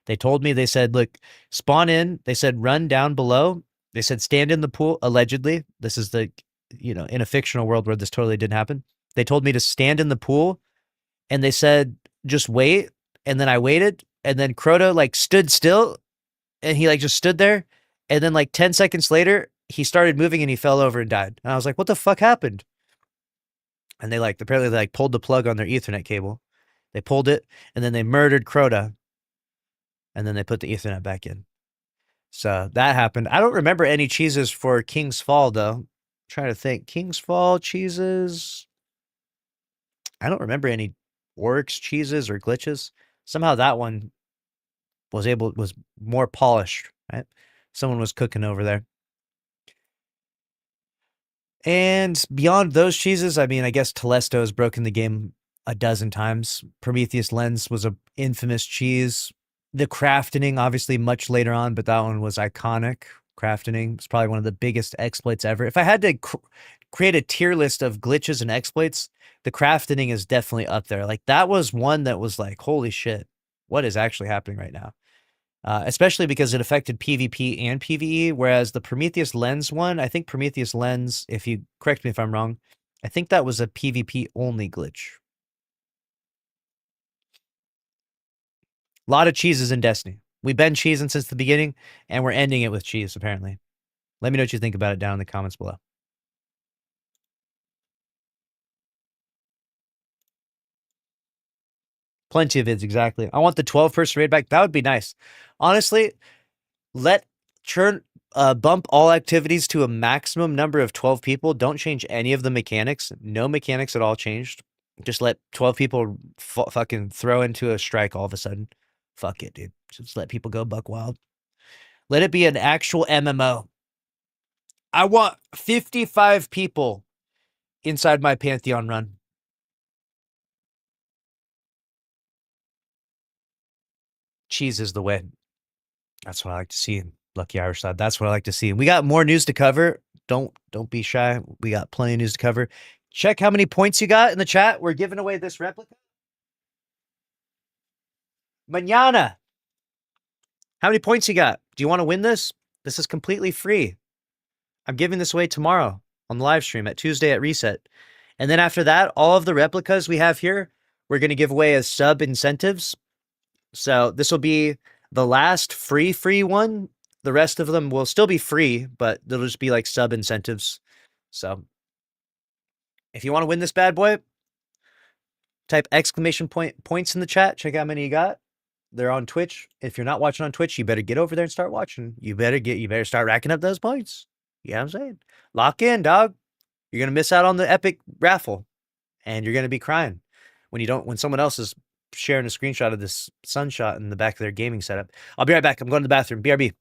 They told me, they said, look, spawn in. They said, run down below. They said, stand in the pool, allegedly. This is the, in a fictional world where this totally didn't happen. They told me to stand in the pool and they said, just wait. And then I waited and then Crota like stood still and he like just stood there. And then like 10 seconds later, he started moving and he fell over and died. And I was like, what the fuck happened? And they like, apparently they like pulled the plug on their Ethernet cable. They pulled it and then they murdered Crota. And then they put the Ethernet back in. So that happened. I don't remember any cheeses for King's Fall, though. I'm trying to think. King's Fall cheeses. I don't remember any Oryx cheeses or glitches. Somehow that one was more polished, right? Someone was cooking over there. And beyond those cheeses, I mean, I guess Telesto has broken the game a dozen times. Prometheus Lens was an infamous cheese. The crafting, obviously, much later on, but that one was iconic. Crafting was probably one of the biggest exploits ever. If I had to create a tier list of glitches and exploits, the crafting is definitely up there. Like, that was one that was like, holy shit, what is actually happening right now? Especially because it affected PvP and PvE, whereas the Prometheus Lens one, I think Prometheus Lens, if you correct me if I'm wrong, I think that was a PvP-only glitch. A lot of cheeses in Destiny. We've been cheesing since the beginning, and we're ending it with cheese, apparently. Let me know what you think about it down in the comments below. Plenty of vids, exactly. I want the 12-person raid back. That would be nice. Honestly, let bump all activities to a maximum number of 12 people. Don't change any of the mechanics. No mechanics at all changed. Just let 12 people fucking throw into a strike all of a sudden. Fuck it, dude. Just let people go buck wild. Let it be an actual MMO. I want 55 people inside my Pantheon run. Cheese is the way. That's what I like to see. Lucky Irish side. That's what I like to see. We got more news to cover. Don't be shy. We got plenty of news to cover. Check how many points you got in the chat. We're giving away this replica. Mañana. How many points you got? Do you want to win this? This is completely free. I'm giving this away tomorrow on the live stream at Tuesday at Reset. And then after that, all of the replicas we have here, we're going to give away as sub incentives. So this will be the last free one. The rest of them will still be free, but they'll just be like sub incentives. So if you want to win this bad boy, type exclamation points in the chat. Check out how many you got. They're on Twitch. If you're not watching on Twitch, you better get over there and start watching. You better start racking up those points. You know what I'm saying? Lock in, dog. You're going to miss out on the epic raffle. And you're going to be crying when someone else is sharing a screenshot of this sunshot in the back of their gaming setup. I'll be right back. I'm going to the bathroom. BRB.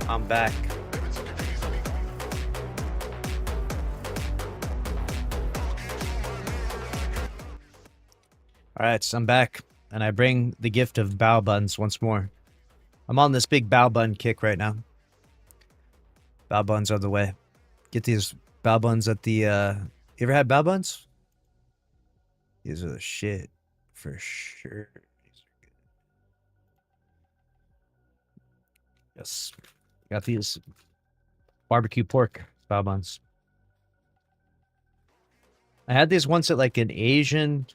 I'm back. Alright, so I'm back, and I bring the gift of bow buns once more. I'm on this big bow bun kick right now. Bow buns are the way. Get these bow buns at the, You ever had bow buns? These are the shit. For sure. These are good. Yes. Got these barbecue pork bow buns. I had these once at like an Asian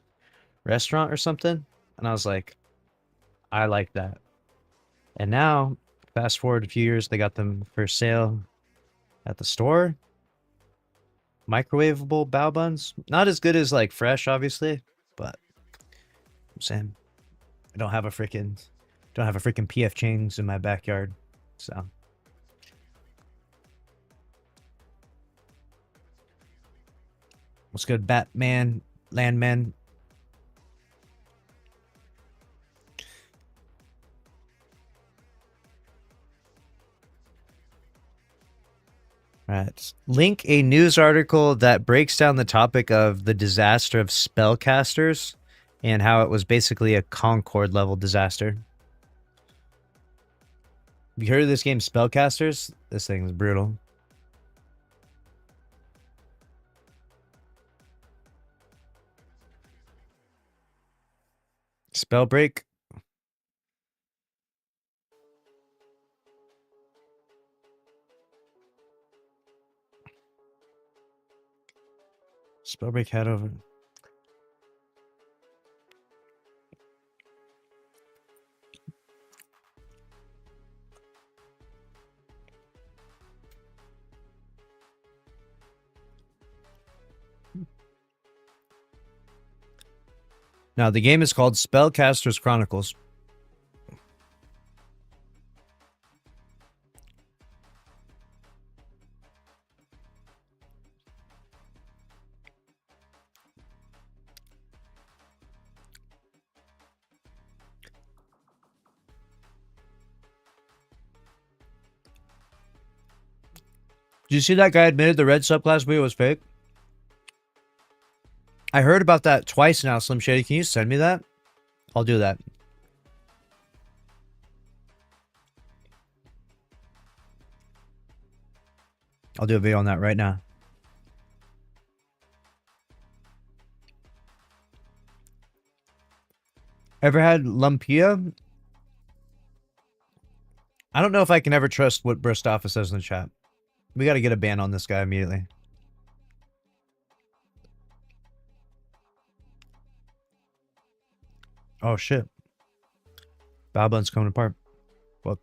restaurant or something, and I was like, I like that. And now, fast forward a few years, they got them for sale at the store. Microwavable bao buns. Not as good as like fresh, obviously, but I'm saying I don't have a freaking PF Chang's in my backyard. So what's good, Batman, Landman? Right. Link a news article that breaks down the topic of the disaster of spellcasters and how it was basically a Concord level disaster. Have you heard of this game, Spellcasters? This thing is brutal. Spellbreak? Spellbreak had over. Now, the game is called Spellcasters Chronicles. Did you see that guy admitted the red subclass video was fake? I heard about that twice now, Slim Shady. Can you send me that? I'll do that. I'll do a video on that right now. Ever had lumpia? I don't know if I can ever trust what Bristoff says in the chat. We got to get a ban on this guy immediately. Oh, shit. Balbun's coming apart. What?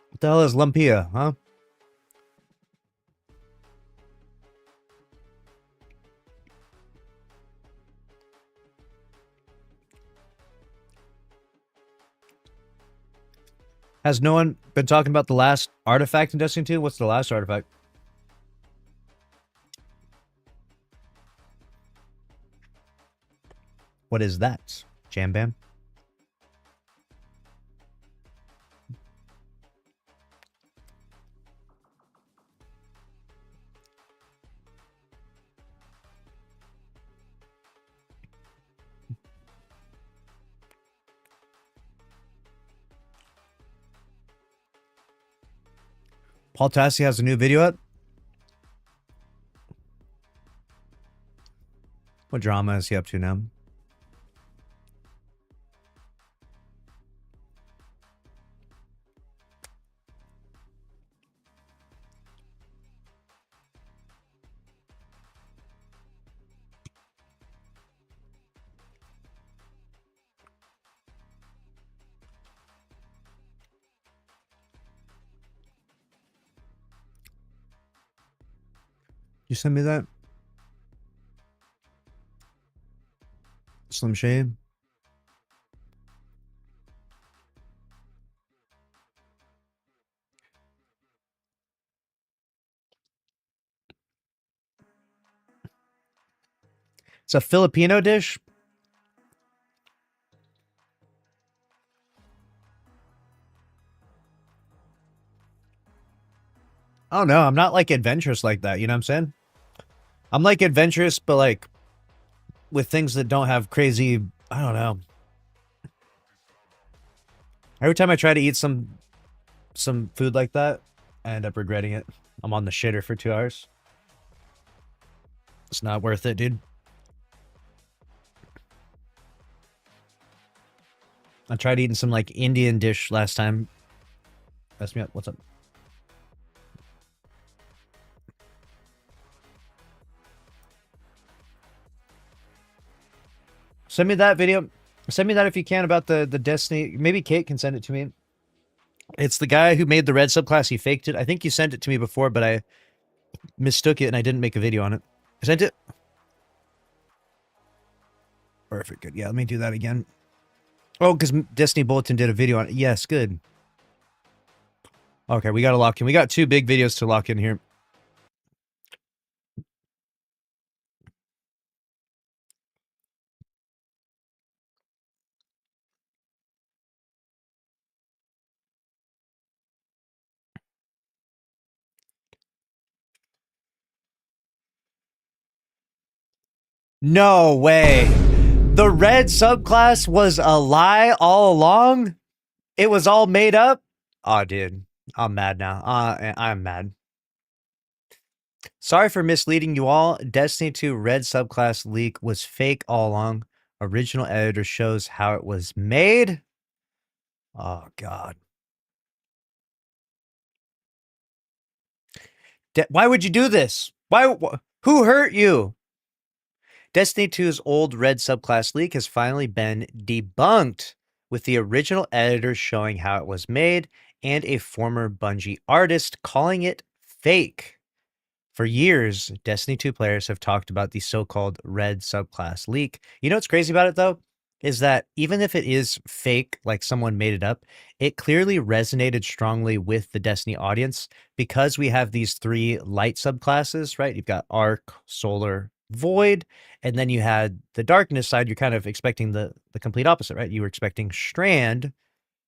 What the hell is lumpia, huh? Has no one been talking about the last artifact in Destiny 2? What's the last artifact? What is that? Jam Bam? Paul Tassi has a new video up. What drama is he up to now? You send me that? Slim Shade? It's a Filipino dish. Oh no, I'm not like adventurous like that. You know what I'm saying? I'm like adventurous, but like with things that don't have crazy. I don't know. Every time I try to eat some food like that, I end up regretting it. I'm on the shitter for 2 hours. It's not worth it, dude. I tried eating some like Indian dish last time. Messed me up. What's up? Send me that video. Send me that if you can about the Destiny. Maybe Kate can send it to me. It's the guy who made the red subclass. He faked it. I think you sent it to me before, but I mistook it and I didn't make a video on it. I sent it. Perfect. Good. Yeah, let me do that again. Oh, because Destiny Bulletin did a video on it. Yes, good. Okay, we got to lock in. We got 2 big videos to lock in here. No way. The red subclass was a lie all along? It was all made up? Oh, dude. I'm mad now. I'm mad. Sorry for misleading you all. Destiny 2 red subclass leak was fake all along. Original editor shows how it was made. Oh, God. Why would you do this? Who hurt you? Destiny 2's old red subclass leak has finally been debunked, with the original editor showing how it was made and a former Bungie artist calling it fake. For years, Destiny 2 players have talked about the so-called red subclass leak. You know what's crazy about it, though? Is that even if it is fake, like someone made it up, it clearly resonated strongly with the Destiny audience because we have these 3 light subclasses, right? You've got Arc, Solar, Void, and then you had the darkness side. You're kind of expecting the complete opposite, right? You were expecting Strand,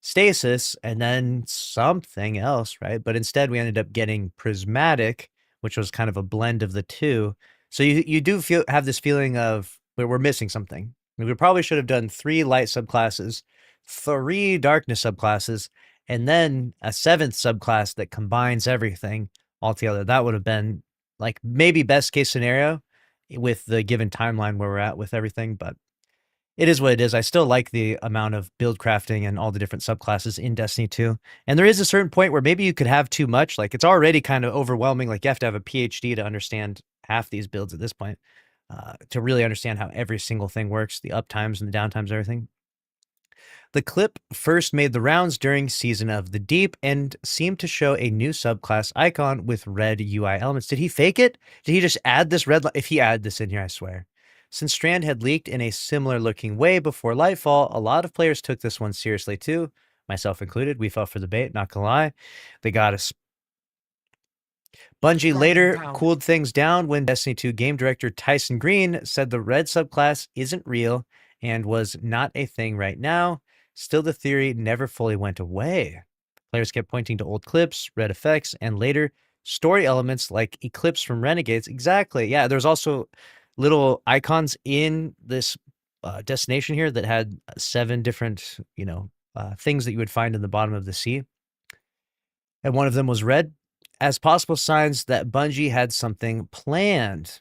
Stasis, and then something else, right? But instead, we ended up getting Prismatic, which was kind of a blend of the 2. So you do have this feeling of we're missing something. We probably should have done 3 light subclasses, 3 darkness subclasses, and then a 7th subclass that combines everything all together. That would have been like maybe best case scenario with the given timeline where we're at with everything, but it is what it is. I still like the amount of build crafting and all the different subclasses in Destiny 2. And there is a certain point where maybe you could have too much. Like it's already kind of overwhelming. Like you have to have a PhD to understand half these builds at this point, to really understand how every single thing works, the uptimes and the downtimes, everything. The clip first made the rounds during Season of the Deep and seemed to show a new subclass icon with red UI elements. Did he fake it? Did he just add this red? If he added this in here, I swear. Since Strand had leaked in a similar looking way before Lightfall, a lot of players took this one seriously too, myself included. We fell for the bait, not gonna lie. They got us. Bungie later cooled things down when Destiny 2 game director Tyson Green said the red subclass isn't real and was not a thing right now. Still, the theory never fully went away. Players kept pointing to old clips, red effects, and later story elements like Eclipse from Renegades. Exactly. Yeah, there's also little icons in this destination here that had 7 different, things that you would find in the bottom of the sea. And one of them was red, as possible signs that Bungie had something planned.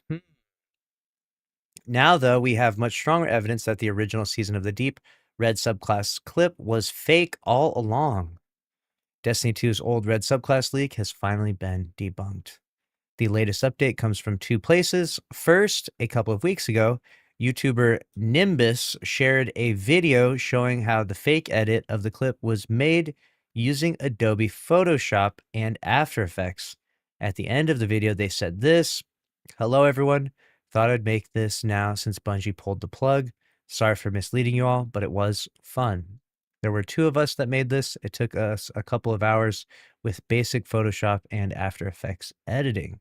Now, though, we have much stronger evidence that the original Season of the Deep red subclass clip was fake all along. Destiny 2's old red subclass leak has finally been debunked. The latest update comes from 2 places. First, a couple of weeks ago, YouTuber Nimbus shared a video showing how the fake edit of the clip was made using Adobe Photoshop and After Effects. At the end of the video, they said this: "Hello, everyone. Thought I'd make this now since Bungie pulled the plug. Sorry for misleading you all, but it was fun. There were 2 of us that made this. It took us a couple of hours with basic Photoshop and After Effects editing.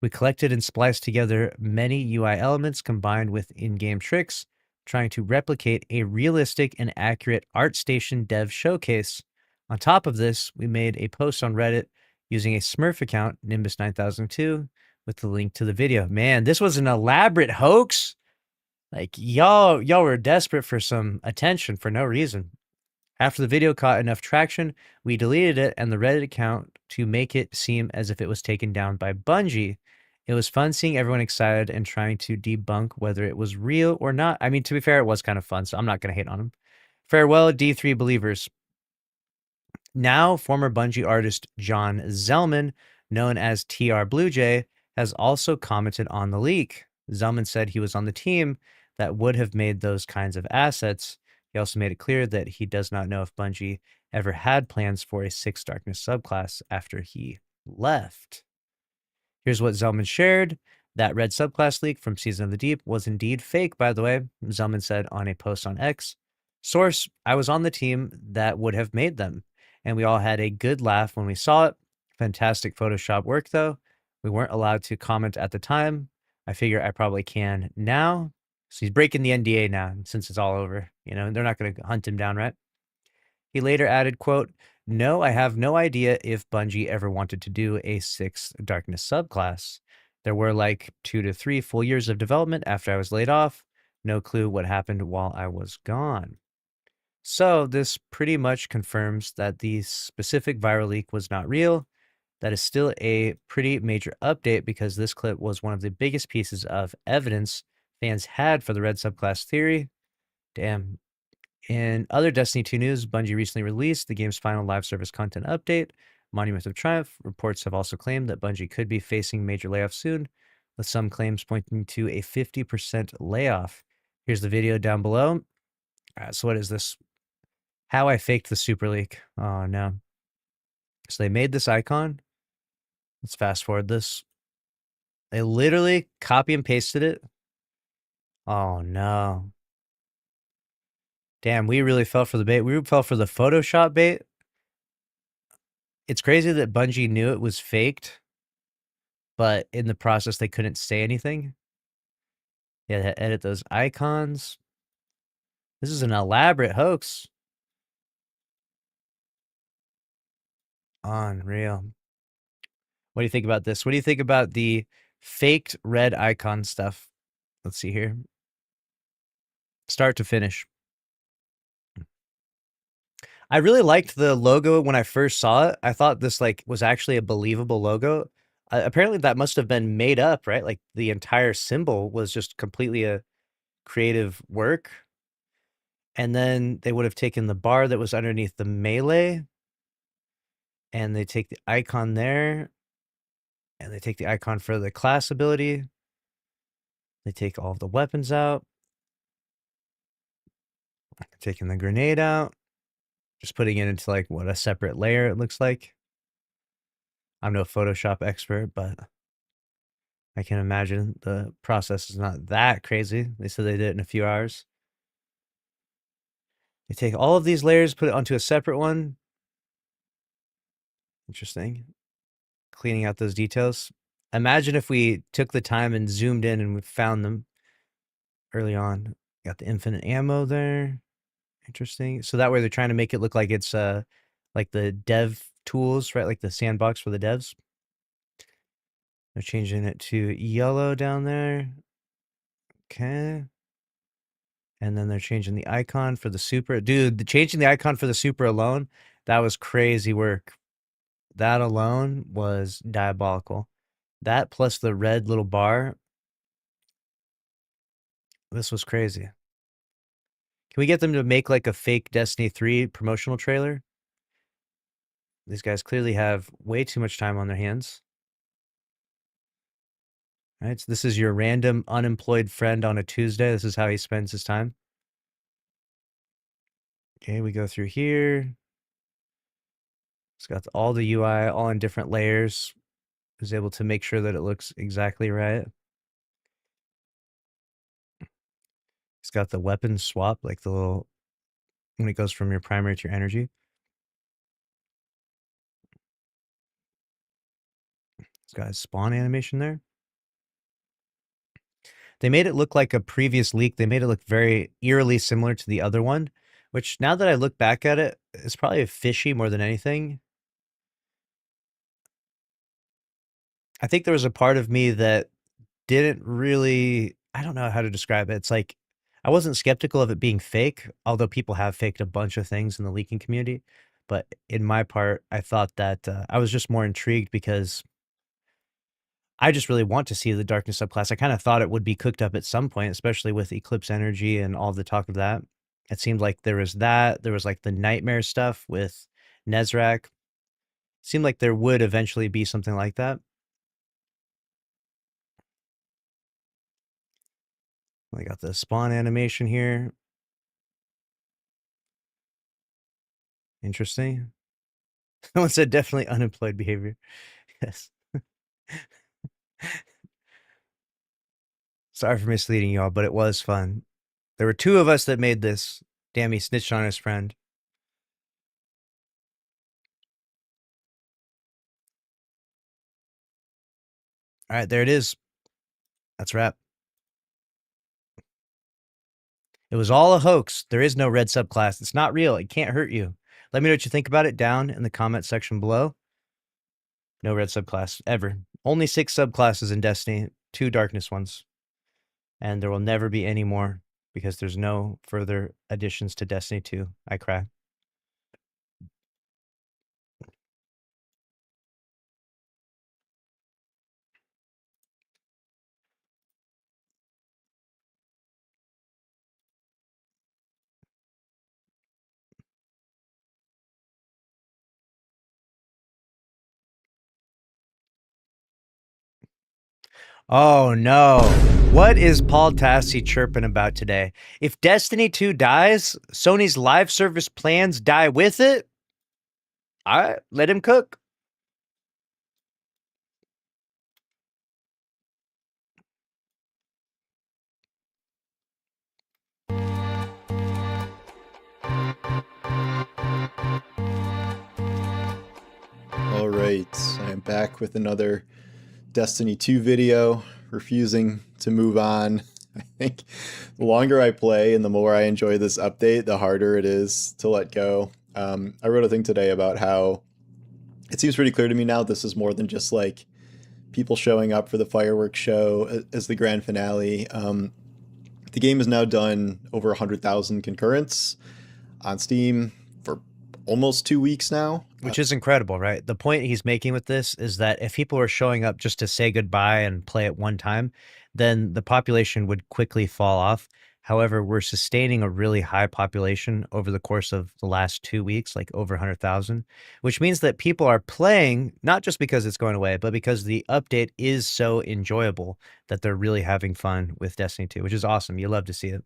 We collected and spliced together many UI elements combined with in-game tricks, trying to replicate a realistic and accurate ArtStation dev showcase. On top of this, we made a post on Reddit using a Smurf account, Nimbus9002, with the link to the video. Man, this was an elaborate hoax. Like y'all were desperate for some attention for no reason. After the video caught enough traction, we deleted it and the Reddit account to make it seem as if it was taken down by Bungie. It was fun seeing everyone excited and trying to debunk whether it was real or not. I mean, to be fair, it was kind of fun, so I'm not going to hate on them. Farewell, D3 believers. Now, former Bungie artist John Zellman, known as TR Blue Jay, has also commented on the leak. Zellman said he was on the team that would have made those kinds of assets. He also made it clear that he does not know if Bungie ever had plans for a Sixth Darkness subclass after he left. Here's what Zellman shared. That red subclass leak from Season of the Deep was indeed fake, by the way, Zellman said on a post on X. Source, I was on the team that would have made them, and we all had a good laugh when we saw it. Fantastic Photoshop work, though. We weren't allowed to comment at the time. I figure I probably can now. So he's breaking the NDA now, since it's all over. You know, they're not going to hunt him down, right? He later added, quote, no, I have no idea if Bungie ever wanted to do a Sixth Darkness subclass. There were like 2 to 3 full years of development after I was laid off. No clue what happened while I was gone. So this pretty much confirms that the specific viral leak was not real. That is still a pretty major update because this clip was one of the biggest pieces of evidence fans had for the red subclass theory. Damn. In other Destiny 2 news, Bungie recently released the game's final live service content update, Monument of Triumph. Reports have also claimed that Bungie could be facing major layoffs soon, with some claims pointing to a 50% layoff. Here's the video down below. All right, so what is this? How I faked the super leak. Oh, no. So they made this icon. Let's fast forward this. They literally copy and pasted it. Oh, no. Damn, we really fell for the bait. We fell for the Photoshop bait. It's crazy that Bungie knew it was faked, but in the process, they couldn't say anything. Yeah, they edit those icons. This is an elaborate hoax. Unreal. What do you think about this? What do you think about the faked red icon stuff? Let's see here. Start to finish. I really liked the logo when I first saw it. I thought this was actually a believable logo. Apparently that must have been made up, right? Like the entire symbol was just completely a creative work. And then they would have taken the bar that was underneath the melee and they take the icon there and they take the icon for the class ability. They take all of the weapons out. Taking the grenade out. Just putting it into what a separate layer it looks like. I'm no Photoshop expert, but I can imagine the process is not that crazy. They said they did it in a few hours. They take all of these layers, put it onto a separate one. Interesting. Cleaning out those details. Imagine if we took the time and zoomed in and we found them early on. Got the infinite ammo there. Interesting. So that way they're trying to make it look like it's like the dev tools, right? Like the sandbox for the devs. They're changing it to yellow down there. Okay. And then they're changing the icon for the super. Dude, changing the icon for the super alone, that was crazy work. That alone was diabolical. That plus the red little bar. This was crazy. Can we get them to make a fake Destiny 3 promotional trailer? These guys clearly have way too much time on their hands. All right, so this is your random unemployed friend on a Tuesday. This is how he spends his time. Okay, we go through here. It's got all the UI all in different layers. Is able to make sure that it looks exactly right. It's got the weapon swap, like the little, when it goes from your primary to your energy. It's got a spawn animation there. They made it look like a previous leak. They made it look very eerily similar to the other one, which now that I look back at it, it's probably fishy more than anything. I think there was a part of me that didn't really, I don't know how to describe it. It's like I wasn't skeptical of it being fake, although people have faked a bunch of things in the leaking community. But in my part, I thought that I was just more intrigued because I just really want to see the darkness subclass. I kind of thought it would be cooked up at some point, especially with Eclipse Energy and all the talk of that. It seemed like there was that. There was like the nightmare stuff with Nezrak. Seemed like there would eventually be something like that. I got the spawn animation here. Interesting. Someone said definitely unemployed behavior. Yes. Sorry for misleading y'all, but it was fun. There were 2 of us that made this. Damn, he snitched on his friend. All right, there it is. That's a wrap. It was all a hoax. There is no red subclass. It's not real. It can't hurt you. Let me know what you think about it down in the comment section below. No red subclass ever. Only 6 subclasses in Destiny, 2 darkness ones. And there will never be any more because there's no further additions to Destiny 2. I cry. Oh no. What is Paul Tassi chirping about today? If Destiny 2 dies, Sony's live service plans die with it? All right, let him cook. All right, I'm back with another Destiny 2 video, refusing to move on. I think the longer I play and the more I enjoy this update, the harder it is to let go. I wrote a thing today about how it seems pretty clear to me now this is more than just like people showing up for the fireworks show as the grand finale. The game has now done over 100,000 concurrents on Steam for almost 2 weeks now. Which is incredible, right? The point he's making with this is that if people are showing up just to say goodbye and play at one time, then the population would quickly fall off. However, we're sustaining a really high population over the course of the last 2 weeks, like over 100,000, which means that people are playing, not just because it's going away, but because the update is so enjoyable that they're really having fun with Destiny 2, which is awesome. You love to see it.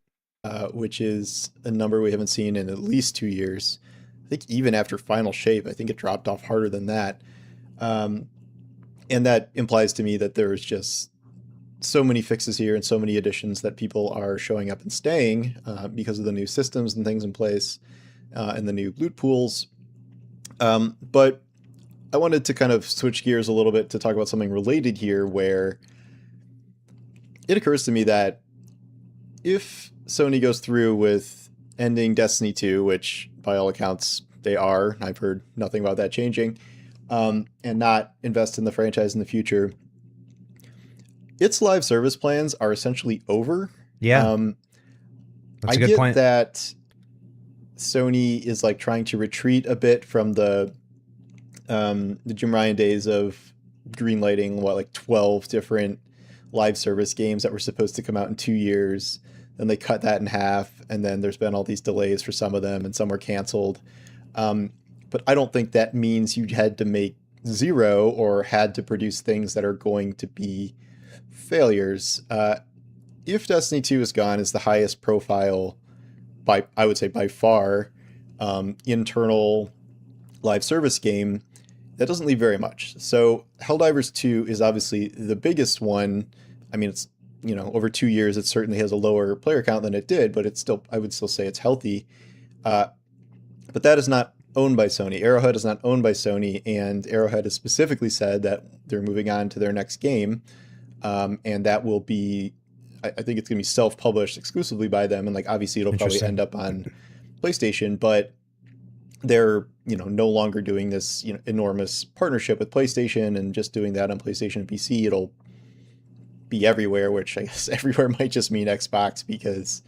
Which is a number we haven't seen in at least 2 years. I think even after Final Shape, I think it dropped off harder than that. And that implies to me that there's just so many fixes here and so many additions that people are showing up and staying because of the new systems and things in place and the new loot pools. But I wanted to kind of switch gears a little bit to talk about something related here, where it occurs to me that if Sony goes through with ending Destiny 2, which by all accounts they are, I've heard nothing about that changing, and not invest in the franchise in the future, its live service plans are essentially over. Yeah. That's a good point. That Sony is like trying to retreat a bit from the Jim Ryan days of greenlighting like 12 different live service games that were supposed to come out in 2 years. Then they cut that in half, and then there's been all these delays for some of them, and some were canceled. But I don't think that means you had to make 0 or had to produce things that are going to be failures. If Destiny 2 is gone, is the highest profile, I would say by far, internal live service game, that doesn't leave very much. So Helldivers 2 is obviously the biggest one. I mean, it's, over 2 years, it certainly has a lower player count than it did, but it's still, I would still say it's healthy. But that is not owned by Sony. Arrowhead is not owned by Sony, and Arrowhead has specifically said that they're moving on to their next game, and that will be I think it's going to be self-published exclusively by them, and like obviously it'll probably Interesting. end up on PlayStation, but they're no longer doing this enormous partnership with PlayStation and just doing that on PlayStation and PC. It'll be everywhere, which I guess everywhere might just mean Xbox because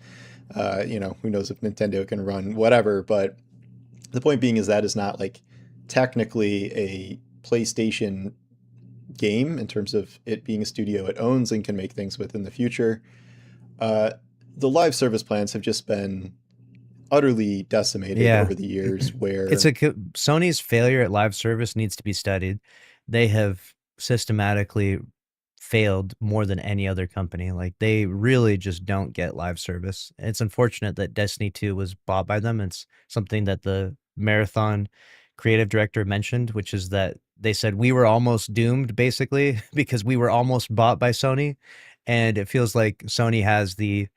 who knows if Nintendo can run whatever. But the point being is that is not like technically a PlayStation game in terms of it being a studio it owns and can make things with in the future. The live service plans have just been utterly decimated Yeah. over the years where Sony's failure at live service needs to be studied. They have systematically failed more than any other company. Like they really just don't get live service. It's unfortunate that Destiny 2 was bought by them. It's something that the Marathon creative director mentioned, which is that they said we were almost doomed basically because we were almost bought by Sony. And it feels like Sony has the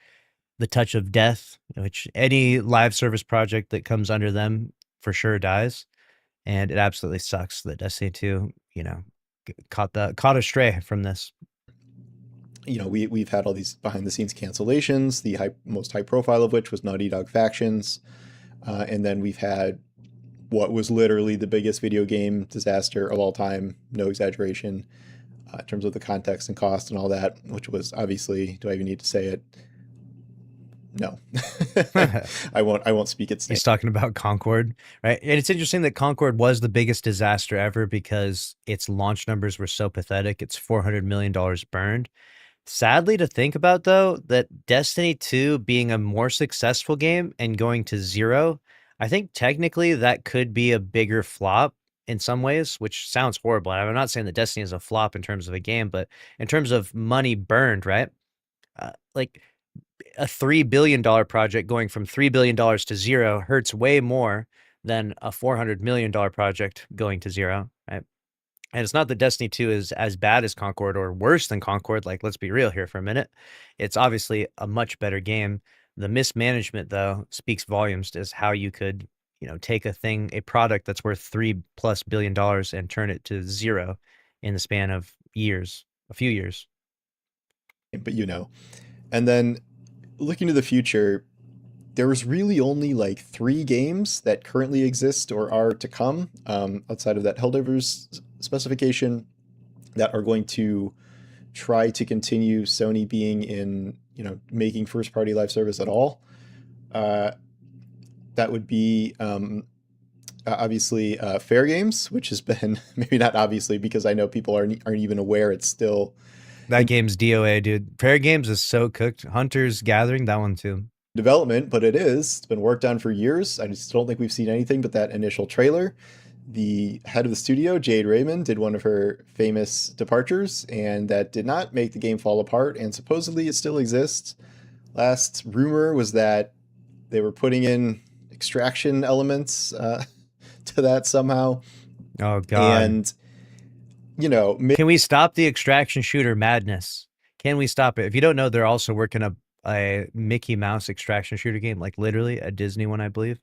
touch of death, which any live service project that comes under them for sure dies. And it absolutely sucks that Destiny 2, caught astray from this. we've had all these behind the scenes cancellations, the most high profile of which was Naughty Dog Factions. And then we've had what was literally the biggest video game disaster of all time, no exaggeration, in terms of the context and cost and all that, which was obviously, do I even need to say it? No. I won't speak its name. He's talking about Concord, right? And it's interesting that Concord was the biggest disaster ever because its launch numbers were so pathetic. It's $400 million burned. Sadly to think about, though, that Destiny 2 being a more successful game and going to zero, I think technically that could be a bigger flop in some ways, which sounds horrible. I'm not saying that Destiny is a flop in terms of a game, but in terms of money burned, right? Like a $3 billion project going from $3 billion to zero hurts way more than a $400 million project going to zero, right? And it's not that Destiny 2 is as bad as Concord or worse than Concord. Like, let's be real here for a minute. It's obviously a much better game. The mismanagement, though, speaks volumes as how you could, take a product that's worth $3+ billion and turn it to zero in the span of years, a few years. But and then looking to the future, there was really only like 3 games that currently exist or are to come, outside of that Helldivers specification, that are going to try to continue Sony being in, making first party live service at all. That would be obviously Fair Games, which has been maybe not obviously because I know people aren't even aware it's still That game's DOA, dude. Fair Games is so cooked. Hunter's Gathering, that one too. development, but it's been worked on for years. I just don't think we've seen anything but that initial trailer. The head of the studio, Jade Raymond, did one of her famous departures, and that did not make the game fall apart, and supposedly it still exists. Last rumor was that they were putting in extraction elements to that somehow. Oh, God. And, Can we stop the extraction shooter madness? Can we stop it? If you don't know, they're also working a Mickey Mouse extraction shooter game, like literally a Disney one, I believe.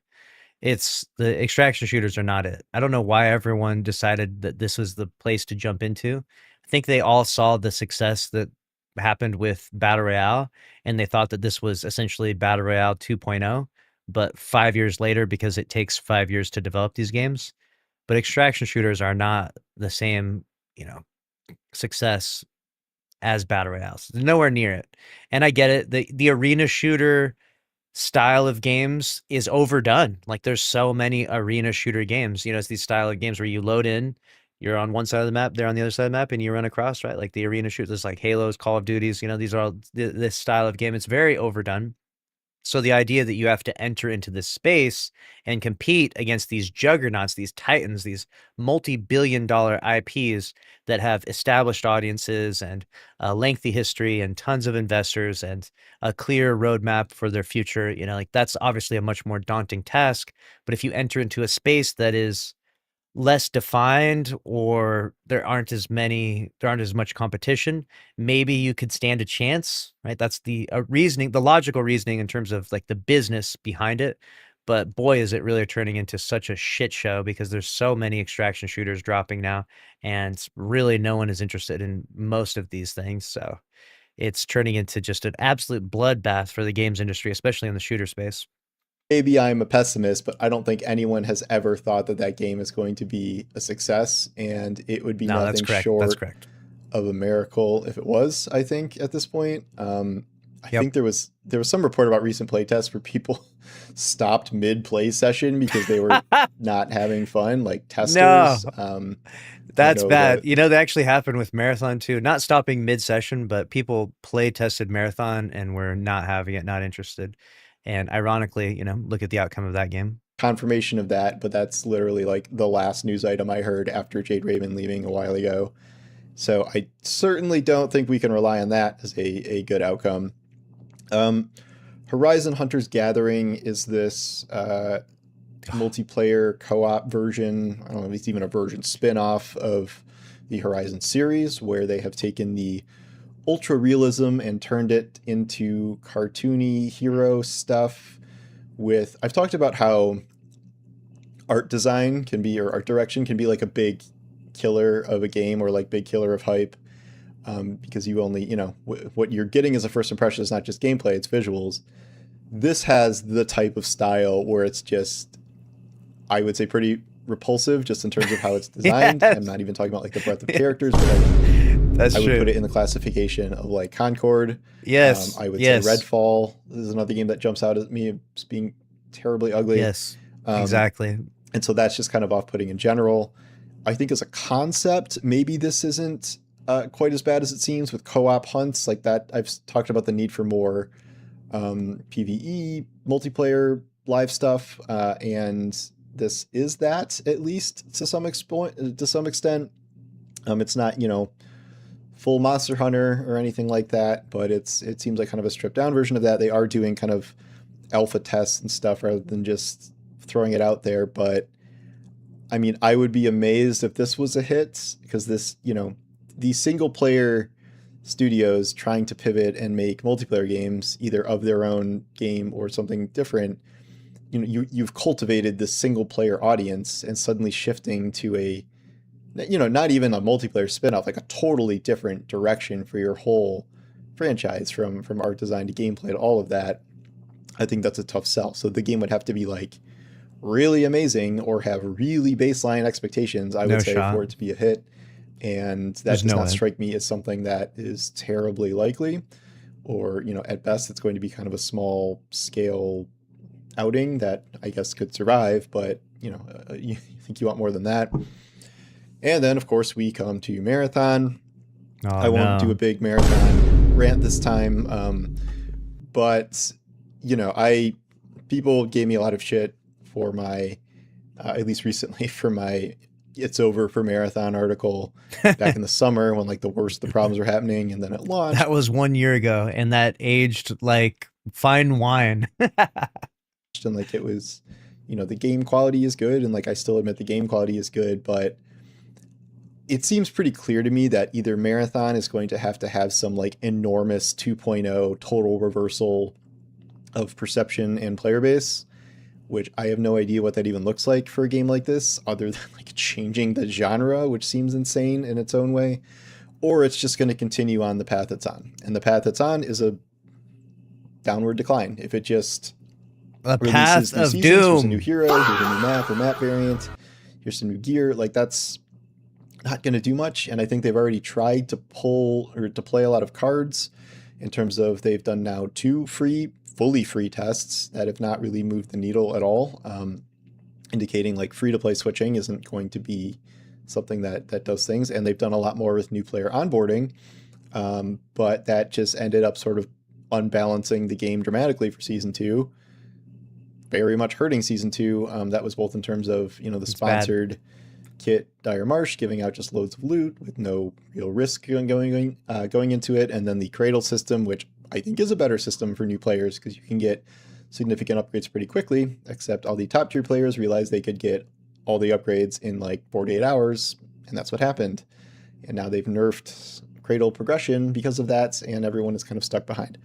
It's the extraction shooters are not it. I don't know why everyone decided that this was the place to jump into. I think they all saw the success that happened with Battle Royale, and they thought that this was essentially Battle Royale 2.0, but 5 years later, because it takes 5 years to develop these games. But extraction shooters are not the same, success as Battle Royales. They're nowhere near it. And I get it. The arena shooter style of games is overdone. Like there's so many arena shooter games. It's these style of games where you load in, you're on one side of the map, they're on the other side of the map, and you run across, right? Like the arena shooters, like Halos, Call of Duties, these are all this style of game. It's very overdone. So the idea that you have to enter into this space and compete against these juggernauts, these titans, these multi-billion-dollar IPs that have established audiences and a lengthy history and tons of investors and a clear roadmap for their future, that's obviously a much more daunting task. But if you enter into a space that is less defined or there aren't as much competition, maybe you could stand a chance, right? That's the reasoning, the logical reasoning in terms of like the business behind it. But boy, is it really turning into such a shit show because there's so many extraction shooters dropping now, and really no one is interested in most of these things. So it's turning into just an absolute bloodbath for the games industry, especially in the shooter space. Maybe I'm a pessimist, but I don't think anyone has ever thought that that game is going to be a success, and it would be No, that's nothing correct. That's short correct. of a miracle if it was. I think at this point, I Yep. think there was some report about recent playtests where people stopped mid play session because they were not having fun, like testers. That's know bad. that- You know, that actually happened with Marathon too. Not stopping mid-session, but people play tested Marathon and were not having it, not interested. And ironically, you know, look at the outcome of that game. Confirmation of that, but that's literally like the last news item I heard after Jade Raven leaving a while ago. So I certainly don't think we can rely on that as a good outcome. Horizon Hunters Gathering is this multiplayer co-op version. I don't know if it's even a version spin-off of the Horizon series, where they have taken the ultra realism and turned it into cartoony hero stuff. I've talked about how art design can be, or art direction can be, like a big killer of a game, or like big killer of hype, because you only, you know, what you're getting as a first impression is not just gameplay, it's visuals. This has the type of style where it's just, I would say, pretty repulsive just in terms of how it's designed. Yes. I'm not even talking about like the breadth of characters, but That's I would true. put it in the classification of like Concord. Yes. I would yes. say Redfall. This is another game that jumps out at me as being terribly ugly. Yes. Um, Exactly. And so that's just kind of off-putting in general. I think as a concept, maybe this isn't quite as bad as it seems with co-op hunts like that. I've talked about the need for more PvE, multiplayer, live stuff, and this is that, at least to some extent. It's not, you know, full Monster Hunter or anything like that, but it seems like kind of a stripped down version of that. They are doing kind of alpha tests and stuff rather than just throwing it out there. But I mean, I would be amazed if this was a hit, because this, you know, these single player studios trying to pivot and make multiplayer games either of their own game or something different, you know, you've cultivated this single player audience, and suddenly shifting to a, you know, not even a multiplayer spin-off, like a totally different direction for your whole franchise, from art design to gameplay to all of that. I think that's a tough sell. So the game would have to be like really amazing or have really baseline expectations, I would No say, shot. for it to be a hit. And that There's does no not way. strike me as something that is terribly likely, or, you know, at best it's going to be kind of a small scale outing that I guess could survive, but, you know, you think you want more than that. And then, of course, we come to Marathon. Oh, I won't do a big Marathon rant this time, but, you know, people gave me a lot of shit for my, at least recently, for my "It's Over for Marathon" article back in the summer when like the problems were happening, and then it launched. That was 1 year ago, and that aged like fine wine. And like it was, you know, the game quality is good, and like I still admit the game quality is good, but it seems pretty clear to me that either Marathon is going to have some like enormous 2.0 total reversal of perception and player base, which I have no idea what that even looks like for a game like this, other than like changing the genre, which seems insane in its own way, or it's just going to continue on the path it's on. And the path it's on is a downward decline. If it just A releases path new of seasons, here's a new doom. hero, here's a new map or map variant, here's some new gear, like that's not going to do much. And I think they've already tried to pull or to play a lot of cards in terms of they've done now 2 fully free tests that have not really moved the needle at all, indicating like free-to-play switching isn't going to be something that does things. And they've done a lot more with new player onboarding, but that just ended up sort of unbalancing the game dramatically for Season 2, very much hurting Season 2. That was both in terms of, you know, the It's sponsored kit Dire Marsh giving out just loads of loot with no real risk going into it, and then the Cradle system, which I think is a better system for new players because you can get significant upgrades pretty quickly, except all the top tier players realized they could get all the upgrades in like 48 hours, and that's what happened. And now they've nerfed Cradle progression because of that, and everyone is kind of stuck behind.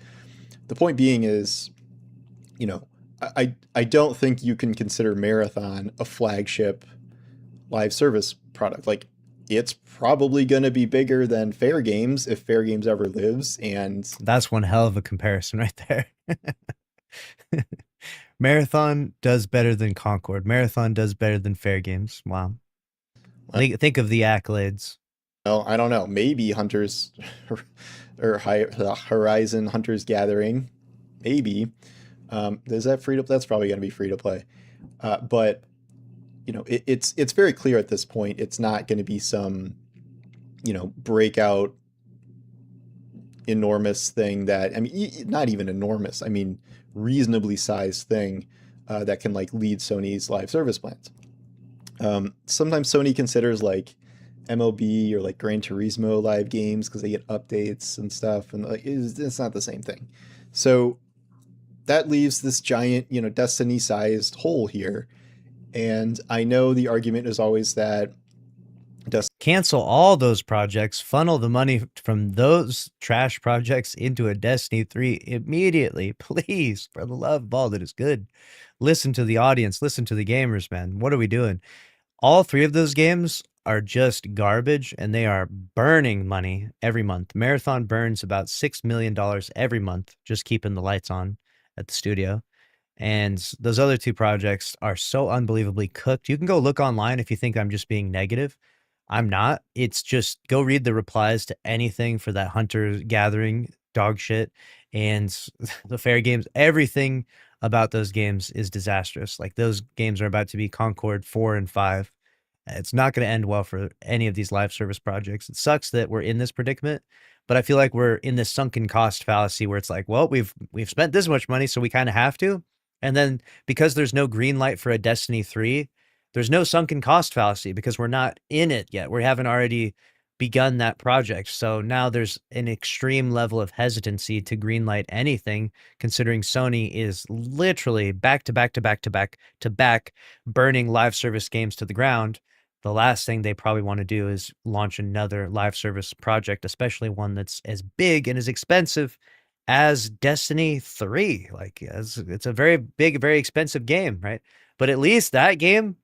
The point being is, you know, I don't think you can consider Marathon a flagship live service product. Like, it's probably going to be bigger than Fair Games if Fair Games ever lives. And That's one hell of a comparison right there. Marathon does better than Concord. Marathon does better than Fair Games. Wow. Think of the accolades. well, I don't know. Maybe Hunters or Horizon Hunters Gathering. Maybe. Is that free to? That's probably going to be free to play. But you know, it's very clear at this point. It's not going to be some, you know, breakout enormous thing that, I mean, not even enormous. I mean, reasonably sized thing that can like lead Sony's live service plans. Sometimes Sony considers like MLB or like Gran Turismo live games because they get updates and stuff, and like it's not the same thing. So that leaves this giant, you know, Destiny-sized hole here. And I know the argument is always that Cancel all those projects, funnel the money from those trash projects into a Destiny 3 immediately, please, for the love of all that is good. Listen to the audience, listen to the gamers, man. What are we doing? All three of those games are just garbage, and they are burning money every month. Marathon burns about $6 million every month just keeping the lights on at the studio. And those other two projects are so unbelievably cooked. You can go look online if you think I'm just being negative. I'm not. It's just go read the replies to anything for that hunter gathering dog shit and the Fair Games. Everything about those games is disastrous. Like, those games are about to be Concord 4 and 5. It's not going to end well for any of these live service projects. It sucks that we're in this predicament, but I feel like we're in this sunken cost fallacy where it's like, well, we've spent this much money, so we kind of have to. And then because there's no green light for a Destiny 3, there's no sunken cost fallacy because we're not in it yet. We haven't already begun that project. So now there's an extreme level of hesitancy to greenlight anything, considering Sony is literally back to back to back to back to back burning live service games to the ground. The last thing they probably want to do is launch another live service project, especially one that's as big and as expensive as Destiny 3. Like, it's a very big, very expensive game, right? But at least that game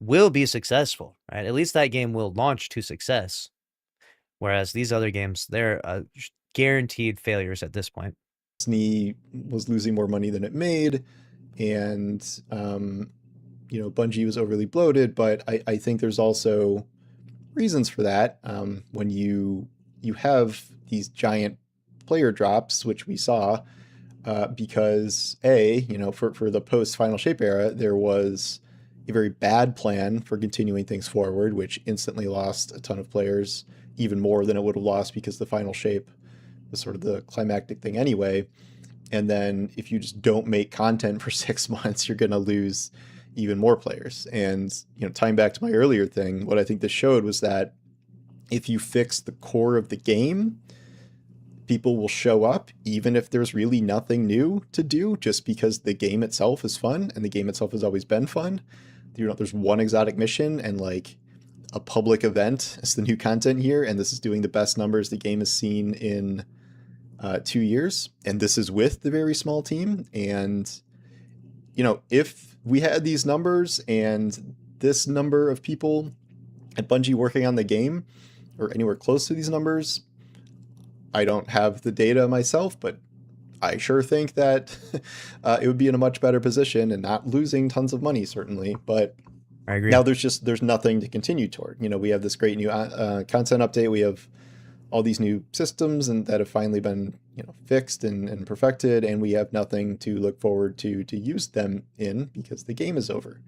will be successful, right? At least that game will launch to success. Whereas these other games, they're guaranteed failures at this point. Disney was losing more money than it made, and you know, Bungie was overly bloated. But I think there's also reasons for that. When you have these giant player drops, which we saw, because you know, for the post Final Shape era, there was a very bad plan for continuing things forward, which instantly lost a ton of players, even more than it would have lost because the Final Shape was sort of the climactic thing anyway. And then if you just don't make content for 6 months, you're going to lose even more players. And, you know, tying back to my earlier thing, what I think this showed was that if you fix the core of the game, people will show up even if there's really nothing new to do, just because the game itself is fun, and the game itself has always been fun. You know, there's one exotic mission and like a public event as the new content here, and this is doing the best numbers the game has seen in 2 years, and this is with the very small team. And you know, if we had these numbers and this number of people at Bungie working on the game, or anywhere close to these numbers, I don't have the data myself, but I sure think that it would be in a much better position and not losing tons of money, certainly. But I agree. now there's nothing to continue toward. You know, we have this great new content update. We have all these new systems and that have finally been, you know, fixed and perfected, and we have nothing to look forward to use them in because the game is over.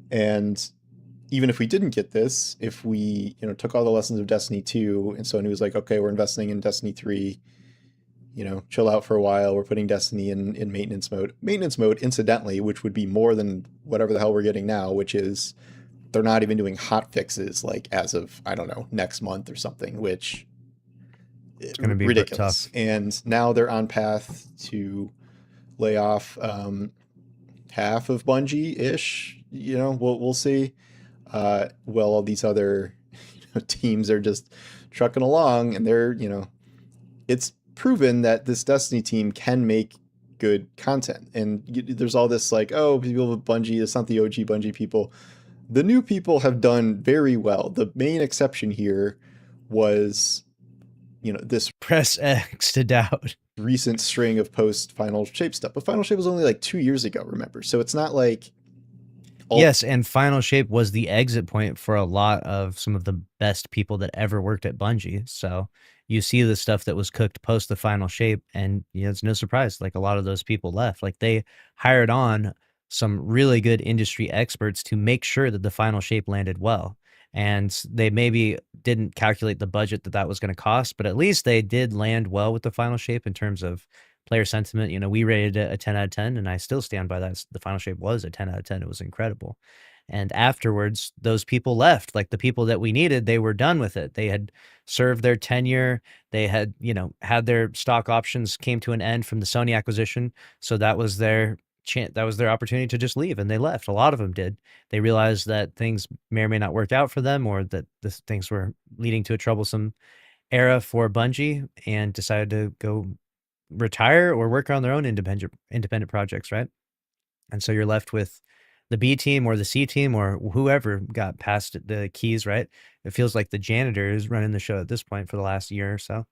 And even if we didn't get this, if we, you know, took all the lessons of Destiny 2 and Sony was like, okay, we're investing in Destiny 3, you know, chill out for a while, we're putting Destiny in maintenance mode. Maintenance mode, incidentally, which would be more than whatever the hell we're getting now, which is they're not even doing hot fixes like as of, I don't know, next month or something, which it's going to be ridiculous. tough. And now they're on path to lay off half of Bungie-ish. You know, we'll see. Well, all these other, you know, teams are just trucking along, and they're, you know, it's proven that this Destiny team can make good content. And there's all this like, oh, people with Bungie, it's not the OG Bungie people. The new people have done very well. The main exception here was, this Press X to doubt. recent string of post Final Shape stuff. But Final Shape was only like 2 years ago, remember? So it's not like Yes, and Final Shape was the exit point for a lot of some of the best people that ever worked at Bungie. So you see the stuff that was cooked post the Final Shape, and it's no surprise. Like a lot of those people left. Like they hired on some really good industry experts to make sure that the Final Shape landed well. And they maybe didn't calculate the budget that was going to cost, but at least they did land well with the Final Shape in terms of player sentiment. We rated it a 10 out of 10, and I still stand by that. The Final Shape was a 10 out of 10. It was incredible. And afterwards, those people left. Like the people that we needed, they were done with it. They had served their tenure. They had, had their stock options came to an end from the Sony acquisition. So that was their chance. That was their opportunity to just leave, and they left. A lot of them did. They realized that things may or may not work out for them, or that things were leading to a troublesome era for Bungie, and decided to go retire or work on their own independent projects, right? And so you're left with the B team or the C team or whoever got past the keys, right? It feels like the janitor is running the show at this point for the last year or so.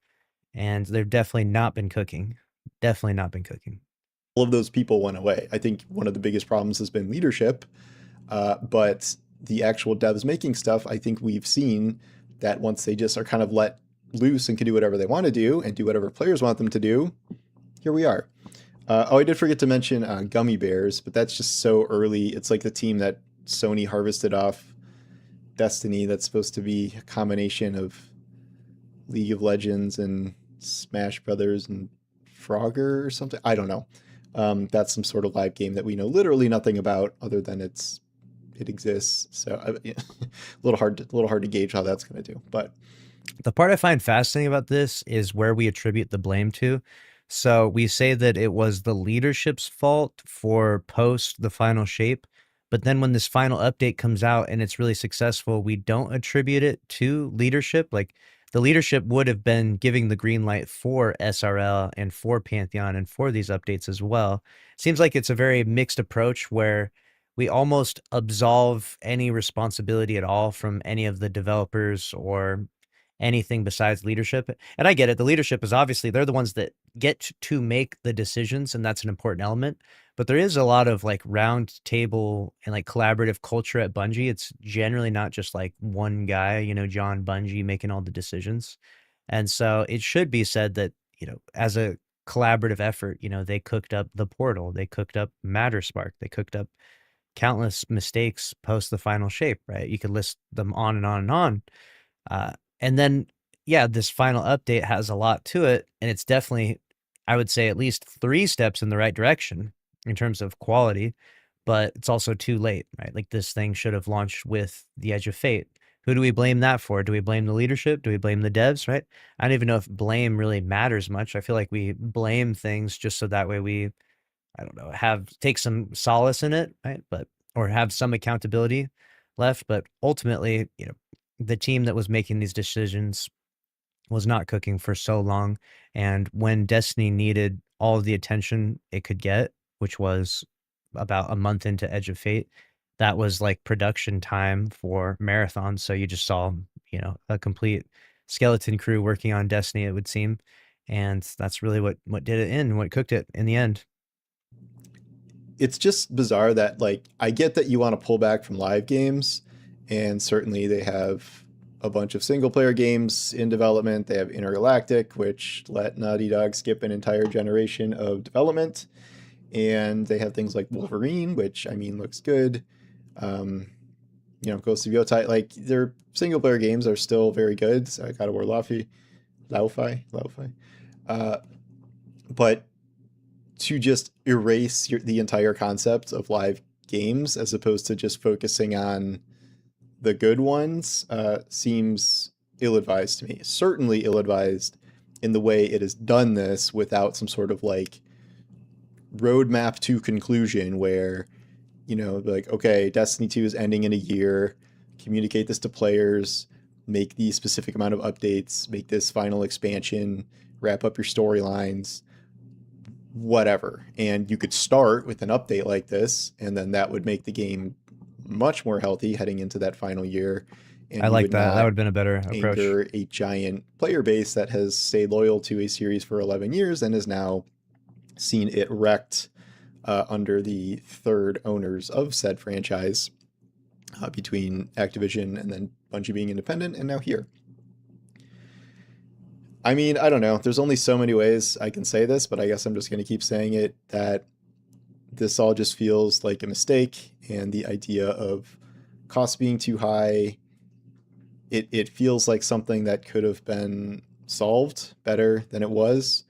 And they've definitely not been cooking. Definitely not been cooking. all of those people went away. I think one of the biggest problems has been leadership, but the actual devs making stuff, I think we've seen that once they just are kind of let loose and can do whatever they want to do and do whatever players want them to do, here we are. I did forget to mention Gummy Bears, but that's just so early. It's like the team that Sony harvested off Destiny that's supposed to be a combination of League of Legends and Smash Brothers and Frogger or something. I don't know. That's some sort of live game that we know literally nothing about other than it exists. So a little hard to gauge how that's going to do. But the part I find fascinating about this is where we attribute the blame to. So we say that it was the leadership's fault for post the Final Shape, but then when this final update comes out and it's really successful, we don't attribute it to leadership. Like the leadership would have been giving the green light for SRL and for Pantheon and for these updates as well. Seems like it's a very mixed approach where we almost absolve any responsibility at all from any of the developers or anything besides leadership. And I get it. The leadership is obviously, they're the ones that get to make the decisions, and that's an important element. But there is a lot of like round table and like collaborative culture at Bungie. It's generally not just like one guy, John Bungie making all the decisions. And so it should be said that, as a collaborative effort, they cooked up the Portal, they cooked up Matterspark, they cooked up countless mistakes post the Final Shape, right? You could list them on and on and on. And then, yeah, this final update has a lot to it, and it's definitely, I would say, at least 3 steps in the right direction in terms of quality, but it's also too late, right? Like this thing should have launched with the Edge of Fate. Who do we blame that for? Do we blame the leadership? Do we blame the devs, right? I don't even know if blame really matters much. I feel like we blame things just so that way we, I don't know, take some solace in it, right? Or have some accountability left. But ultimately, the team that was making these decisions was not cooking for so long. And when Destiny needed all of the attention it could get, which was about a month into Edge of Fate, that was like production time for Marathon. So you just saw, a complete skeleton crew working on Destiny, it would seem. And that's really what did it in, what cooked it in the end. it's just bizarre that, like, I get that you want to pull back from live games, and certainly they have a bunch of single player games in development. They have Intergalactic, which let Naughty Dog skip an entire generation of development. And they have things like Wolverine, which, I mean, looks good. Ghost of Yotei, like, their single player games are still very good. So I gotta wear Laufey. But to just erase the entire concept of live games as opposed to just focusing on the good ones seems ill-advised to me. Certainly ill-advised in the way it has done this without some sort of like roadmap to conclusion where, like, okay, Destiny 2 is ending in a year, communicate this to players, make the specific amount of updates, make this final expansion, wrap up your storylines, whatever. And you could start with an update like this, and then that would make the game much more healthy heading into that final year. And I you like would that. That not would have been a better approach. anger a giant player base that has stayed loyal to a series for 11 years and has now seen it wrecked under the third owners of said franchise, between Activision and then Bungie being independent, and now here. I mean, I don't know. There's only so many ways I can say this, but I guess I'm just going to keep saying it, that this all just feels like a mistake, and the idea of costs being too high, it feels like something that could have been solved better than it was.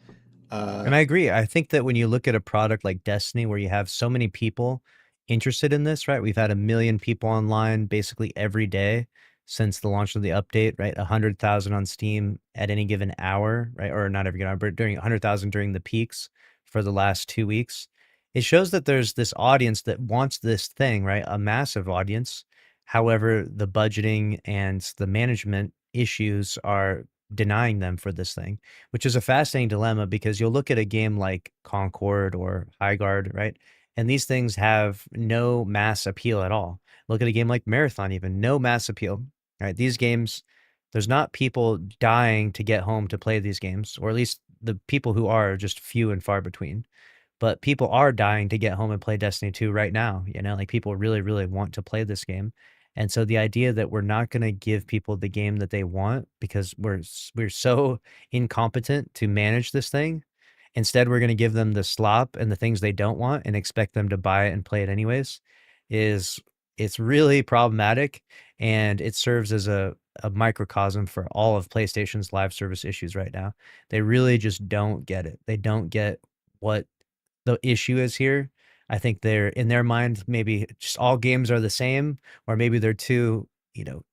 And I agree. I think that when you look at a product like Destiny, where you have so many people interested in this, right? We've had 1 million people online basically every day since the launch of the update, right? 100,000 on Steam at any given hour, right? Or not every given hour, but during 100,000 during the peaks for the last 2 weeks. It shows that there's this audience that wants this thing, right? A massive audience. However, the budgeting and the management issues are denying them for this thing, which is a fascinating dilemma, because you'll look at a game like Concord or Highguard, right? And these things have no mass appeal at all. Look at a game like Marathon, even no mass appeal, right? These games, there's not people dying to get home to play these games, or at least the people who are just few and far between. But people are dying to get home and play Destiny 2 right now. You know, like people really, really want to play this game. And so the idea that we're not going to give people the game that they want because we're so incompetent to manage this thing, instead we're going to give them the slop and the things they don't want and expect them to buy it and play it anyways, it's really problematic, and it serves as a microcosm for all of PlayStation's live service issues right now. They really just don't get it. They don't get what the issue is here. I think they're, in their mind, maybe just all games are the same, or maybe they're too,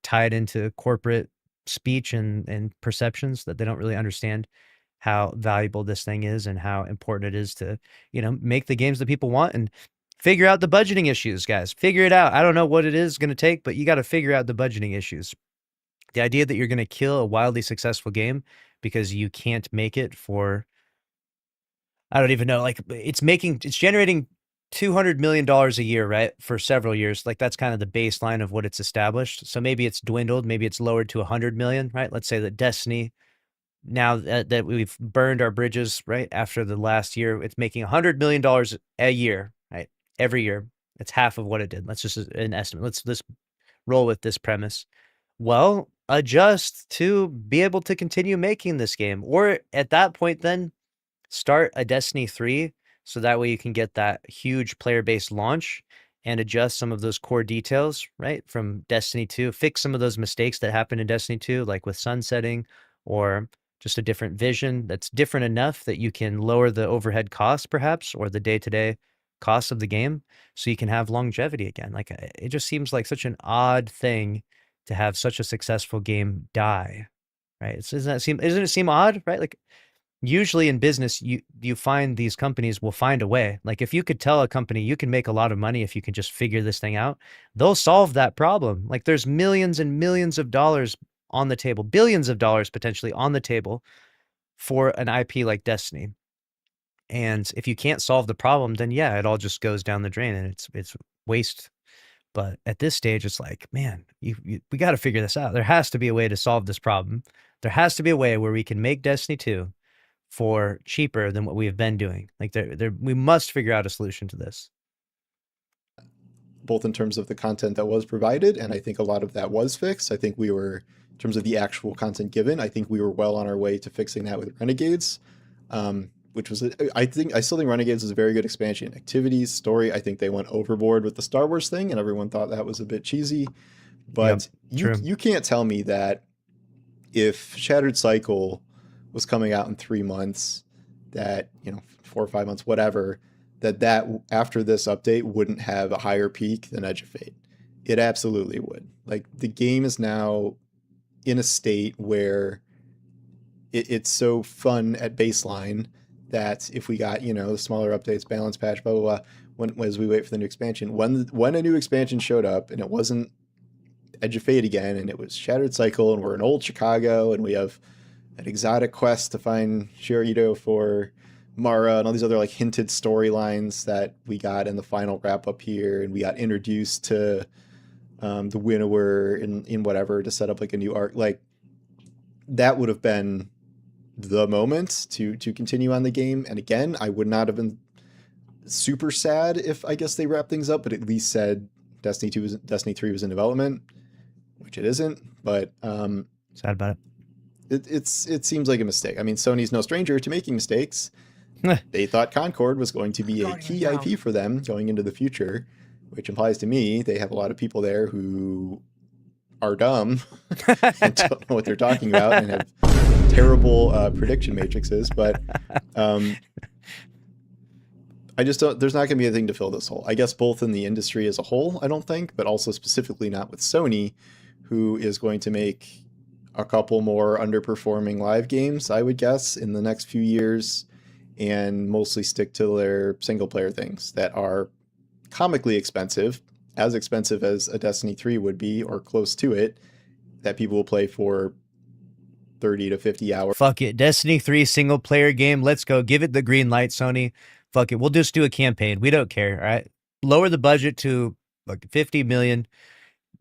tied into corporate speech and perceptions, that they don't really understand how valuable this thing is and how important it is to, make the games that people want, and figure out the budgeting issues, guys. Figure it out. I don't know what it is going to take, but you got to figure out the budgeting issues. The idea that you're going to kill a wildly successful game because you can't make it for, I don't even know, like it's generating $200 million a year, right? For several years. Like that's kind of the baseline of what it's established. So maybe it's dwindled, maybe it's lowered to 100 million, right? Let's say that Destiny, now that we've burned our bridges, right? After the last year, it's making $100 million a year, right? Every year. It's half of what it did. Let's just an estimate. Let's roll with this premise. Well, adjust to be able to continue making this game, or at that point, then start a Destiny 3, so that way you can get that huge player base launch and adjust some of those core details, right, from Destiny 2, fix some of those mistakes that happened in Destiny 2, like with sunsetting, or just a different vision that's different enough that you can lower the overhead costs, perhaps, or the day-to-day costs of the game, so you can have longevity again. Like, it just seems like such an odd thing to have such a successful game die, right? Doesn't it seem odd, right? Like, usually in business, you find these companies will find a way. Like if you could tell a company you can make a lot of money if you can just figure this thing out, they'll solve that problem. Like there's millions and millions of dollars on the table, billions of dollars potentially on the table for an IP like Destiny. And if you can't solve the problem, then yeah, it all just goes down the drain and it's waste. But at this stage, it's like, man, we got to figure this out. There has to be a way to solve this problem. There has to be a way where we can make Destiny 2 for cheaper than what we have been doing. Like we must figure out a solution to this. Both in terms of the content that was provided, and I think a lot of that was fixed. I think we were, in terms of the actual content given, I think we were well on our way to fixing that with Renegades, which was, I still think Renegades is a very good expansion. Activities, story, I think they went overboard with the Star Wars thing, and everyone thought that was a bit cheesy. But you can't tell me that if Shattered Cycle was coming out in 3 months, that 4 or 5 months, whatever, that after this update wouldn't have a higher peak than Edge of Fate. It absolutely would. Like the game is now in a state where it's so fun at baseline that if we got the smaller updates, balance patch, blah blah blah, as we wait for the new expansion, when a new expansion showed up and it wasn't Edge of Fate again, and it was Shattered Cycle, and we're in old Chicago, and we have an exotic quest to find Shirito for Mara and all these other like hinted storylines that we got in the final wrap up here, and we got introduced to the winnower in whatever to set up like a new arc. Like that would have been the moment to continue on the game. And again, I would not have been super sad if I guess they wrapped things up, but at least said Destiny 3 was in development, which it isn't. But Sad about it seems like a mistake. I mean, Sony's no stranger to making mistakes. They thought Concord was going to be a key IP for them going into the future, which implies to me they have a lot of people there who are dumb and don't know what they're talking about and have terrible prediction matrices. But I just don't, there's not going to be anything to fill this hole. I guess both in the industry as a whole, I don't think, but also specifically not with Sony, who is going to make a couple more underperforming live games, I would guess, in the next few years, and mostly stick to their single player things that are comically expensive, as expensive as a Destiny 3 would be, or close to it, that people will play for 30 to 50 hours. Fuck it. Destiny 3 single player game. Let's go. Give it the green light, Sony. Fuck it. We'll just do a campaign. We don't care. All right. Lower the budget to like 50 million.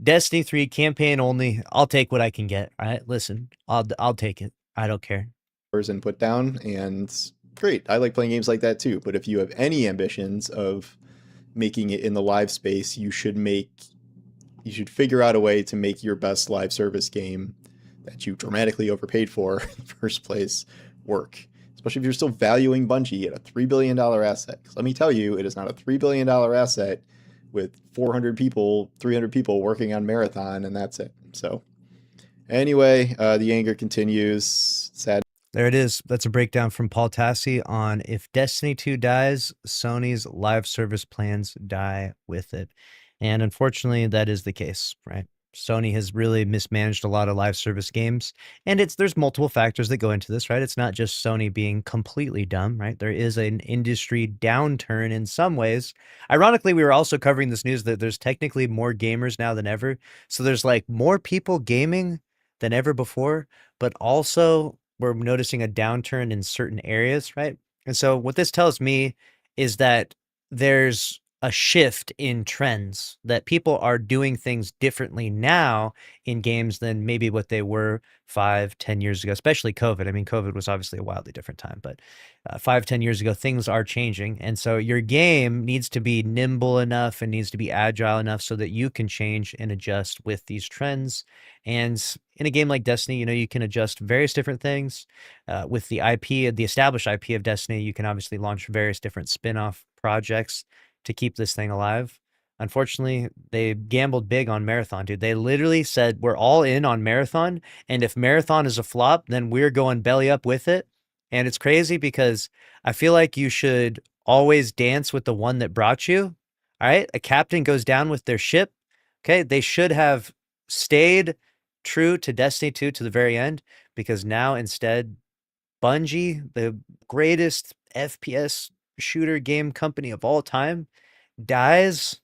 Destiny 3 campaign only. I'll take what I can get. All right. Listen, I'll take it. I don't care. And put down, and great. I like playing games like that too. But if you have any ambitions of making it in the live space, you should figure out a way to make your best live service game that you dramatically overpaid for in the first place work. Especially if you're still valuing Bungie at a $3 billion asset. 'Cause let me tell you, it is not a $3 billion asset with 400 people, 300 people working on Marathon, and that's it. So anyway, the anger continues. Sad. There it is. That's a breakdown from Paul Tassi on if Destiny 2 dies, Sony's live service plans die with it. And unfortunately, that is the case, right? Sony has really mismanaged a lot of live service games, and there's multiple factors that go into this, right? It's not just Sony being completely dumb, right? There is an industry downturn in some ways. Ironically, we were also covering this news that there's technically more gamers now than ever. So there's like more people gaming than ever before, but also we're noticing a downturn in certain areas, right? And so what this tells me is that there's a shift in trends, that people are doing things differently now in games than maybe what they were 5-10 years ago, especially COVID. I mean, COVID was obviously a wildly different time, but 5-10 years ago, things are changing. And so your game needs to be nimble enough and needs to be agile enough so that you can change and adjust with these trends. And in a game like Destiny, you can adjust various different things. With the IP, the established IP of Destiny, you can obviously launch various different spin-off projects to keep this thing alive. Unfortunately, they gambled big on Marathon, dude. They literally said, we're all in on Marathon, and if Marathon is a flop, then we're going belly up with it. And it's crazy because I feel like you should always dance with the one that brought you. All right? A captain goes down with their ship. Okay? They should have stayed true to Destiny 2 to the very end, because now instead, Bungie, the greatest FPS shooter game company of all time, dies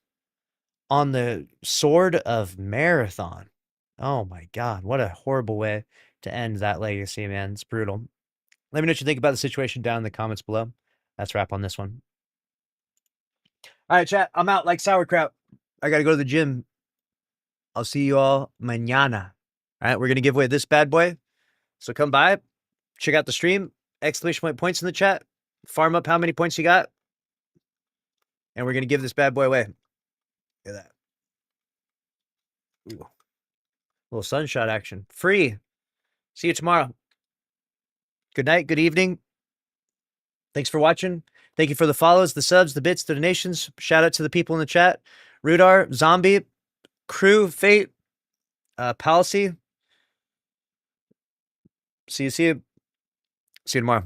on the sword of Marathon. Oh my God, what a horrible way to end that legacy, man. It's brutal. Let me know what you think about the situation down in the comments below. That's a wrap on this one. All right, chat, I'm out like sauerkraut. I got to go to the gym. I'll see you all mañana. All right, we're going to give away this bad boy. So come by, check out the stream, exclamation point points in the chat, farm up how many points you got, and we're going to give this bad boy away. Look at that. Ooh. Little sunshot action. Free. See you tomorrow. Good night, good evening. Thanks for watching. Thank you for the follows, the subs, the bits, the donations. Shout out to the people in the chat. Rudar, Zombie, Crew, Fate, Policy. See you tomorrow.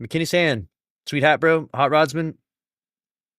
McKinney saying, Sweet Hat Bro, Hot Rodsman,